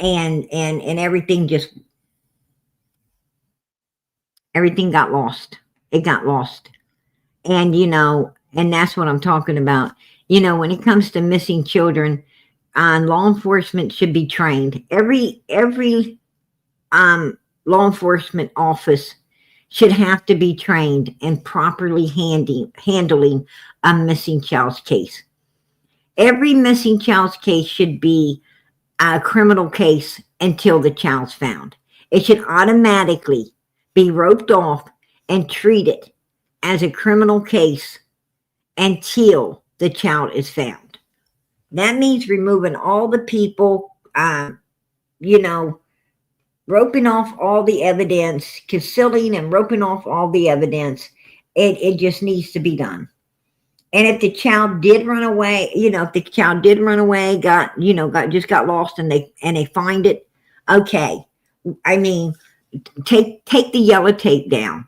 And everything got lost. It got lost. And, and that's what I'm talking about. When it comes to missing children, law enforcement should be trained. Every law enforcement office should have to be trained in properly handling a missing child's case. Every missing child's case should be a criminal case until the child's found. It should automatically be roped off and treated as a criminal case until the child is found. That means removing all the people, roping off all the evidence, concealing and roping off all the evidence. It just needs to be done. And if the child did run away, got lost, and they find it, okay. I mean, take the yellow tape down.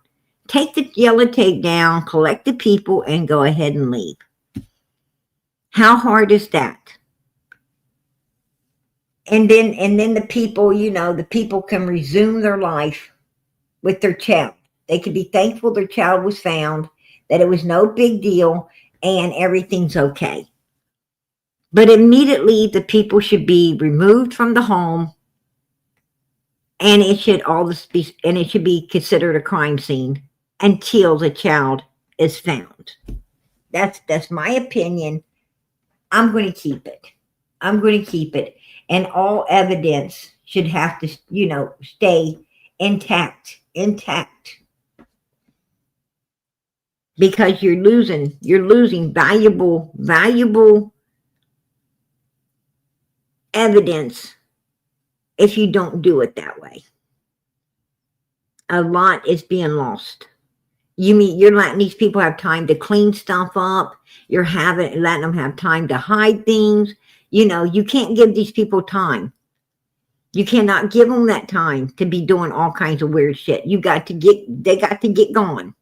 Take the yellow tape down, collect the people, and go ahead and leave. How hard is that? And then the people, the people can resume their life with their child. They could be thankful their child was found, that it was no big deal, and everything's okay. But immediately the people should be removed from the home, and it should be considered a crime scene until the child is found. That's my opinion. I'm going to keep it. I'm going to keep it. And all evidence should have to, stay intact. Because you're losing valuable evidence if you don't do it that way. A lot is being lost. You're letting these people have time to clean stuff up. You're letting them have time to hide things. You can't give these people time. You cannot give them that time to be doing all kinds of weird shit. They got to get going.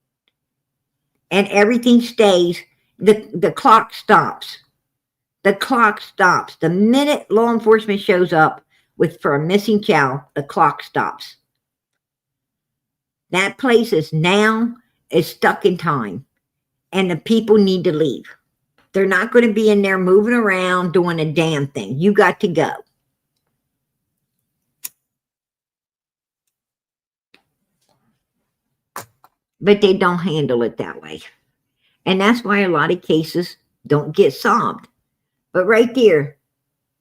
And everything stays, the clock stops. The clock stops. The minute law enforcement shows up for a missing child, the clock stops. That place is stuck in time, and the people need to leave. They're not going to be in there moving around doing a damn thing. You got to go. But they don't handle it that way. And that's why a lot of cases don't get solved. But right there,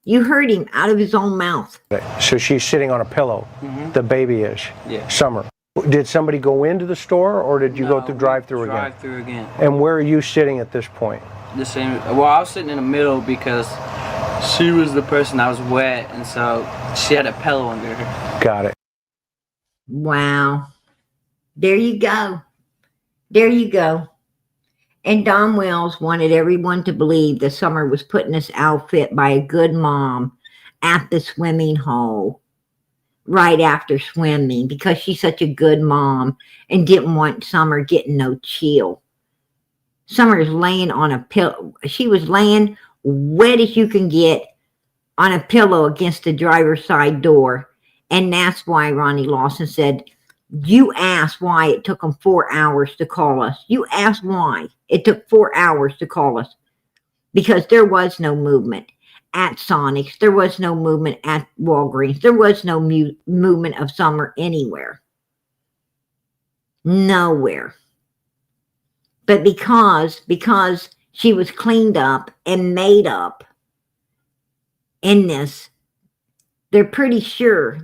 you heard him out of his own mouth. So she's sitting on a pillow. Mm-hmm. The baby is. Yeah. Summer. Did somebody go into the store, or did you go through drive-through again? Drive-through again. And where are you sitting at this point? The same. Well, I was sitting in the middle because she was the person that was wet, and so she had a pillow under her. Got it. Wow. There you go. There you go. And Don Wells wanted everyone to believe that Summer was put in this outfit by a good mom at the swimming hole right after swimming because she's such a good mom and didn't want Summer getting no chill. Summer's laying on a pillow. She was laying wet as you can get on a pillow against the driver's side door. And that's why Ronnie Lawson said, you asked why it took them 4 hours to call us. You asked why it took 4 hours to call us. Because there was no movement at Sonic's. There was no movement at Walgreens. There was no movement of Summer anywhere. Nowhere. But because she was cleaned up and made up in this, they're pretty sure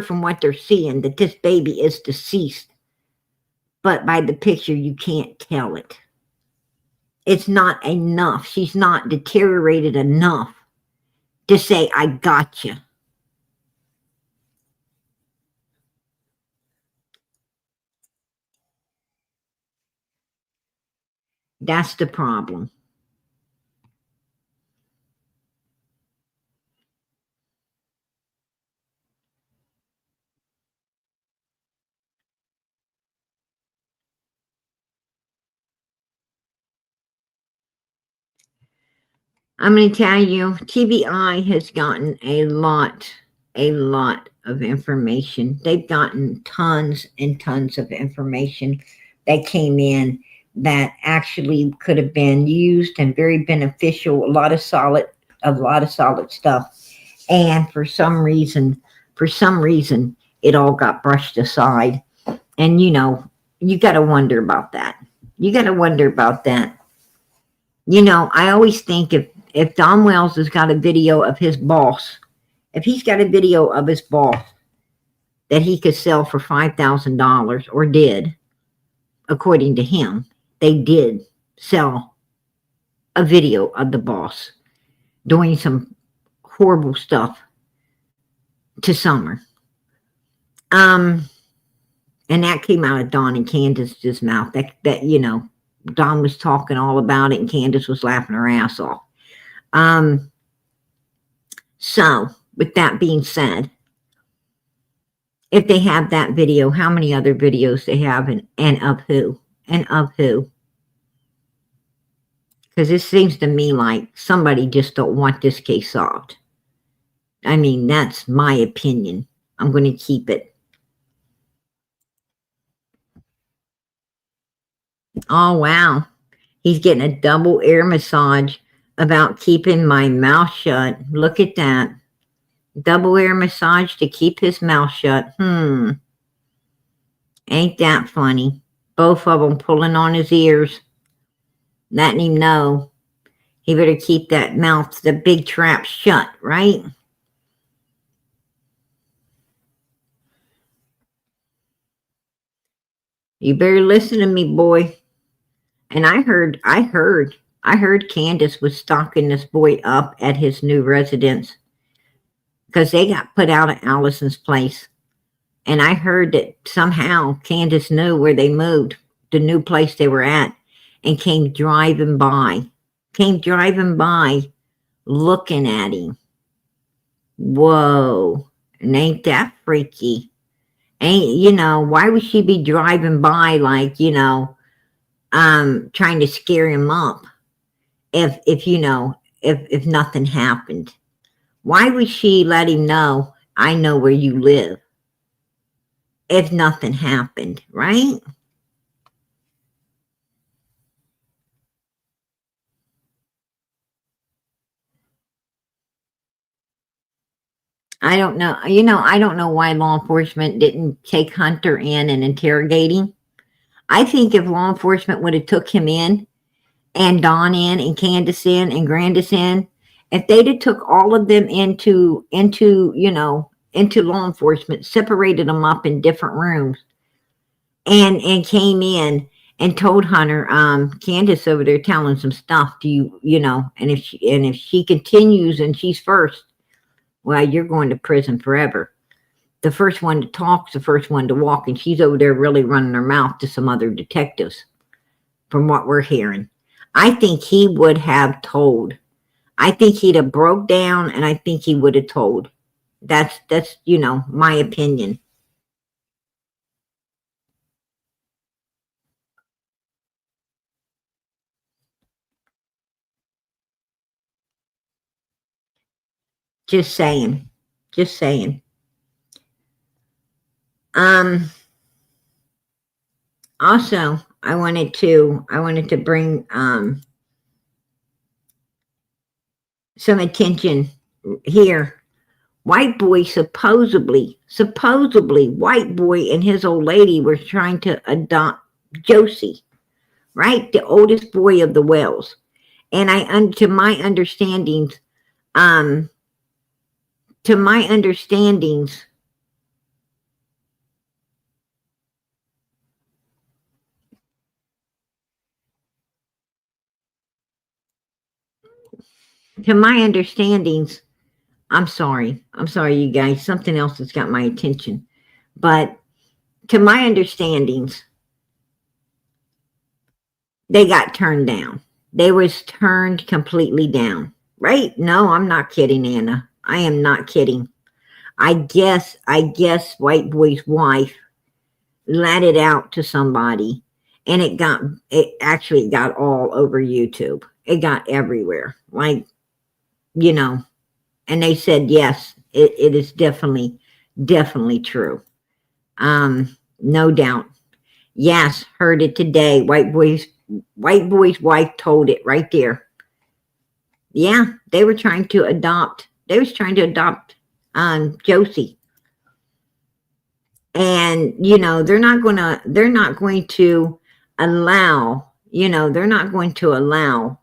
from what they're seeing that this baby is deceased. But by the picture, you can't tell it. It's not enough. She's not deteriorated enough to say, I got you. That's the problem. I'm going to tell you, TBI has gotten a lot of information. They've gotten tons and tons of information that came in that actually could have been used and very beneficial. A lot of solid stuff. And for some reason, it all got brushed aside. And you got to wonder about that. I always think if Don Wells has got a video of his boss, if he's got a video of his boss that he could sell for $5,000 or did, according to him, they did sell a video of the boss doing some horrible stuff to Summer. And that came out of Don and Candace's mouth. That Don was talking all about it and Candace was laughing her ass off. So, with that being said, if they have that video, how many other videos they have and of who? Because it seems to me like somebody just don't want this case solved. I mean, that's my opinion. I'm going to keep it. Oh, wow. He's getting a double ear massage about keeping my mouth shut. Look at that. Double ear massage to keep his mouth shut. Ain't that funny? Both of them pulling on his ears, letting him know he better keep that mouth, the big trap, shut, right? You better listen to me, boy. And I heard Candace was stocking this boy up at his new residence because they got put out at Allison's place. And I heard that somehow Candace knew where they moved, the new place they were at, and came driving by looking at him. Whoa. And ain't that freaky? Why would she be driving by like, trying to scare him up if nothing happened? Why would she let him know, I know where you live, if nothing happened, right? I don't know. I don't know why law enforcement didn't take Hunter in and interrogate him. I think if law enforcement would have took him in and Dawn in and Candace in and Grandis in, if they'd have took all of them into law enforcement, separated them up in different rooms and came in and told Hunter, Candace over there telling some stuff, and if she continues and she's first, well, you're going to prison forever. The first one to talk's the first one to walk, and she's over there really running her mouth to some other detectives, from what we're hearing. I think he would have told. I think he'd have broke down, and I think he would have told. That's my opinion. Just saying. Also, I wanted to bring some attention here. White boy supposedly white boy and his old lady were trying to adopt Josie, right? The oldest boy of the Wells. And to my understandings, I'm sorry, you guys. Something else has got my attention. But to my understandings, they got turned down. They was turned completely down, right? No, I'm not kidding, Anna. I am not kidding. I guess white boy's wife let it out to somebody, and it actually got all over YouTube. It got everywhere. Like, and they said, yes, it is definitely true. No doubt. Yes, heard it today. White boy's wife told it right there. Yeah, they were trying to adopt. Josie. And they're not going to allow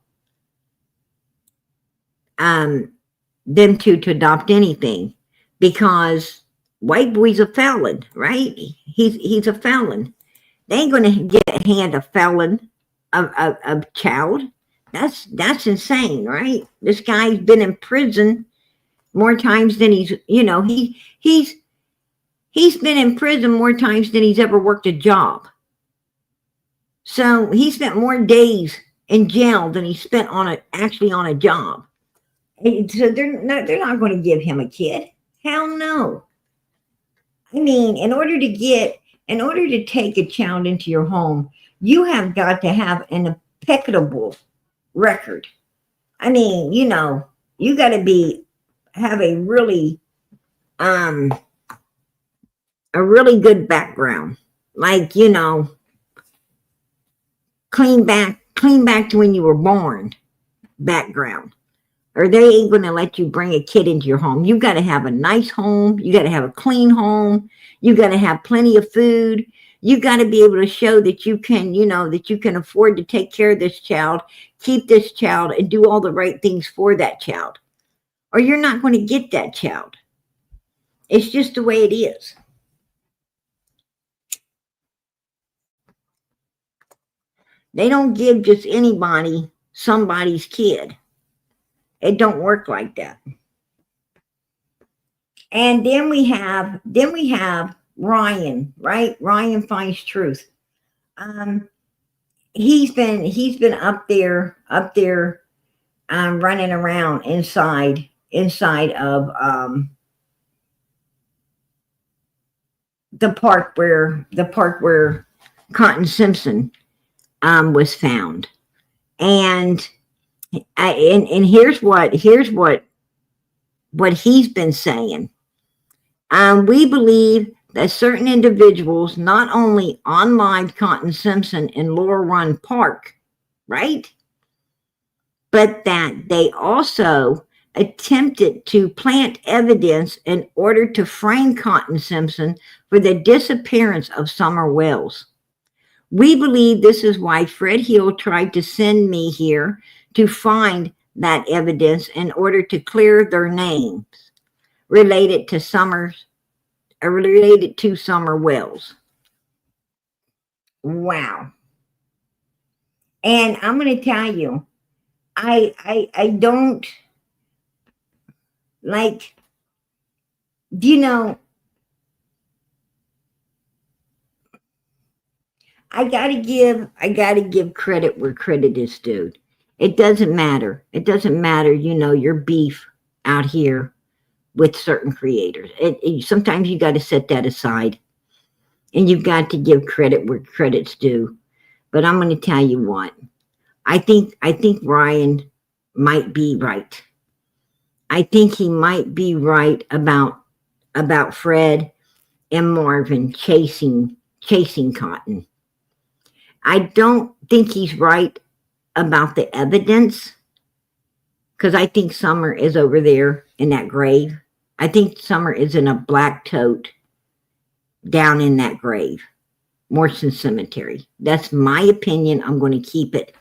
them to adopt anything, because white boy's a felon, right? He's a felon. They ain't going to hand a felon a child. That's insane, right? This guy's been in prison more times than he's been in prison more times than he's ever worked a job. So he spent more days in jail than he spent actually on a job. So they're not going to give him a kid. Hell no. I mean, in order to take a child into your home, you have got to have an impeccable record. I mean, you got to have a really good background. Like, clean back to when you were born background. Or they ain't going to let you bring a kid into your home. You got to have a nice home. You got to have a clean home. You got to have plenty of food. You got to be able to show that you can, that you can afford to take care of this child, keep this child, and do all the right things for that child. Or you're not going to get that child. It's just the way it is. They don't give just anybody somebody's kid. It don't work like that. And then we have Ryan, right? Ryan finds truth. He's been up there running around inside of the park where Cotton Simpson was found. And here's what he's been saying. We believe that certain individuals not only unlived Cotton Simpson in Laurel Run Park, right, but that they also attempted to plant evidence in order to frame Cotton Simpson for the disappearance of Summer Wells. We believe this is why Fred Hill tried to send me here to find that evidence in order to clear their names related to Summer Wells. Wow. And I'm going to tell you, I don't like, I gotta give credit where credit is due. It doesn't matter. It doesn't matter, your beef out here with certain creators. Sometimes you got to set that aside, and you've got to give credit where credit's due. But I'm going to tell you what. I think Ryan might be right. I think he might be right about Fred and Marvin chasing Cotton. I don't think he's right about the evidence, because I think Summer is over there in that grave. I think Summer is in a black tote down in that grave, Morrison Cemetery. That's my opinion. I'm going to keep it.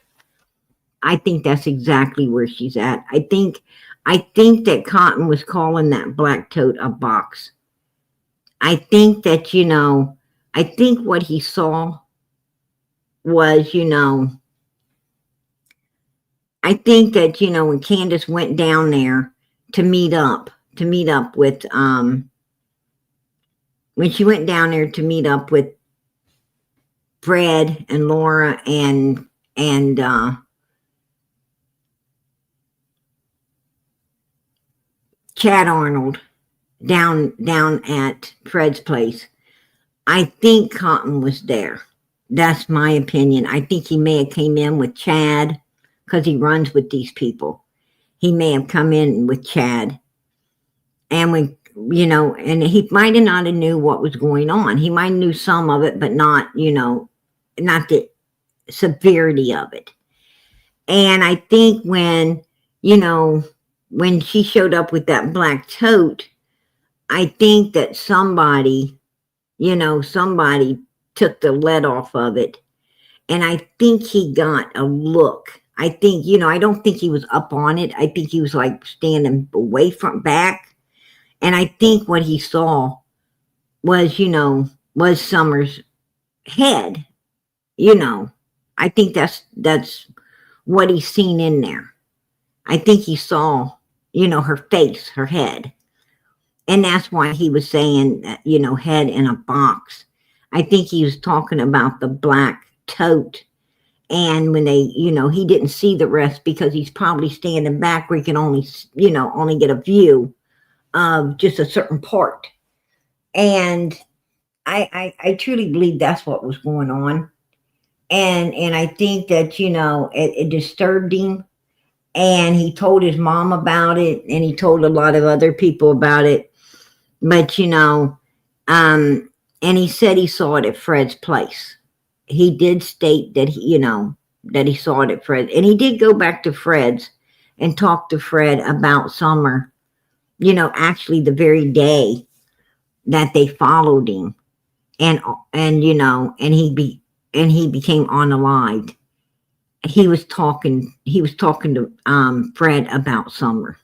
I think that's exactly where she's at. I think that Cotton was calling that black tote a box. I think that, I think what he saw was, I think that, when Candace went down there to meet up with, when she went down there to meet up with Fred and Laura and Chad Arnold down at Fred's place, I think Cotton was there. That's my opinion. I think he may have came in with Chad, because he runs with these people. He may have come in with Chad. And when, and he might have not have knew what was going on. He might have knew some of it, but not, not the severity of it. And I think when she showed up with that black tote, I think that somebody took the lead off of it. And I think he got a look. I think, I don't think he was up on it. I think he was like standing away from back. And I think what he saw was, was Summer's head. I think that's what he's seen in there. I think he saw, her face, her head. And that's why he was saying that, head in a box. I think he was talking about the black tote. And when they, he didn't see the rest because he's probably standing back where he can only get a view of just a certain part. And I truly believe that's what was going on. And I think that, it disturbed him. And he told his mom about it, and he told a lot of other people about it. But, and he said he saw it at Fred's place. He did state that, that he saw it at Fred. And he did go back to Fred's and talk to Fred about Summer, you know, actually the very day that they followed him. And you know, and he became unalived. He was talking to Fred about Summer.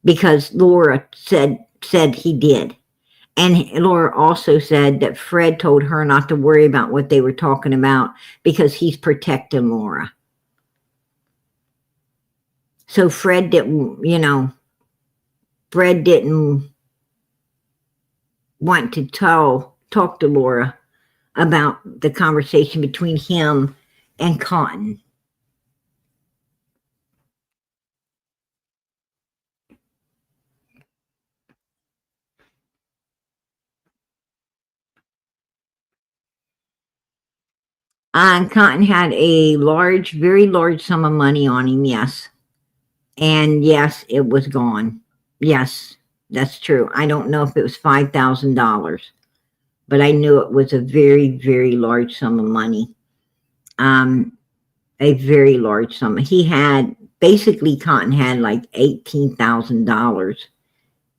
Because Laura said he did. And Laura also said that Fred told her not to worry about what they were talking about because he's protecting Laura. So Fred didn't, you know, Fred didn't want to talk to Laura about the conversation between him and Cotton. Cotton had a very large sum of money on him, yes. And yes, it was gone. Yes, that's true. I don't know if it was $5,000, but I knew it was a very, very large sum of money. A very large sum. Basically Cotton had like $18,000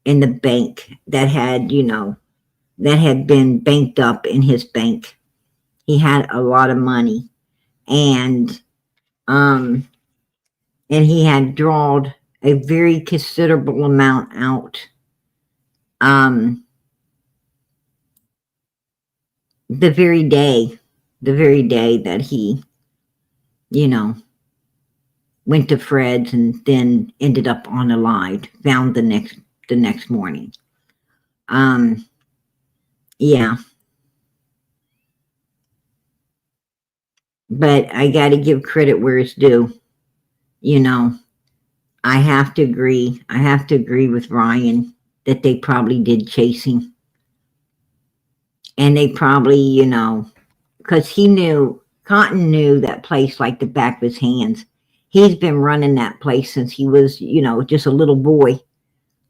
in the bank that had, you know, that had been banked up in his bank. He had a lot of money, and he had drawn a very considerable amount out. The very day that he, you know, went to Fred's and then ended up unalived, found the next morning. Yeah. But I got to give credit where it's due. You know, I have to agree with Ryan that they probably did chase him. And they probably, you know, because Cotton knew that place like the back of his hands. He's been running that place since he was, you know, just a little boy.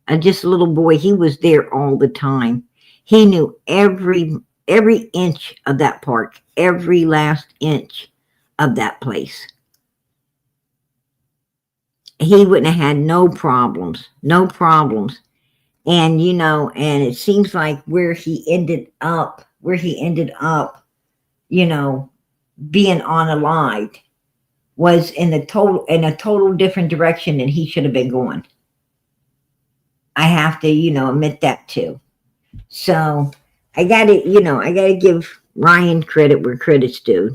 He was there all the time. He knew every inch of that park, every last inch of that place. He wouldn't have had no problems. And, you know, and it seems like where he ended up, you know, being unalived was in a total different direction than he should have been going. I have to, you know, admit that too. So I gotta give Ryan credit where credit's due.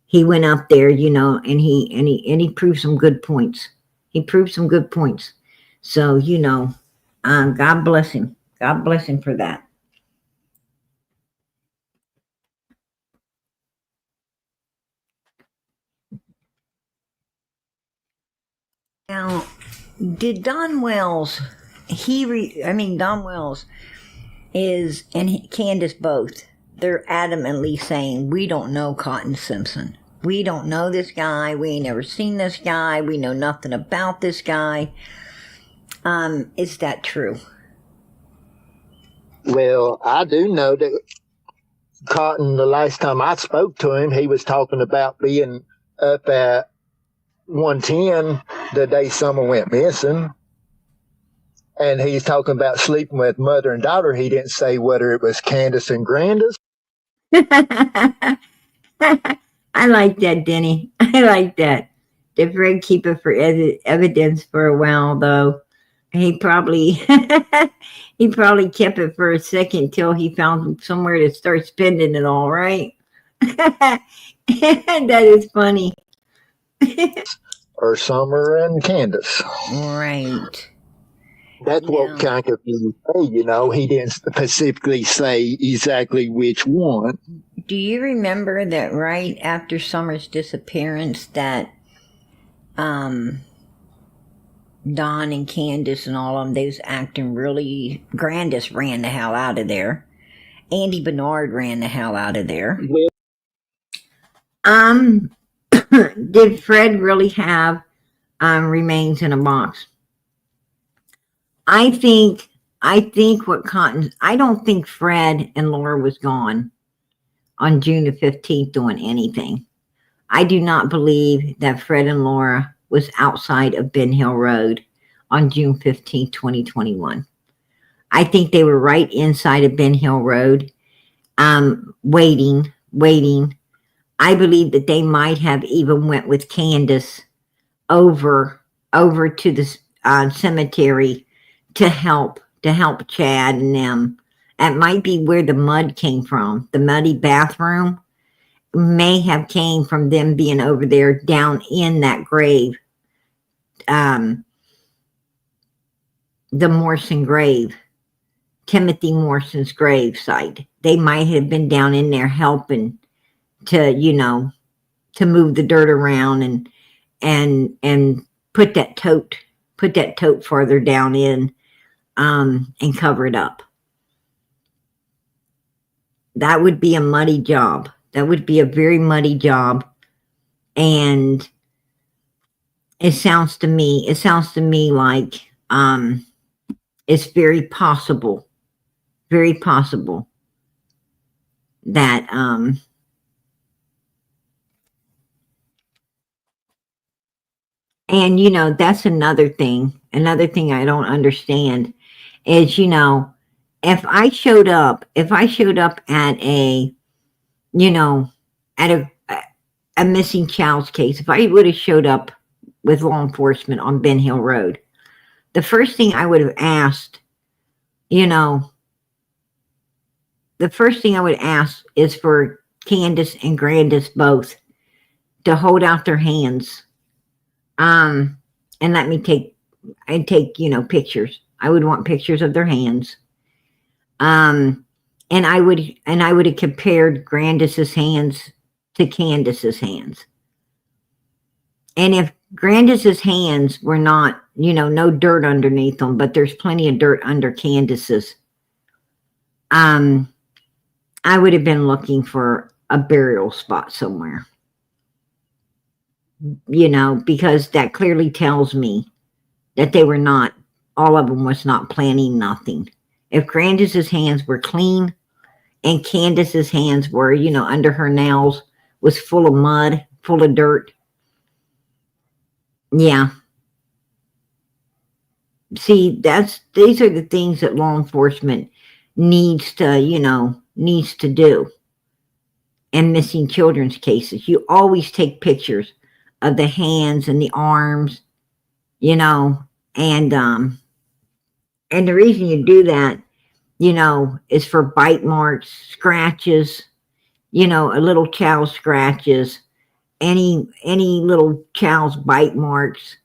He went up there, you know, and he proved some good points. So, you know, God bless him. God bless him for that. Now, did Don Wells, Don Wells is, and Candace both, they're adamantly saying, we don't know Cotton Simpson. We don't know this guy. We ain't never seen this guy. We know nothing about this guy. Is that true? Well, I do know that Cotton, the last time I spoke to him, he was talking about being up at 110 the day Summer went missing. And he's talking about sleeping with mother and daughter. He didn't say whether it was Candace and Candace. I like that, Denny. I like that. Did Fred keep it for evidence for a while, though? He probably kept it for a second till he found somewhere to start spending it all, right? That is funny. Or Summer and Candace. Right. That's what kind of confused me, you know. He didn't specifically say exactly which one. Do you remember that right after Summer's disappearance that Don and Candace and all of them, they was acting really... Candace ran the hell out of there. Andy Bernard ran the hell out of there. Did Fred really have remains in a box? I don't think Fred and Laura was gone on June the 15th doing anything. I do not believe that Fred and Laura was outside of Ben Hill Road on June 15, 2021. I think they were right inside of Ben Hill Road, waiting. I believe that they might have even went with Candace over to the cemetery to help Chad and them. That might be where the mud came from. The muddy bathroom may have came from them being over there down in that grave, the Morrison grave, Timothy Morrison's grave site. They might have been down in there helping to, to move the dirt around and put that tote farther down in, and cover it up. That would be a muddy job. That would be a very muddy job. And it sounds to me like, it's very possible that, and that's another thing I don't understand is, if I showed up at a, at a missing child's case, if I would have showed up with law enforcement on Ben Hill Road, the first thing I would have asked, the first thing I would ask is for Candace and Candace both to hold out their hands, and let me take pictures. I would want pictures of their hands. And I would have compared Candace's hands to Candace's hands. And if Candace's hands were not, no dirt underneath them, but there's plenty of dirt under Candace's, I would have been looking for a burial spot somewhere. Because that clearly tells me that they were not, all of them was not planning nothing. If Candace's hands were clean and Candace's hands were, under her nails was full of mud, full of dirt. Yeah. See, these are the things that law enforcement needs to do in missing children's cases. You always take pictures of the hands and the arms, and the reason you do that, is for bite marks, scratches, a little child's scratches, any little child's bite marks.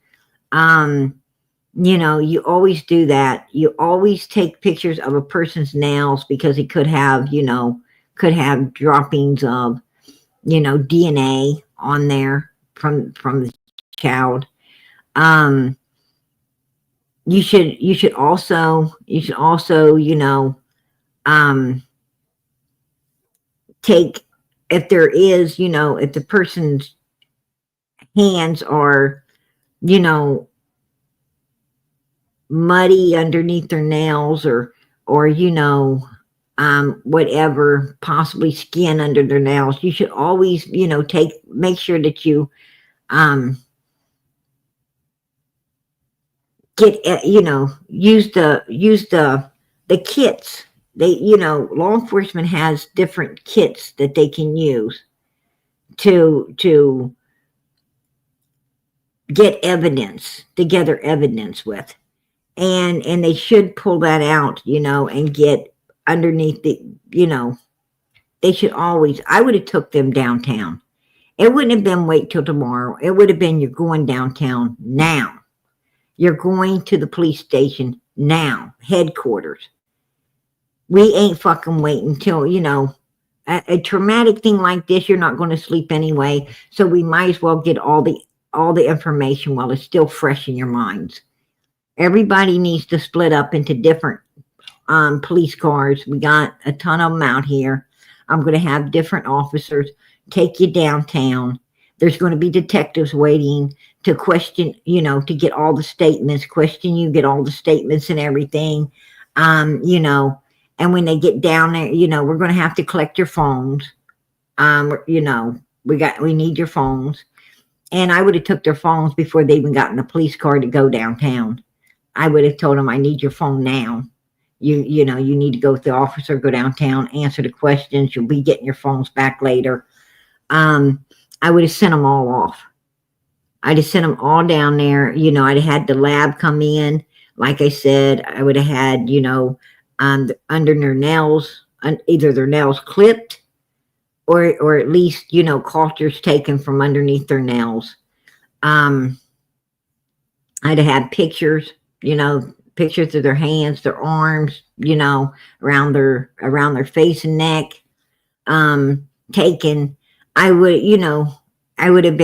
You always do that. You always take pictures of a person's nails because it could have, droppings of, DNA on there from the child. You should also, take, if there is, if the person's hands are, muddy underneath their nails or whatever, possibly skin under their nails, you should always, make sure that you, get, use the kits. They, law enforcement has different kits that they can use to get evidence, to gather evidence with. And they should pull that out, and get underneath the, they should always, I would have took them downtown. It wouldn't have been wait till tomorrow. It would have been, you're going downtown now. You're going to the police station now, headquarters. We ain't fucking waiting till, a traumatic thing like this, you're not going to sleep anyway. So we might as well get all the information while it's still fresh in your minds. Everybody needs to split up into different police cars. We got a ton of them out here. I'm going to have different officers take you downtown. There's going to be detectives waiting to question, to get all the statements, question you, get all the statements and everything. And when they get down there, we're going to have to collect your phones. we need your phones. And I would have took their phones before they even got in the police car to go downtown. I would have told them, I need your phone now. You know, you need to go with the officer, go downtown, answer the questions. You'll be getting your phones back later. I would have sent them all off. I'd have sent them all down there. You know, I'd have had the lab come in. Like I said, I would have had, you know, under their nails, either their nails clipped or at least, you know, cultures taken from underneath their nails. I'd have had pictures, you know, pictures of their hands, their arms, you know, around their face and neck, taken. I would, you know, I would have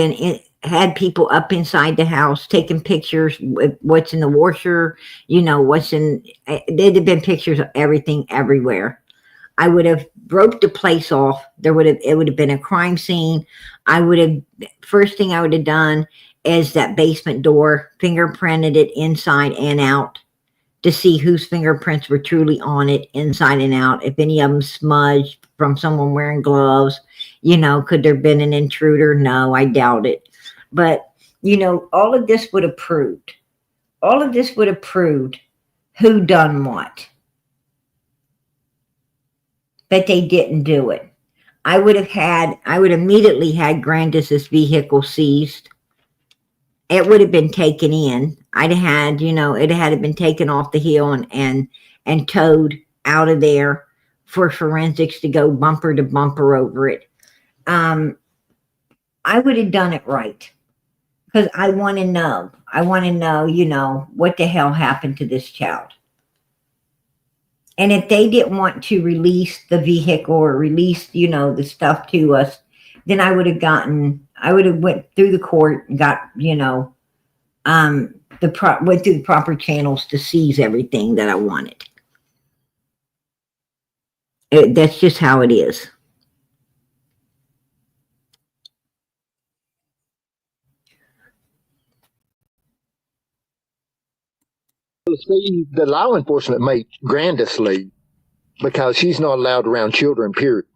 had people up inside the house taking pictures with what's in the washer, you know, there'd have been pictures of everything everywhere. I would have broke the place off. It would have been a crime scene. First thing I would have done is that basement door, fingerprinted it inside and out to see whose fingerprints were truly on it, inside and out. If any of them smudged from someone wearing gloves, you know, could there have been an intruder? No, I doubt it. But, you know, all of this would have proved who done what. But they didn't do it. I would immediately had Grandis's vehicle seized. It would have been taken in. I'd have had, you know, it had been taken off the hill and towed out of there for forensics to go bumper to bumper over it. I would have done it right. Because I want to know, you know, what the hell happened to this child. And if they didn't want to release the vehicle or release, you know, the stuff to us, then I would have went through the court and got, you know, went through the proper channels to seize everything that I wanted. That's just how it is. See, the law enforcement made Grandis leave because she's not allowed around children, period.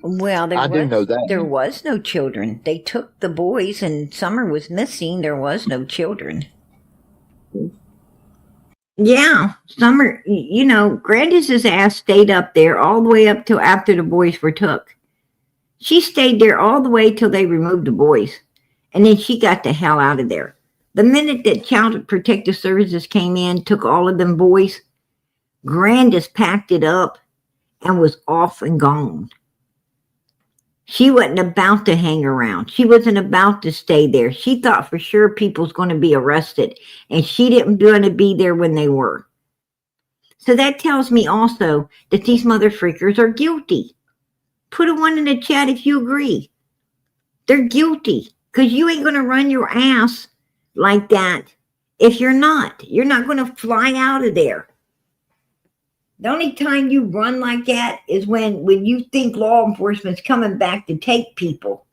Well, I do know that. There was no children. They took the boys and Summer was missing. There was no children. Yeah, Summer, you know, Grandis's ass stayed up there all the way up till after the boys were took. She stayed there all the way till they removed the boys. And then she got the hell out of there. The minute that Child Protective Services came in, took all of them boys, Grandis packed it up and was off and gone. She wasn't about to hang around. She wasn't about to stay there. She thought for sure people was going to be arrested, and she didn't want to be there when they were. So that tells me also that these mother freakers are guilty. Put a 1 in the chat if you agree. They're guilty because you ain't going to run your ass like that if you're not going to fly out of there. The only time you run like that is when you think law enforcement's coming back to take people.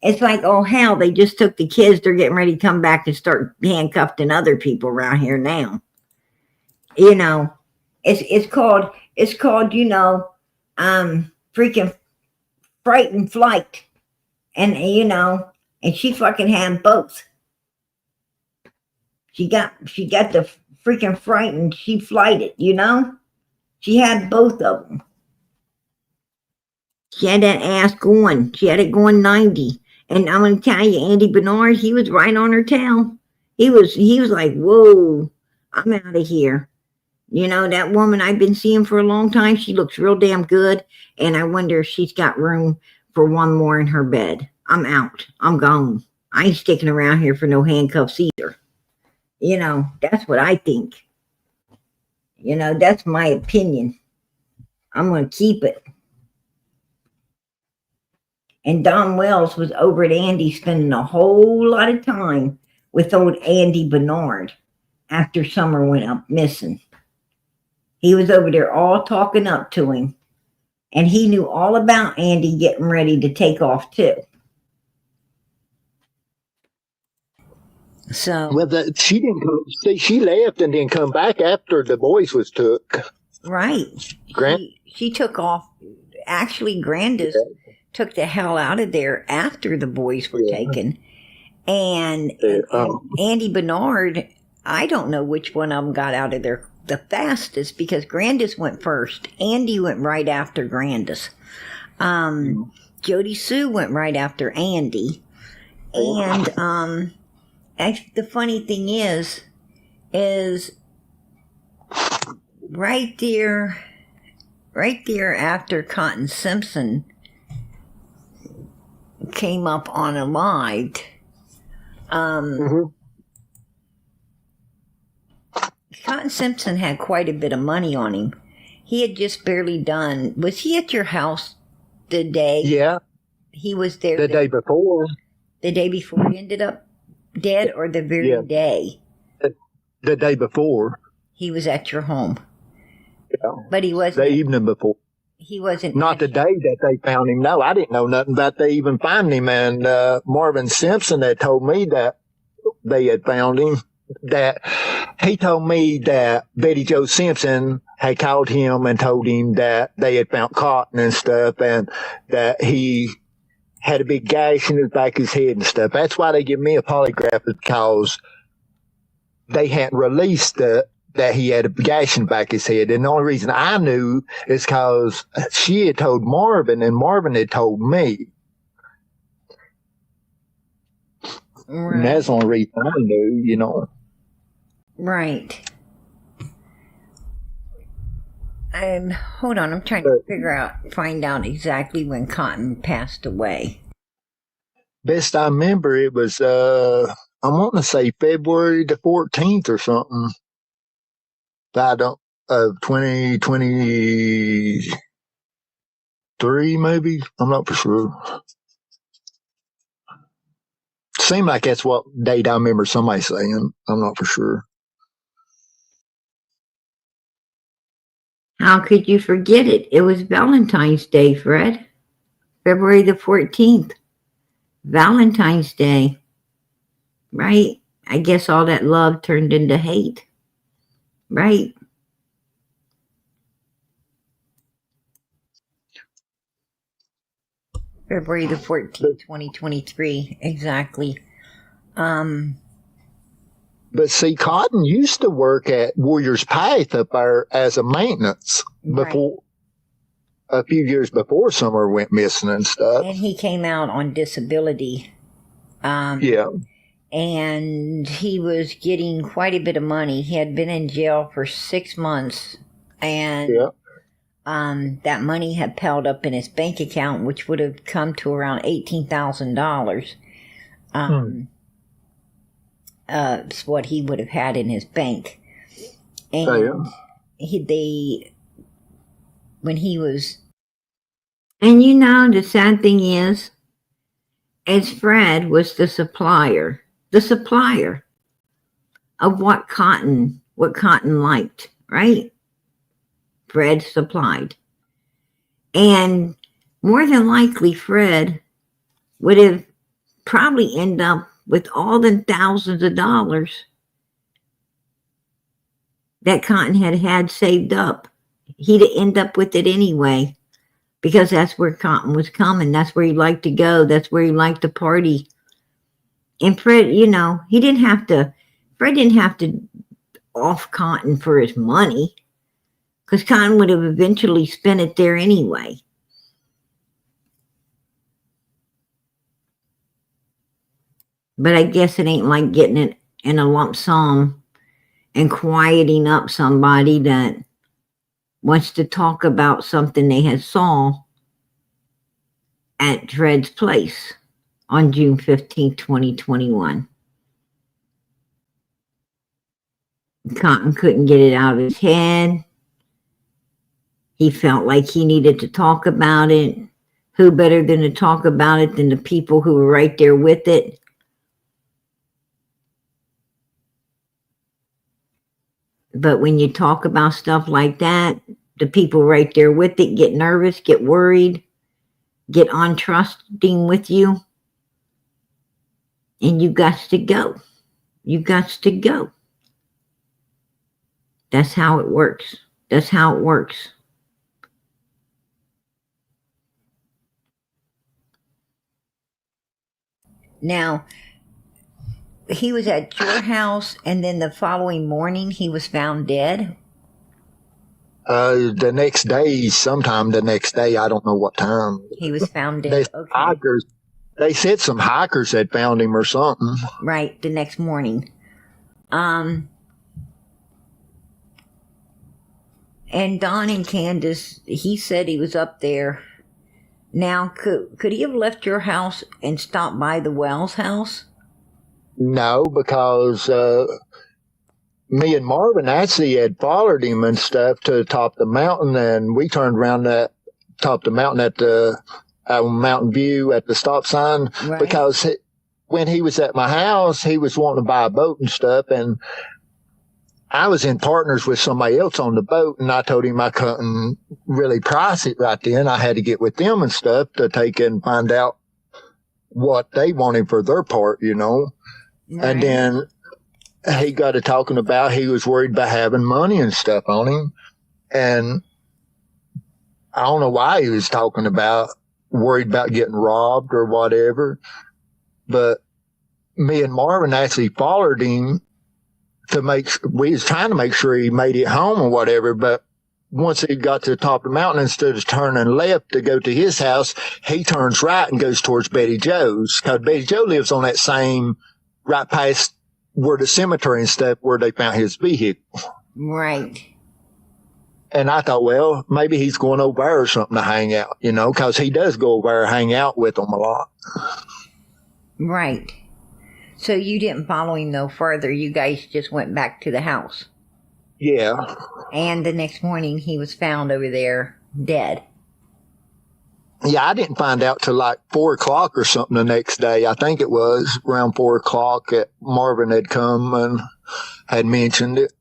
It's like, oh hell, they just took the kids, they're getting ready to come back and start handcuffing other people around here now. You know, it's called, you know, freaking fright and flight. And you know, and she fucking had both. She got the freaking fright and she flighted, you know? She had both of them. She had that ass going. She had it going 90. And I'm going to tell you, Andy Bernard, he was right on her tail. He was like, whoa, I'm out of here. You know, that woman I've been seeing for a long time, she looks real damn good. And I wonder if she's got room for one more in her bed. I'm out. I'm gone. I ain't sticking around here for no handcuffs either. You know, that's what I think. You know, that's my opinion. I'm going to keep it. And Don Wells was over at Andy spending a whole lot of time with old Andy Bernard after Summer went up missing. He was over there all talking up to him. And he knew all about Andy getting ready to take off too. So well, she didn't see. She left and then come back after the boys was took. Right. She took off actually, Grandis took the hell out of there after the boys were taken. And Andy Bernard, I don't know which one of them got out of there the fastest, because Grandis went first. Andy went right after Grandis. Jodie Sue went right after Andy. And the funny thing is right there after Cotton Simpson came up unalived, Cotton Simpson had quite a bit of money on him. He had just barely done. Was he at your house the day? Yeah. He was there the day before. The day before he ended up dead, or the very day? The day before. He was at your home. Yeah. But he wasn't. The evening before. He wasn't. Not the day that they found him. No, I didn't know nothing about they even finding him. And Marvin Simpson had told me that they had found him. That he told me that Betty Jo Simpson had called him and told him that they had found cotton and stuff, and that he had a big gash in his back of his head and stuff. That's why they give me a polygraph, because they hadn't released that he had a gash in the back of his head. And the only reason I knew is because she had told Marvin, and Marvin had told me. Right. And that's the only reason I knew, you know. Right. And hold on, I'm trying to find out exactly when Cotton passed away. Best I remember, it was, I want to say February the 14th or something. Of 2023, maybe? I'm not for sure. Seemed like that's what date I remember somebody saying. I'm not for sure. How could you forget it? It was Valentine's Day, Fred. February the 14th. Valentine's Day. Right? I guess all that love turned into hate. Right? February the 14th, 2023. Exactly. But see, Cotton used to work at Warriors Path up there as a maintenance before, a few years before Summer went missing and stuff. And he came out on disability. Yeah. And he was getting quite a bit of money. He had been in jail for 6 months. And that money had piled up in his bank account, which would have come to around $18,000. It's what he would have had in his bank. And when he was... And you know, the sad thing is, as Fred was the supplier of what Cotton liked, right? Fred supplied. And more than likely, Fred would have probably ended up with all the thousands of dollars that Cotton had saved up. He'd end up with it anyway, because that's where Cotton was coming. That's where he liked to go. That's where he liked to party. And Fred, you know, Fred didn't have to off Cotton for his money, because Cotton would have eventually spent it there anyway. But I guess it ain't like getting it in a lump sum and quieting up somebody that wants to talk about something they had saw at Fred's place on June 15, 2021. Cotton couldn't get it out of his head. He felt like he needed to talk about it. Who better than to talk about it than the people who were right there with it? But when you talk about stuff like that, the people right there with it get nervous, get worried, get untrusting with you. And you got to go. You got to go. That's how it works. That's how it works. Now, he was at your house, and then the following morning he was found dead? The next day, sometime the next day, I don't know what time. He was found dead. Okay. Hikers, they said some hikers had found him or something. Right, the next morning. And Don and Candace, he said he was up there. Now, could he have left your house and stopped by the Wells house? No, because me and Marvin actually had followed him and stuff to the top of the mountain, and we turned around that top of the mountain at the Mountain View at the stop sign, Right. because when he was at my house, he was wanting to buy a boat and stuff, and I was in partners with somebody else on the boat, and I told him I couldn't really price it right then. I had to get with them and stuff to take and find out what they wanted for their part, you know. Right. And then he got to talking about he was worried about having money and stuff on him. And I don't know why he was talking about worried about getting robbed or whatever. But me and Marvin actually followed him we was trying to make sure he made it home or whatever. But once he got to the top of the mountain, instead of turning left to go to his house, he turns right and goes towards Betty Joe's. Because Betty Joe lives on that same, right past where the cemetery and stuff, where they found his vehicle. Right. And I thought, well, maybe he's going over there or something to hang out, you know, because he does go over there and hang out with them a lot. Right. So you didn't follow him no further. You guys just went back to the house. Yeah. And the next morning he was found over there dead. Yeah, I didn't find out till like 4 o'clock or something the next day. I think it was around 4 o'clock that Marvin had come and had mentioned it.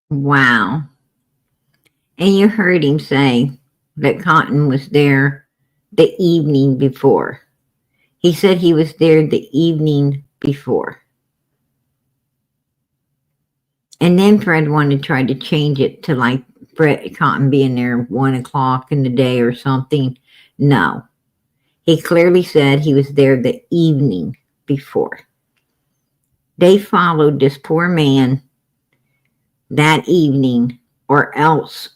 Wow. And you heard him say that Cotton was there the evening before. He said he was there the evening before. And then Fred wanted to try to change it to like Fred Cotton being there 1 o'clock in the day or something. No. He clearly said he was there the evening before. They followed this poor man that evening, or else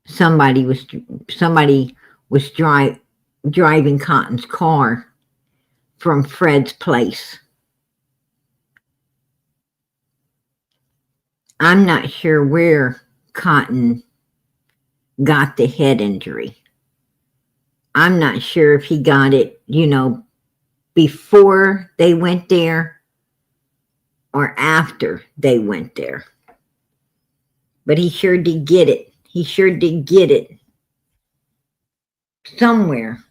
somebody was driving Cotton's car from Fred's place. I'm not sure where Cotton got the head injury. I'm not sure if he got it, you know, before they went there or after they went there. But he sure did get it. He sure did get it somewhere.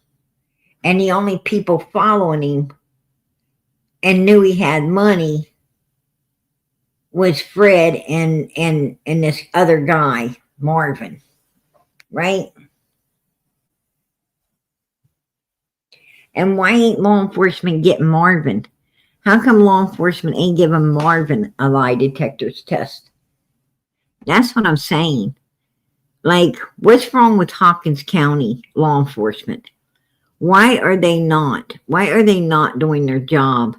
And the only people following him and knew he had money was Fred and this other guy, Marvin. Right? And why ain't law enforcement getting Marvin? How come law enforcement ain't giving Marvin a lie detector's test? That's what I'm saying. Like, what's wrong with Hawkins County law enforcement? Why are they not doing their job,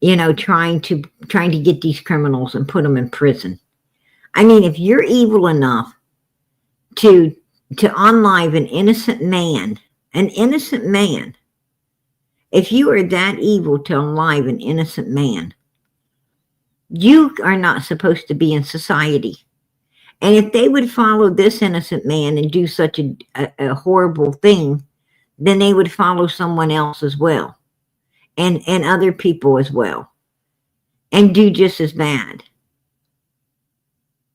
you know, trying to get these criminals and put them in prison? I mean, if you're evil enough to unlive an innocent man, if you are that evil to unlive an innocent man, you are not supposed to be in society. And if they would follow this innocent man and do such a horrible thing, then they would follow someone else as well. And other people as well. And do just as bad.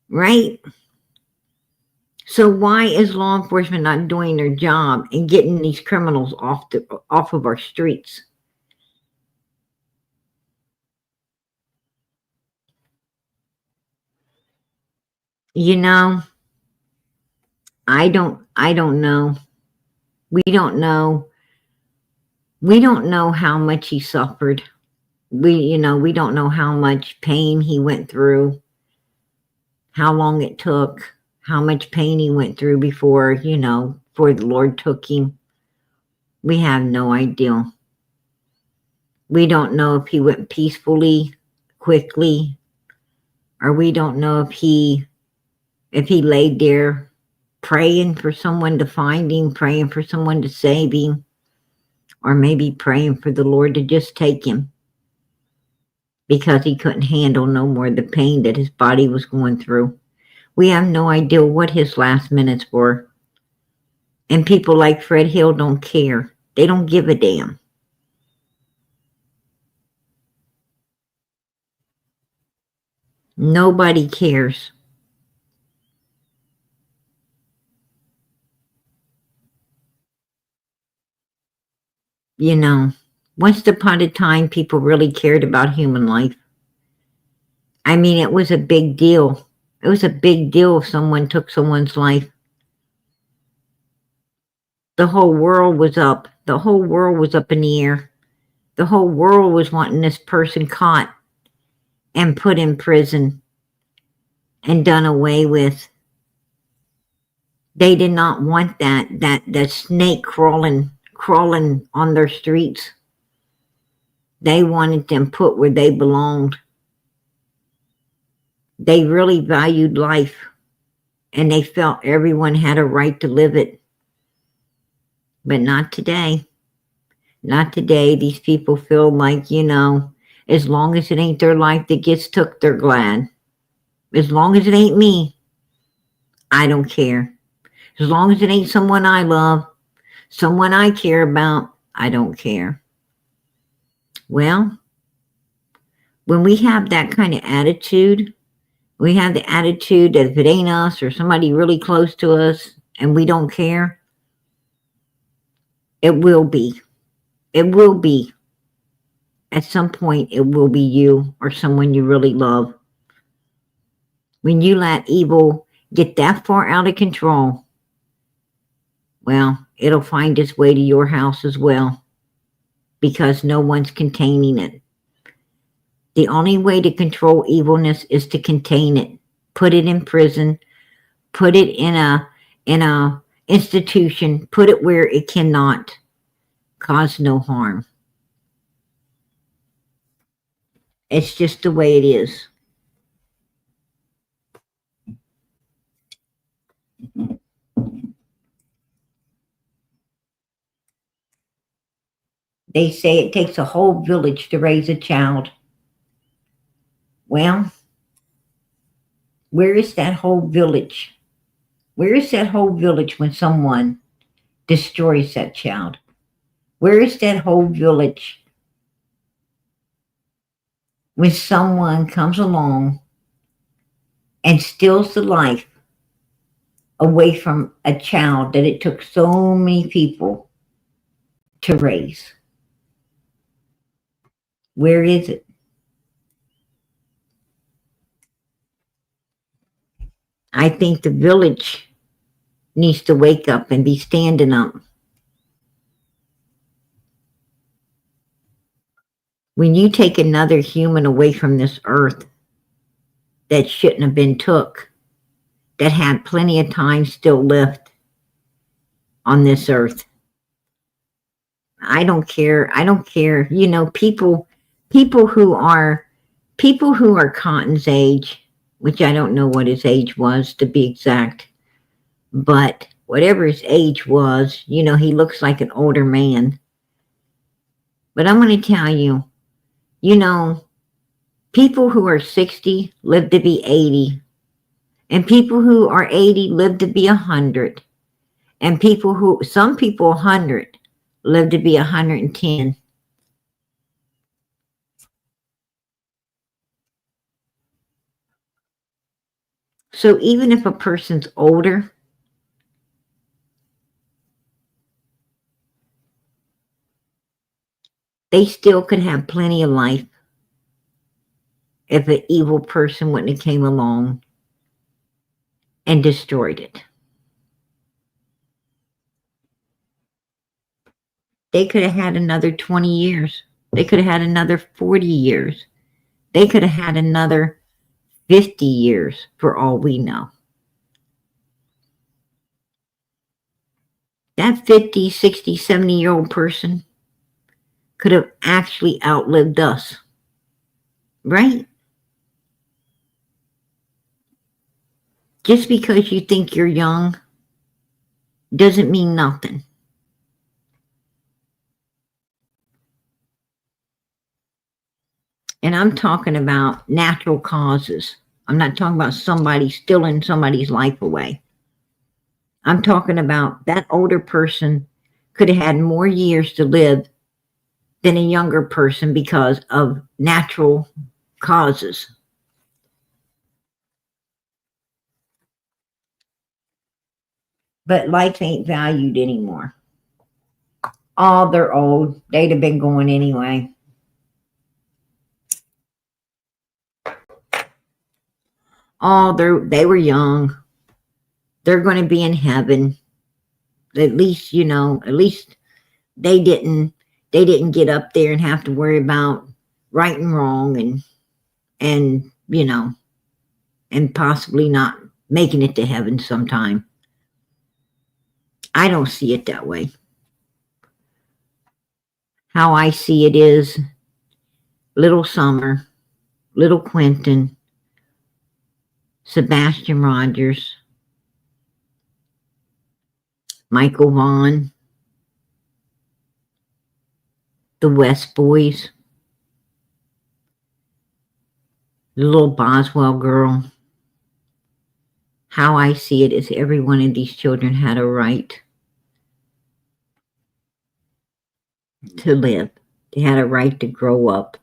Right? So why is law enforcement not doing their job and getting these criminals off of our streets? You know, I don't know. We don't know. We don't know how much he suffered. We don't know how much pain he went through, how long it took. how much pain he went through before, before the Lord took him. We have no idea. We don't know if he went peacefully, quickly, or we don't know if he laid there praying for someone to find him, praying for someone to save him, or maybe praying for the Lord to just take him because he couldn't handle no more the pain that his body was going through. We have no idea what his last minutes were. And people like Fred Hill don't care. They don't give a damn. Nobody cares. Once upon a time, people really cared about human life. I mean, it was a big deal. It was a big deal if someone took someone's life. The whole world was up. The whole world was up in the air. The whole world was wanting this person caught and put in prison and done away with. They did not want that snake crawling on their streets. They wanted them put where they belonged. They really valued life, and they felt everyone had a right to live it. But not today. Not today. These people feel like, as long as it ain't their life that gets took, they're glad. As long as it ain't me, I don't care. As long as it ain't someone I love, someone I care about, I don't care. Well, when we have that kind of attitude, we have the attitude that if it ain't us or somebody really close to us and we don't care, it will be. It will be. At some point, it will be you or someone you really love. When you let evil get that far out of control, well, it'll find its way to your house as well, because no one's containing it. The only way to control evilness is to contain it. Put it in prison. Put it in a institution. Put it where it cannot cause no harm. It's just the way it is. They say it takes a whole village to raise a child. Well, where is that whole village? Where is that whole village when someone destroys that child? Where is that whole village when someone comes along and steals the life away from a child that it took so many people to raise? Where is it? I think the village needs to wake up and be standing up. When you take another human away from this earth that shouldn't have been took, that had plenty of time still left on this earth, I don't care. I don't care. People who are Cotton's age, which I don't know what his age was to be exact, but whatever his age was, he looks like an older man. But I'm going to tell you, people who are 60 live to be 80, and people who are 80 live to be 100, and some people 100 live to be 110. So even if a person's older, they still could have plenty of life if an evil person wouldn't have came along and destroyed it. They could have had another 20 years. They could have had another 40 years. They could have had another 50 years for all we know. that 50, 60, 70-year-old person could have actually outlived us. Right? Just because you think you're young doesn't mean nothing. And I'm talking about natural causes. I'm not talking about somebody stealing somebody's life away. I'm talking about that older person could have had more years to live than a younger person because of natural causes. But life ain't valued anymore. Oh, they're old. They'd have been going anyway. Oh, they were young. They're going to be in heaven. At least, at least they didn't get up there and have to worry about right and wrong and and possibly not making it to heaven sometime. I don't see it that way. How I see it is little Summer, little Quentin, Sebastian Rogers, Michael Vaughn, the West Boys, the little Boswell girl. How I see it is every one of these children had a right to live. They had a right to grow up.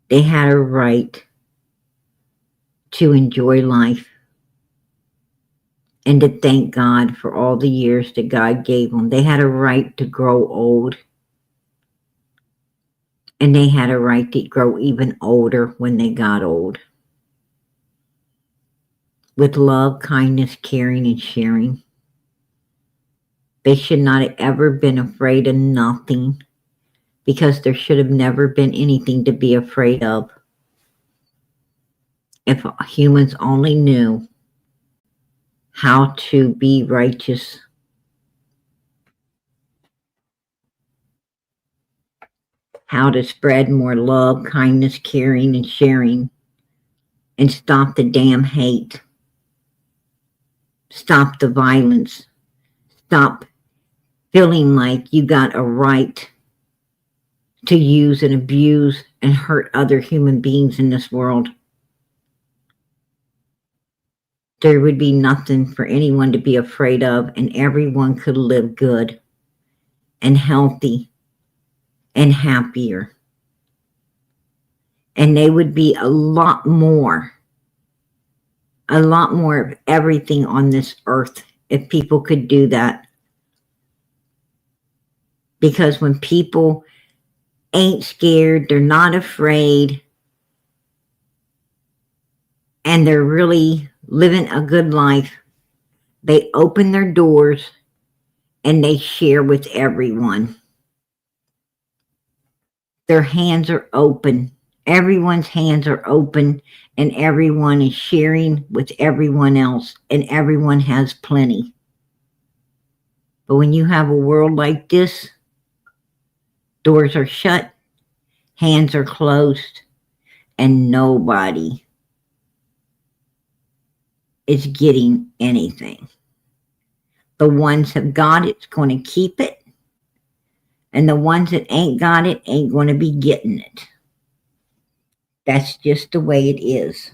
They had a right to enjoy life and to thank God for all the years that God gave them. They had a right to grow old. And they had a right to grow even older when they got old. With love, kindness, caring, and sharing. They should not have ever been afraid of nothing, because there should have never been anything to be afraid of. If humans only knew how to be righteous, how to spread more love, kindness, caring, and sharing, and stop the damn hate, stop the violence, stop feeling like you got a right to use and abuse and hurt other human beings in this world. There would be nothing for anyone to be afraid of, and everyone could live good and healthy and happier. And they would be a lot more of everything on this earth if people could do that. Because when people ain't scared, they're not afraid, and they're really living a good life, they open their doors and they share with everyone. Their hands are open. Everyone's hands are open, and everyone is sharing with everyone else, and everyone has plenty. But when you have a world like this, doors are shut, hands are closed, and nobody is getting anything. The ones that got it's going to keep it, and the ones that ain't got it ain't going to be getting it. That's just the way it is.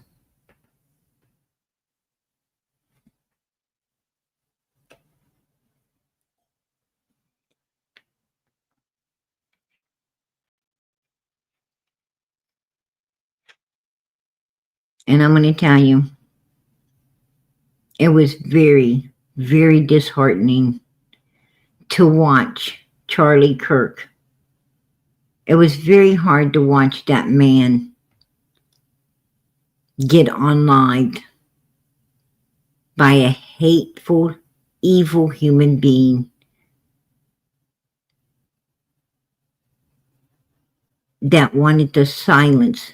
And I'm going to tell you, it was very, very disheartening to watch Charlie Kirk. It was very hard to watch that man get unlived by a hateful, evil human being that wanted to silence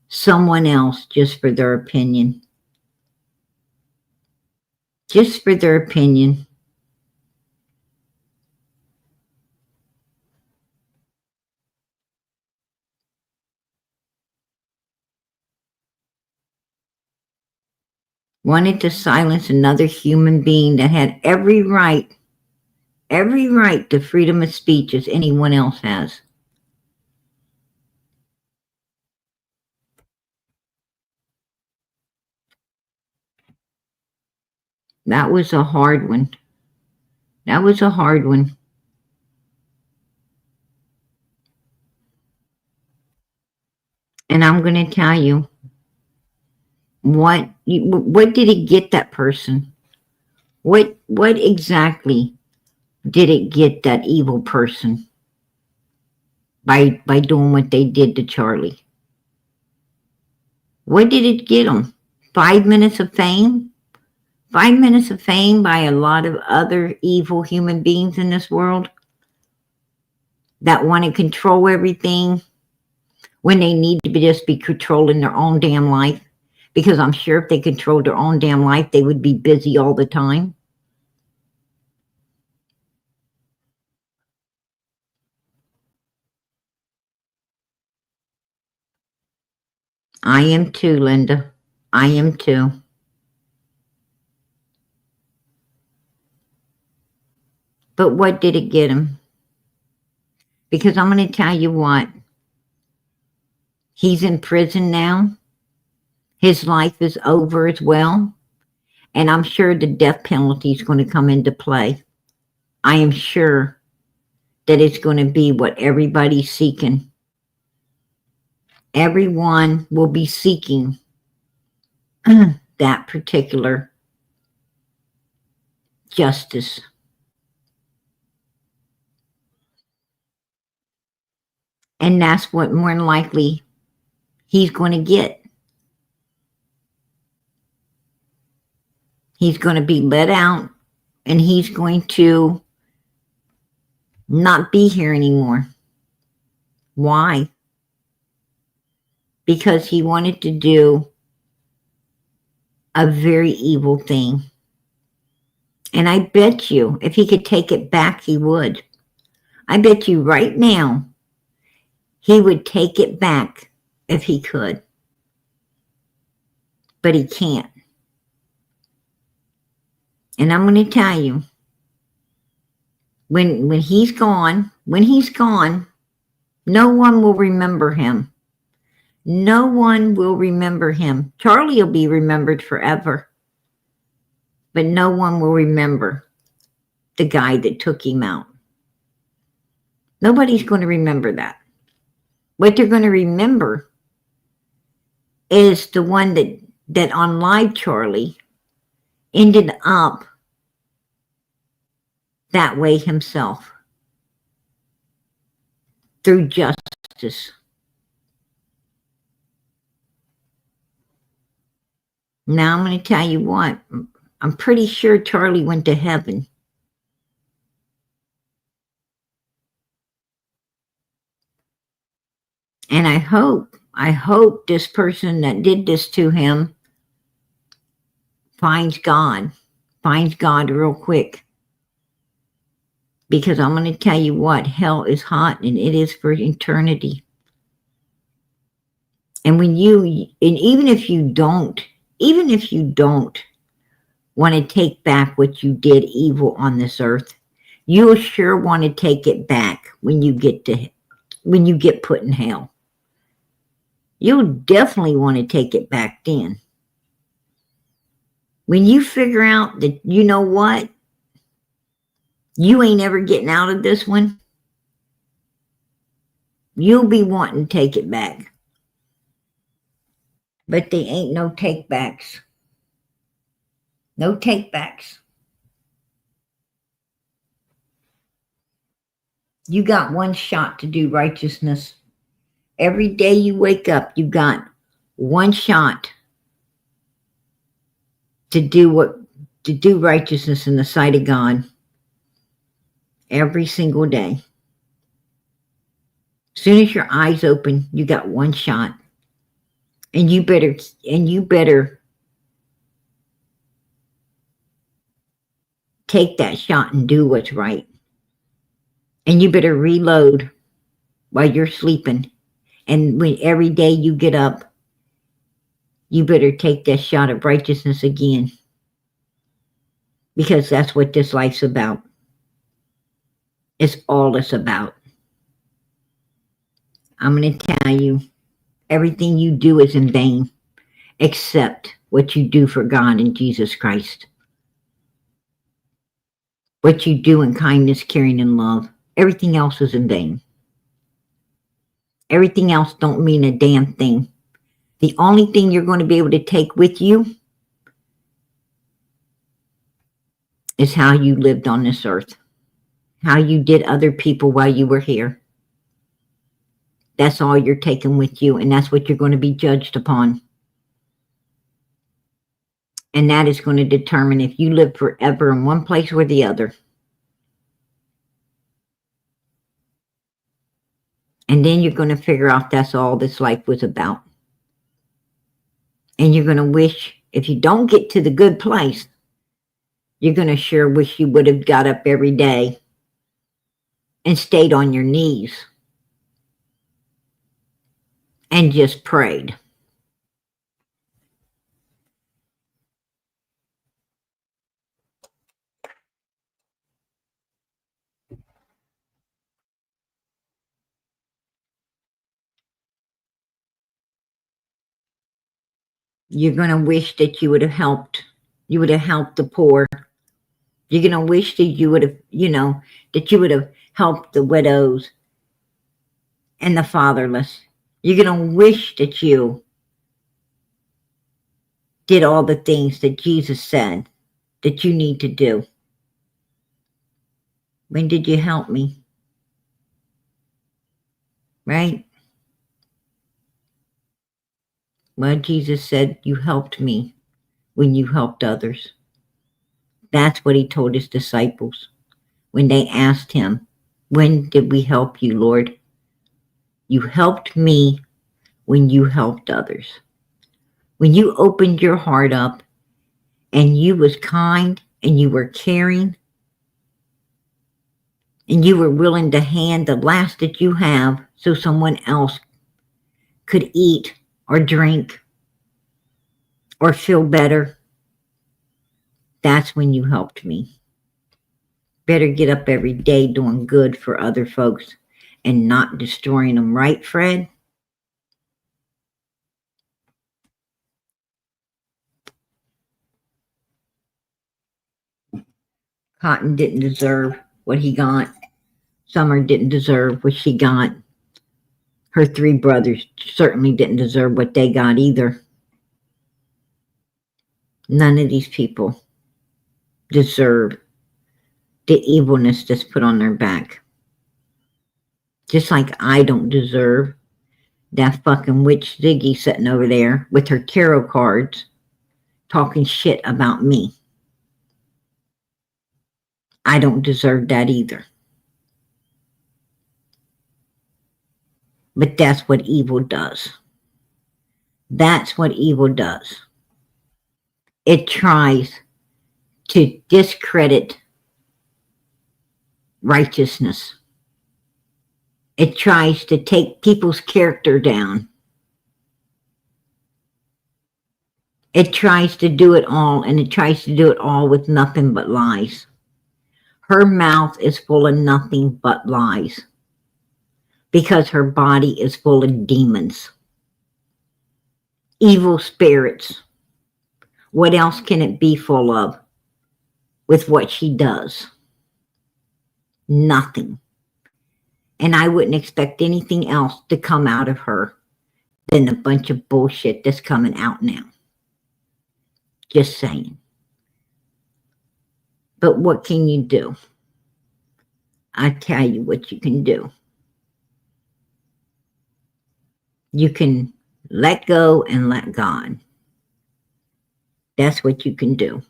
someone else just for their opinion. just for their opinion. Wanted to silence another human being that had every right to freedom of speech as anyone else has. That was a hard one. That was a hard one. And I'm going to tell you, what did it get that person? What exactly did it get that evil person by doing what they did to Charlie? What did it get them? 5 minutes of fame? 5 minutes of fame by a lot of other evil human beings in this world that want to control everything when they need to just be controlling their own damn life? Because I'm sure if they controlled their own damn life, they would be busy all the time. I am too, Linda. I am too. But what did it get him? Because I'm going to tell you what. He's in prison now. His life is over as well. And I'm sure the death penalty is going to come into play. I am sure that it's going to be what everybody's seeking. Everyone will be seeking that particular justice. And that's what more than likely he's going to get. He's going to be let out, and he's going to not be here anymore. Why? Because he wanted to do a very evil thing. And I bet you, if he could take it back, he would. I bet you right now, he would take it back if he could. But he can't. And I'm going to tell you, when he's gone, no one will remember him. No one will remember him. Charlie will be remembered forever. But no one will remember the guy that took him out. Nobody's going to remember that. What they're going to remember is the one that on Live Charlie ended up that way himself through justice. Now I'm going to tell you what, I'm pretty sure Charlie went to heaven. And I hope this person that did this to him finds God real quick. Because I'm going to tell you what, hell is hot and it is for eternity. And even if you don't want to take back what you did evil on this earth, you'll sure want to take it back when you get put in hell. You'll definitely want to take it back then. When you figure out that, you know what, you ain't ever getting out of this one, you'll be wanting to take it back. But they ain't no take-backs. No take-backs. You got one shot to do righteousness. Every day you wake up, you got one shot to do righteousness in the sight of God. Every single day. As soon as your eyes open, you got one shot. And you better take that shot and do what's right. And you better reload while you're sleeping. And when every day you get up, you better take that shot of righteousness again. Because that's what this life's about. It's all it's about. I'm going to tell you, everything you do is in vain, except what you do for God and Jesus Christ. What you do in kindness, caring, and love. Everything else is in vain. Everything else don't mean a damn thing. The only thing you're going to be able to take with you is how you lived on this earth. How you did other people while you were here. That's all you're taking with you, and that's what you're going to be judged upon. And that is going to determine if you live forever in one place or the other. And then you're going to figure out that's all this life was about. And you're going to wish, if you don't get to the good place, you're going to sure wish you would have got up every day and stayed on your knees and just prayed. You're going to wish that you would have helped. You would have helped the poor. You're going to wish that you would have, that you would have helped the widows and the fatherless. You're going to wish that you did all the things that Jesus said that you need to do. When did you help me? Right? Well, Jesus said, you helped me when you helped others. That's what he told his disciples when they asked him, when did we help you, Lord? You helped me when you helped others. When you opened your heart up and you was kind and you were caring and you were willing to hand the last that you have so someone else could eat or drink or feel better, that's when you helped me. Better get up every day doing good for other folks and not destroying them, right, Fred? Cotton didn't deserve what he got. Summer didn't deserve what she got. Her 3 brothers certainly didn't deserve what they got either. None of these people deserve the evilness that's put on their back. Just like I don't deserve that fucking witch Ziggy sitting over there with her tarot cards talking shit about me. I don't deserve that either. But that's what evil does. That's what evil does. It tries to discredit righteousness. It tries to take people's character down. It tries to do it all, and it tries to do it all with nothing but lies. Her mouth is full of nothing but lies because her body is full of demons, evil spirits. What else can it be full of with what she does? Nothing. And I wouldn't expect anything else to come out of her than a bunch of bullshit that's coming out now. Just saying. But what can you do? I tell you what you can do. You can let go and let God. That's what you can do.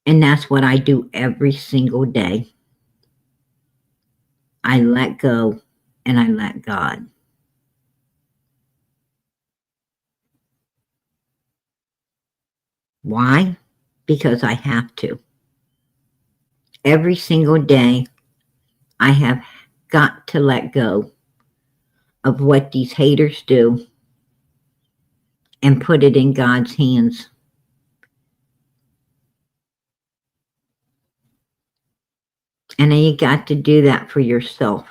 And that's what I do every single day. I let go and I let God. Why? because I have to. Every single day, I have got to let go of what these haters do and put it in God's hands. And then you got to do that for yourself.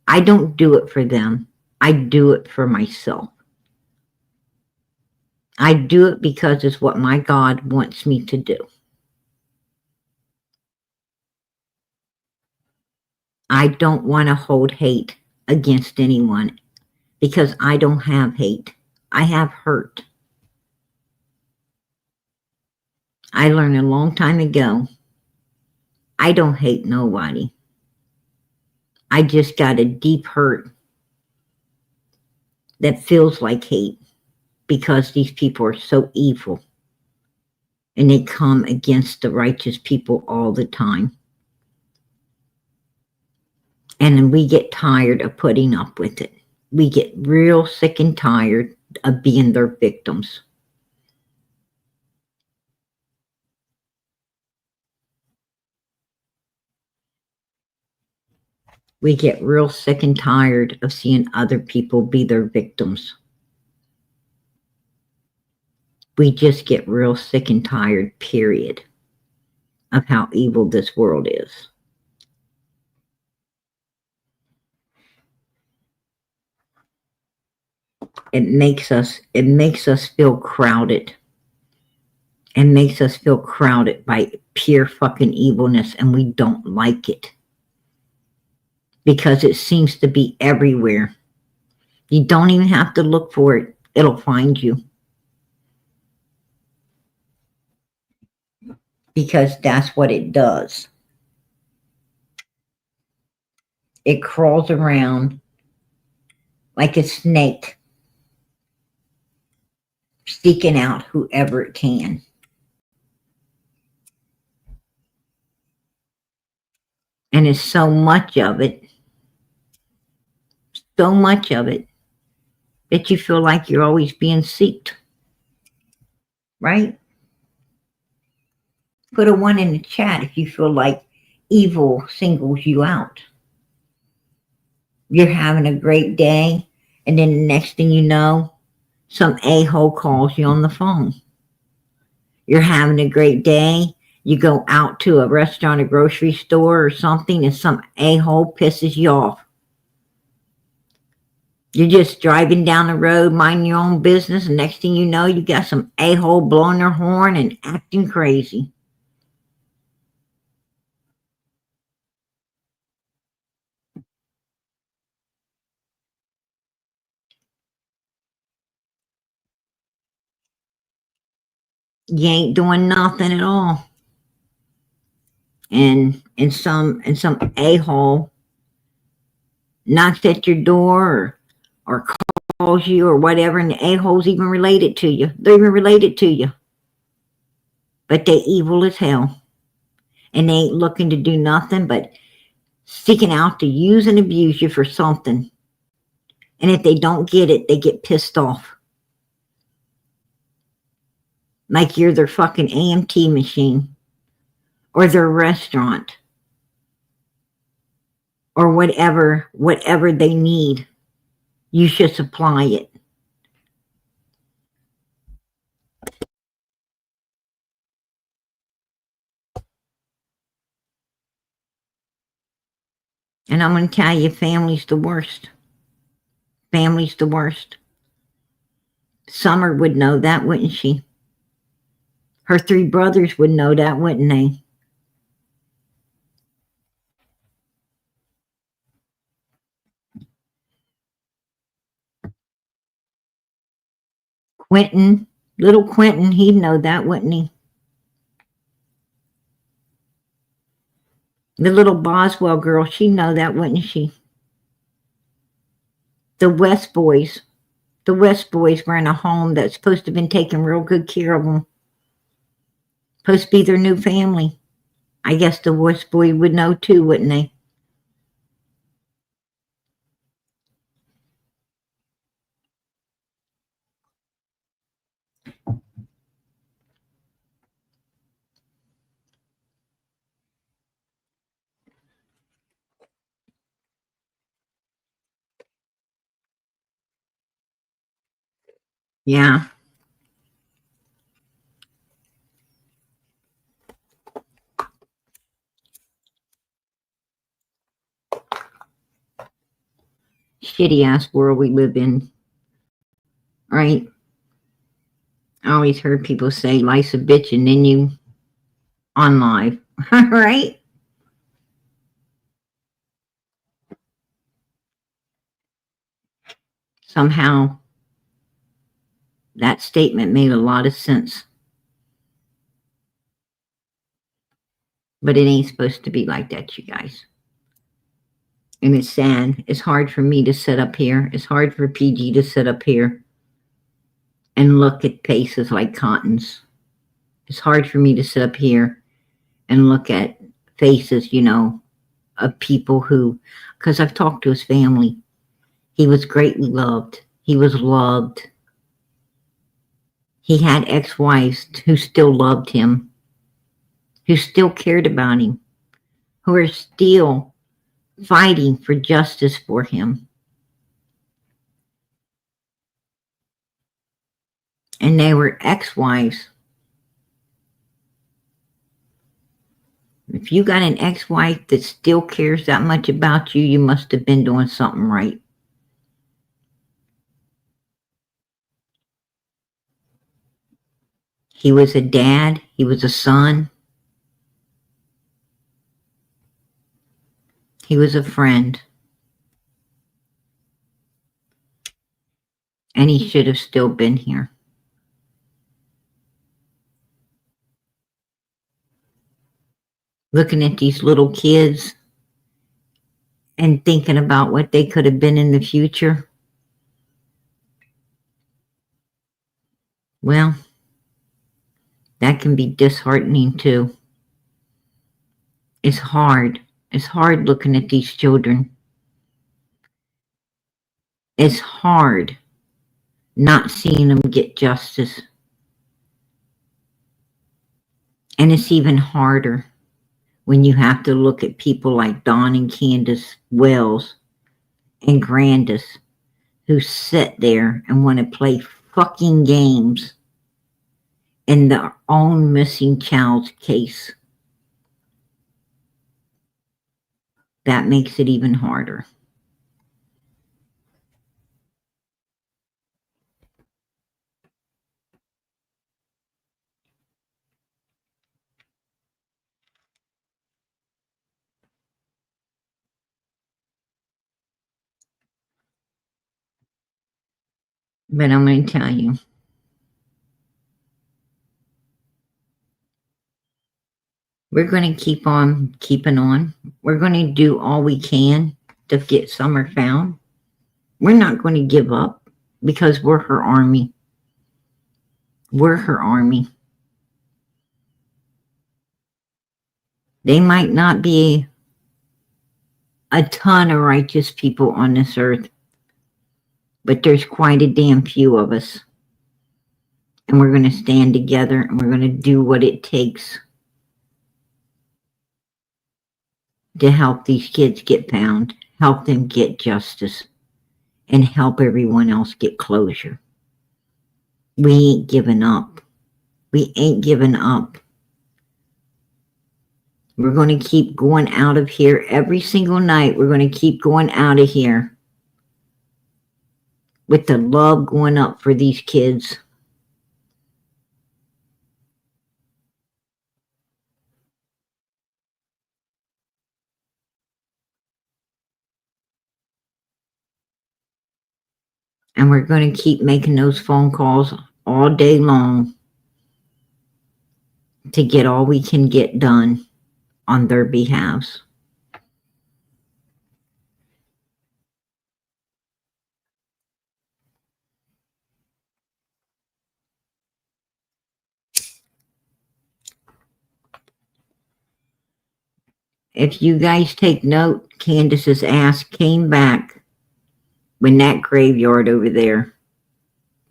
I don't do it for them. I do it for myself. I do it because it's what my God wants me to do. I don't want to hold hate against anyone because I don't have hate. I have hurt. I learned a long time ago, I don't hate nobody. I just got a deep hurt that feels like hate because these people are so evil and they come against the righteous people all the time. And then we get tired of putting up with it. We get real sick and tired of being their victims. We get real sick and tired of seeing other people be their victims. We just get real sick and tired, period, of how evil this world is. It makes us feel crowded. It makes us feel crowded by pure fucking evilness, and we don't like it. Because it seems to be everywhere. You don't even have to look for it. It'll find you. Because that's what it does. It crawls around like a snake, seeking out whoever it can. And it's so much of it, that you feel like you're always being seeked. Right? Put a 1 in the chat if you feel like evil singles you out. You're having a great day, and then the next thing you know, some a-hole calls you on the phone. You're having a great day, you go out to a restaurant, a grocery store or something, and some a-hole pisses you off. You're just driving down the road, minding your own business, and next thing you know, you got some a-hole blowing their horn and acting crazy. You ain't doing nothing at all. And some a-hole knocks at your door or calls you or whatever, and the a-hole's even related to you. They're even related to you. But they evil as hell. And they ain't looking to do nothing but seeking out to use and abuse you for something. And if they don't get it, they get pissed off. Like you're their fucking AMT machine. Or their restaurant. Or whatever they need. You should supply it. And I'm going to tell you, family's the worst. Family's the worst. Summer would know that, wouldn't she? Her 3 brothers would know that, wouldn't they? Quentin, little Quentin, he'd know that, wouldn't he? The little Boswell girl, she'd know that, wouldn't she? The West boys were in a home that's supposed to have been taking real good care of them. Supposed to be their new family. I guess the West boy would know too, wouldn't they? Yeah. Shitty ass world we live in, right? I always heard people say life's a bitch and then you on live, right? Somehow that statement made a lot of sense. But it ain't supposed to be like that, you guys. And it's sad. It's hard for me to sit up here. It's hard for PG to sit up here and look at faces like Cottons. It's hard for me to sit up here and look at faces, you know, of people who, because I've talked to his family. He was greatly loved. He was loved. He had ex-wives who still loved him, who still cared about him, who are still fighting for justice for him. And they were ex-wives. If you got an ex-wife that still cares that much about you, you must have been doing something right. He was a dad. He was a son. He was a friend. And he should have still been here. Looking at these little kids and thinking about what they could have been in the future. Well, that can be disheartening too. It's hard. It's hard looking at these children. It's hard not seeing them get justice. And it's even harder when you have to look at people like Don and Candace Wells and Grandis who sit there and want to play fucking games in their own missing child's case. That makes it even harder. But I'm going to tell you, we're going to keep on keeping on. We're going to do all we can to get Summer found. We're not going to give up because we're her army. We're her army. They might not be a ton of righteous people on this earth, but there's quite a damn few of us. And we're going to stand together and we're going to do what it takes to help these kids get found, help them get justice, and help everyone else get closure. We ain't giving up. We ain't giving up. We're going to keep going out of here every single night. We're going to keep going out of here with the love going up for these kids. And we're going to keep making those phone calls all day long to get all we can get done on their behalves. If you guys take note, Candace's ass came back when that graveyard over there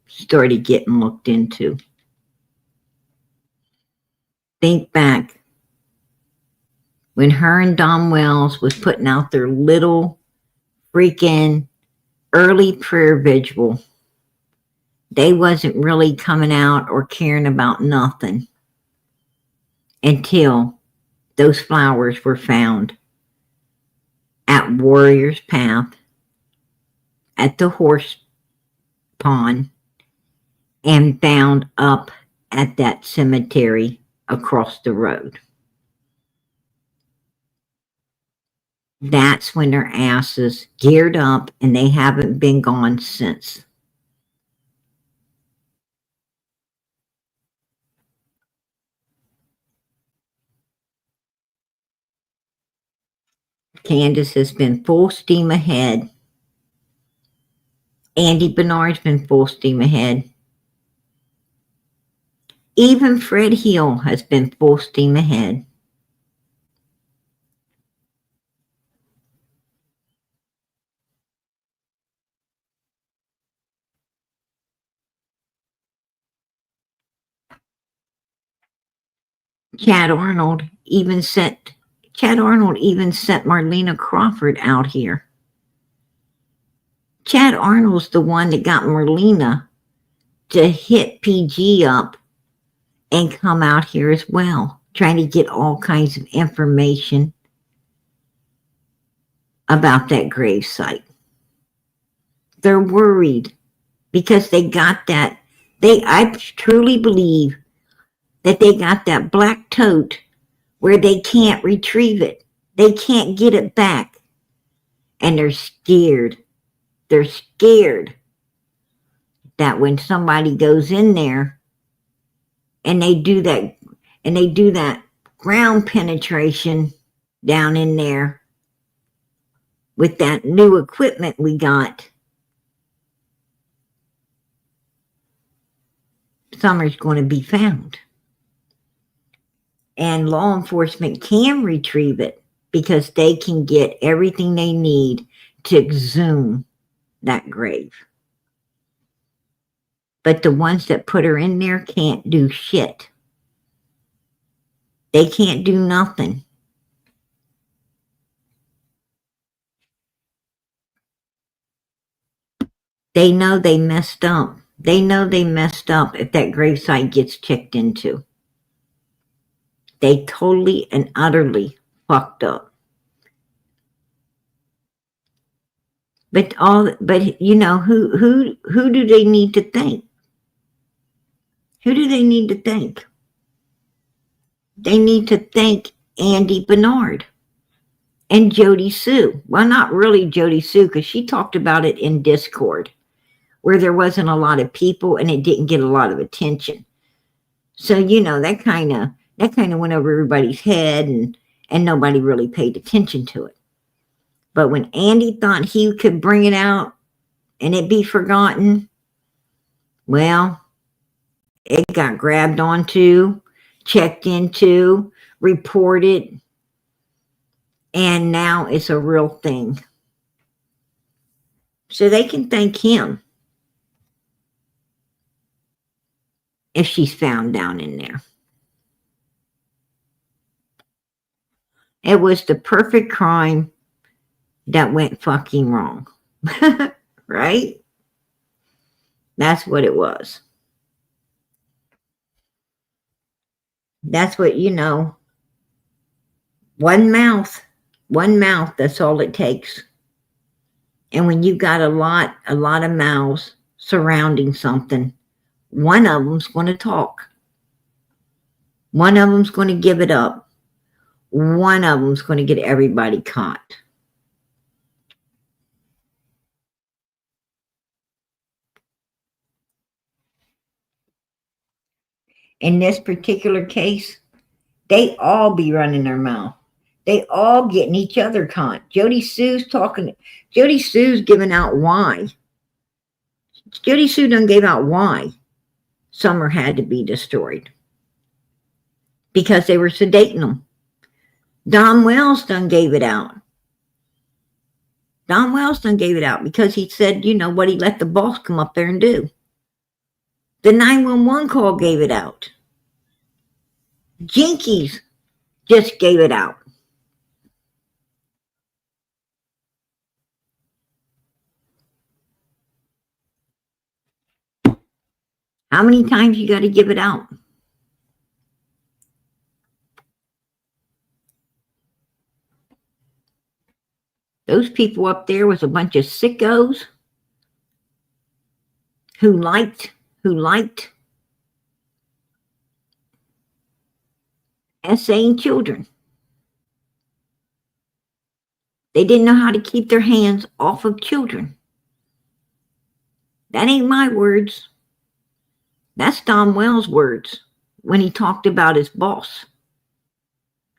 started getting looked into. Think back when her and Dom Wells was putting out their little freaking early prayer vigil They wasn't really coming out or caring about nothing until those flowers were found at Warrior's Path, at the horse pond, and found up at that cemetery across the road. That's when their asses geared up, and they haven't been gone since. Candace has been full steam ahead. Andy Bernard's been full steam ahead. Even Fred Hill has been full steam ahead. Chad Arnold even sent Marlena Crawford out here. Chad Arnold's the one that got Marlena to hit PG up and come out here as well, trying to get all kinds of information about that grave site. They're worried because they got that. I truly believe that they got that black tote where they can't retrieve it. They can't get it back. And they're scared. They're scared that when somebody goes in there and they do that ground penetration down in there with that new equipment we got, Summer's going to be found. And law enforcement can retrieve it because they can get everything they need to exhume that grave. But the ones that put her in there can't do shit. They can't do nothing. They know they messed up. They know they messed up if that gravesite gets checked into. They totally and utterly fucked up. But you know, who do they need to thank? Who do they need to thank? They need to thank Andy Bernard and Jodie Sue. Well, not really Jodie Sue, because she talked about it in Discord, where there wasn't a lot of people and it didn't get a lot of attention. So, you know, that kind of went over everybody's head, and nobody really paid attention to it. But when Andy thought he could bring it out and it be forgotten, well, it got grabbed onto, checked into, reported, and now it's a real thing. So they can thank him if she's found down in there. It was the perfect crime that went fucking wrong. Right? That's what it was. That's what, you know, one mouth, that's all it takes. And when you got a lot of mouths surrounding something, one of them's going to talk. One of them's going to give it up. One of them's going to get everybody caught. In this particular case, they all be running their mouth. They all getting each other caught. Jodie Sue's talking. Jodie Sue's giving out why. Jodie Sue done gave out why Summer had to be destroyed. Because they were sedating them. Don Wells done gave it out. Don Wells done gave it out because he said, you know, what he let the boss come up there and do. The 911 call gave it out. Jinkies just gave it out. How many times you got to give it out? Those people up there was a bunch of sickos who liked essaying children. They didn't know how to keep their hands off of children. That ain't my words. That's Don Wells' words when he talked about his boss.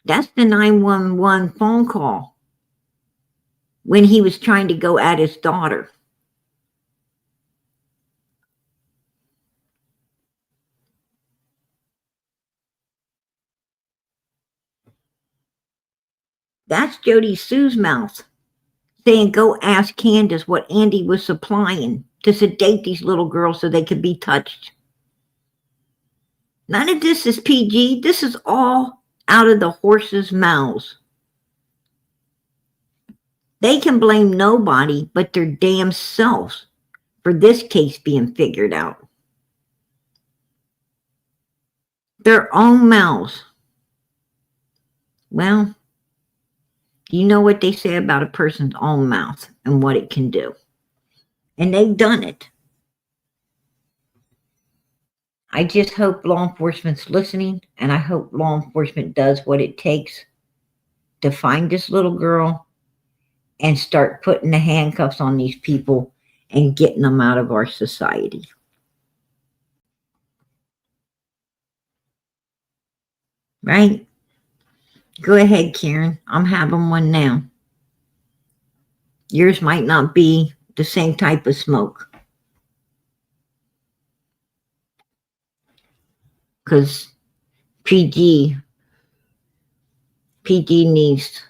That's the 911 phone call when he was trying to go at his daughter. That's Jodie Sue's mouth saying, go ask Candace what Andy was supplying to sedate these little girls so they could be touched. None of this is PG. This is all out of the horses' mouths. They can blame nobody but their damn selves for this case being figured out. Their own mouths. Well, you know what they say about a person's own mouth and what it can do. And they've done it. I just hope law enforcement's listening, and I hope law enforcement does what it takes to find this little girl and start putting the handcuffs on these people and getting them out of our society. Right? Go ahead, Karen. I'm having one now. Yours might not be the same type of smoke. Because PG needs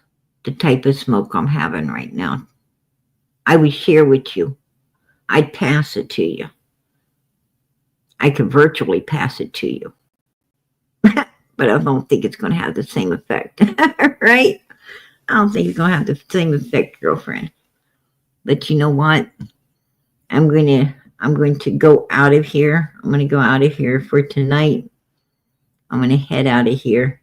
the type of smoke I'm having right now. I would share with you. I'd pass it to you. I could virtually pass it to you. But I don't think it's going to have the same effect. Right? I don't think it's going to have the same effect, girlfriend. But you know what? I'm going to go out of here. I'm going to go out of here for tonight. I'm going to head out of here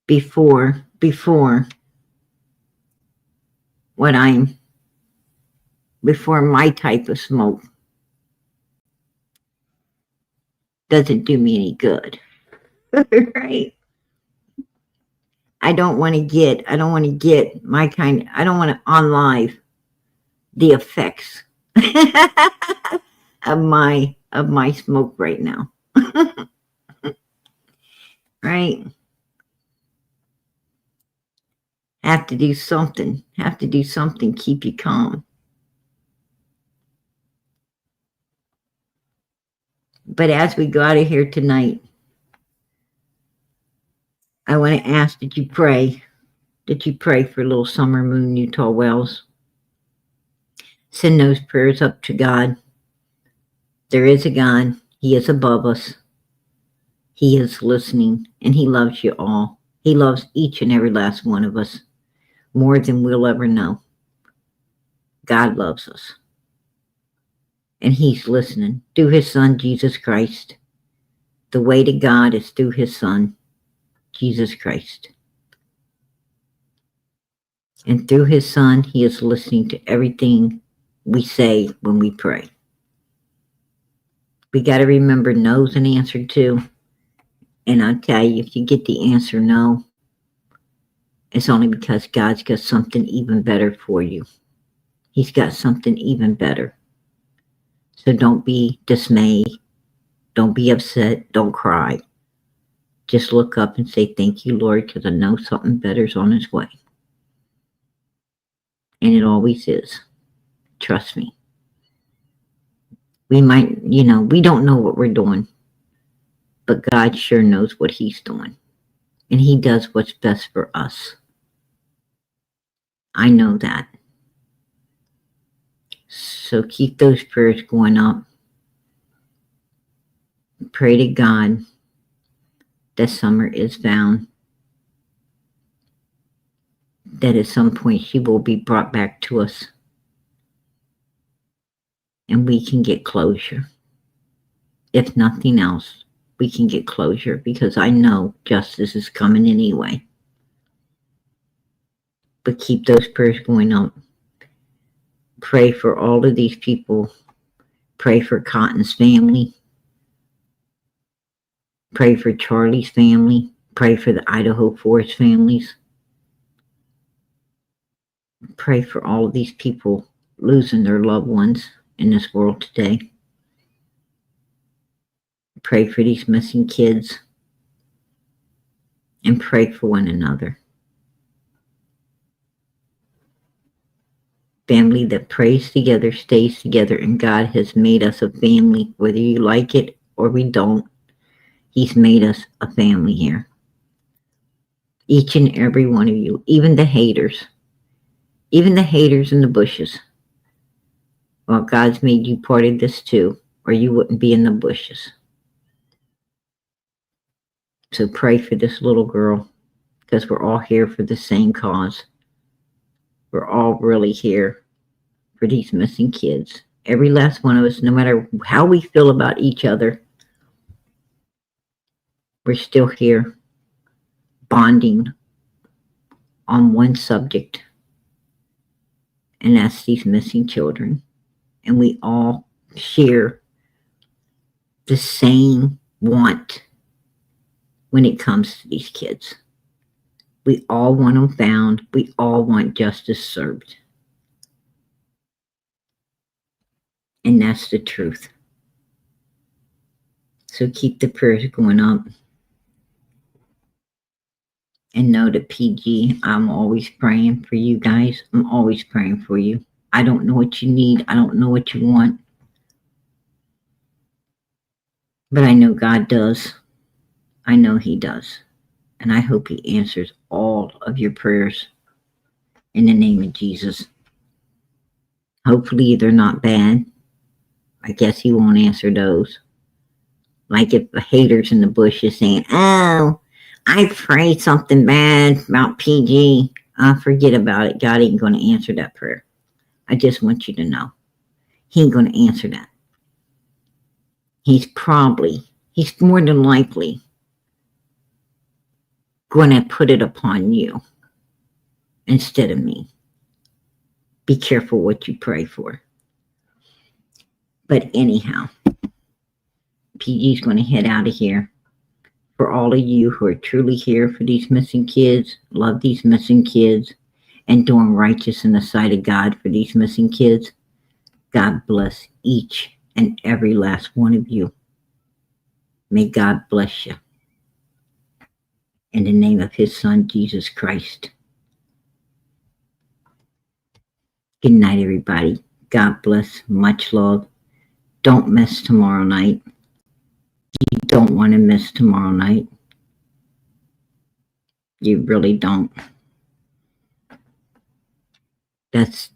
before my type of smoke doesn't do me any good. Right? I don't want to get my kind, I don't want to on live the effects of my smoke right now. Right? Have to do something, keep you calm. But as we go out of here tonight, I want to ask that you pray for little Summer Moon Utah Wells. Send those prayers up to God. There is a God. He is above us. He is listening, and he loves you all. He loves each and every last one of us more than we'll ever know. God loves us. And he's listening through his son, Jesus Christ. The way to God is through his son, Jesus Christ. And through his son, he is listening to everything we say when we pray. We got to remember no's an answer too. And I'll tell you, if you get the answer no, it's only because God's got something even better for you. He's got something even better. So don't be dismayed. Don't be upset. Don't cry. Just look up and say, thank you, Lord, because I know something better's on its way. And it always is. Trust me. We might, we don't know what we're doing, but God sure knows what he's doing. And he does what's best for us. I know that. So keep those prayers going up. Pray to God that Summer is found. That at some point she will be brought back to us. and we can get closure. If nothing else, we can get closure, because I know justice is coming anyway. But keep those prayers going up. Pray for all of these people. Pray for Cotton's family. Pray for Charlie's family. Pray for the Idaho Forest families. Pray for all of these people losing their loved ones in this world today. Pray for these missing kids. And pray for one another. Family that prays together stays together, and God has made us a family, whether you like it or we don't. He's made us a family here. Each and every one of you, even the haters in the bushes. Well, God's made you part of this too, or you wouldn't be in the bushes. So pray for this little girl, because we're all here for the same cause. We're all really here for these missing kids. Every last one of us, no matter how we feel about each other, we're still here bonding on one subject, and that's these missing children. And we all share the same want when it comes to these kids. We all want them found. We all want justice served. And that's the truth. So keep the prayers going up. And know that PG, I'm always praying for you guys. I'm always praying for you. I don't know what you need. I don't know what you want. But I know God does. I know He does. And I hope He answers all of your prayers in the name of Jesus. Hopefully they're not bad. I guess He won't answer those. Like if the haters in the bush is saying, oh, I prayed something bad about PG. Forget about it. God ain't going to answer that prayer. I just want you to know. He ain't going to answer that. He's more than likely going to put it upon you instead of me. Be careful what you pray for. But anyhow, PG's going to head out of here. For all of you who are truly here for these missing kids, love these missing kids, and doing righteous in the sight of God for these missing kids, God bless each and every last one of you. May God bless you. In the name of His Son, Jesus Christ. Good night, everybody. God bless. Much love. Don't miss tomorrow night. You don't want to miss tomorrow night. You really don't. That's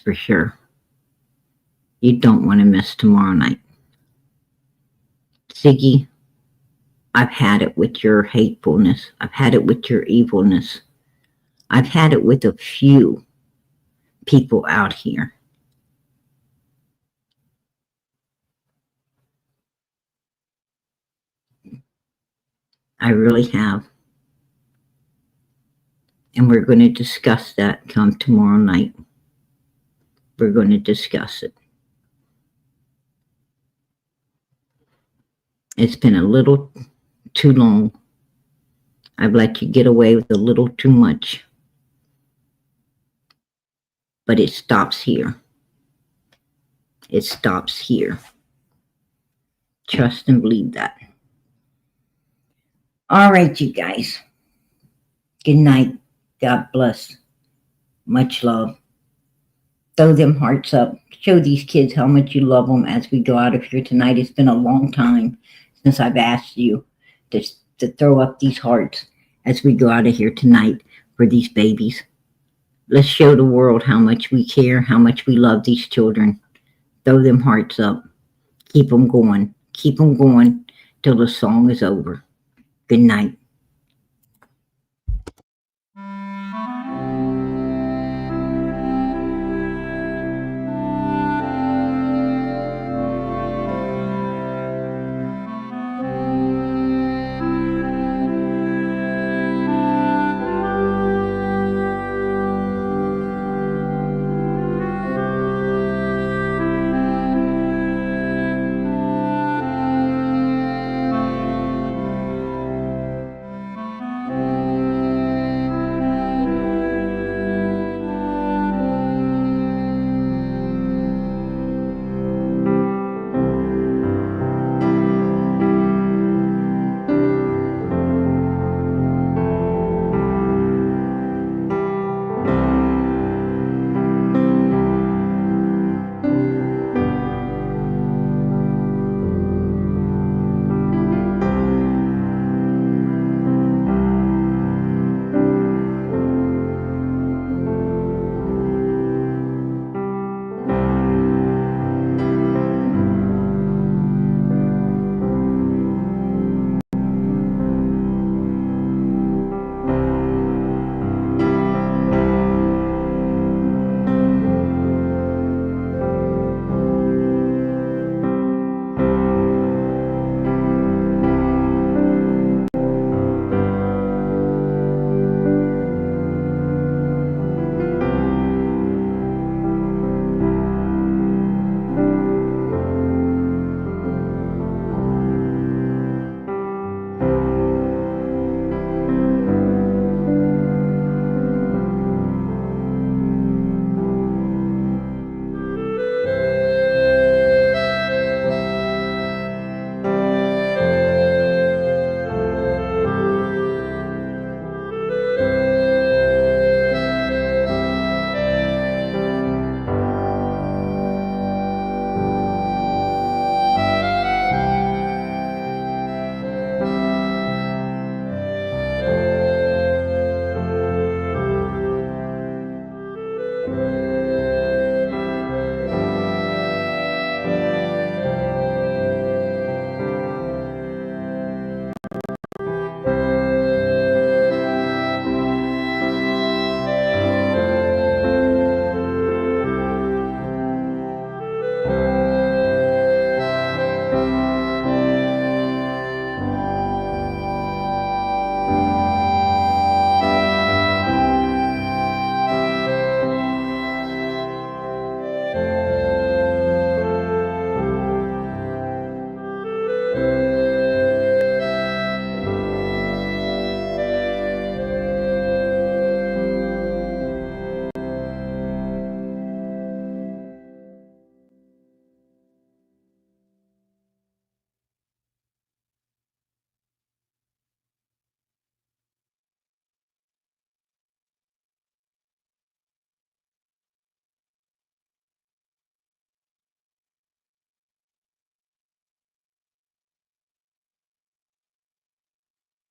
for sure. You don't want to miss tomorrow night. Ziggy, I've had it with your hatefulness. I've had it with your evilness. I've had it with a few people out here. I really have. And we're going to discuss that come tomorrow night. We're going to discuss it. It's been a little too long. I've let you get away with a little too much. But it stops here. It stops here. Trust and believe that. All right, you guys. Good night. God bless. Much love. Throw them hearts up. Show these kids how much you love them as we go out of here tonight. It's been a long time since I've asked you to throw up these hearts as we go out of here tonight for these babies. Let's show the world how much we care, how much we love these children. Throw them hearts up. Keep them going. Keep them going till the song is over. Good night.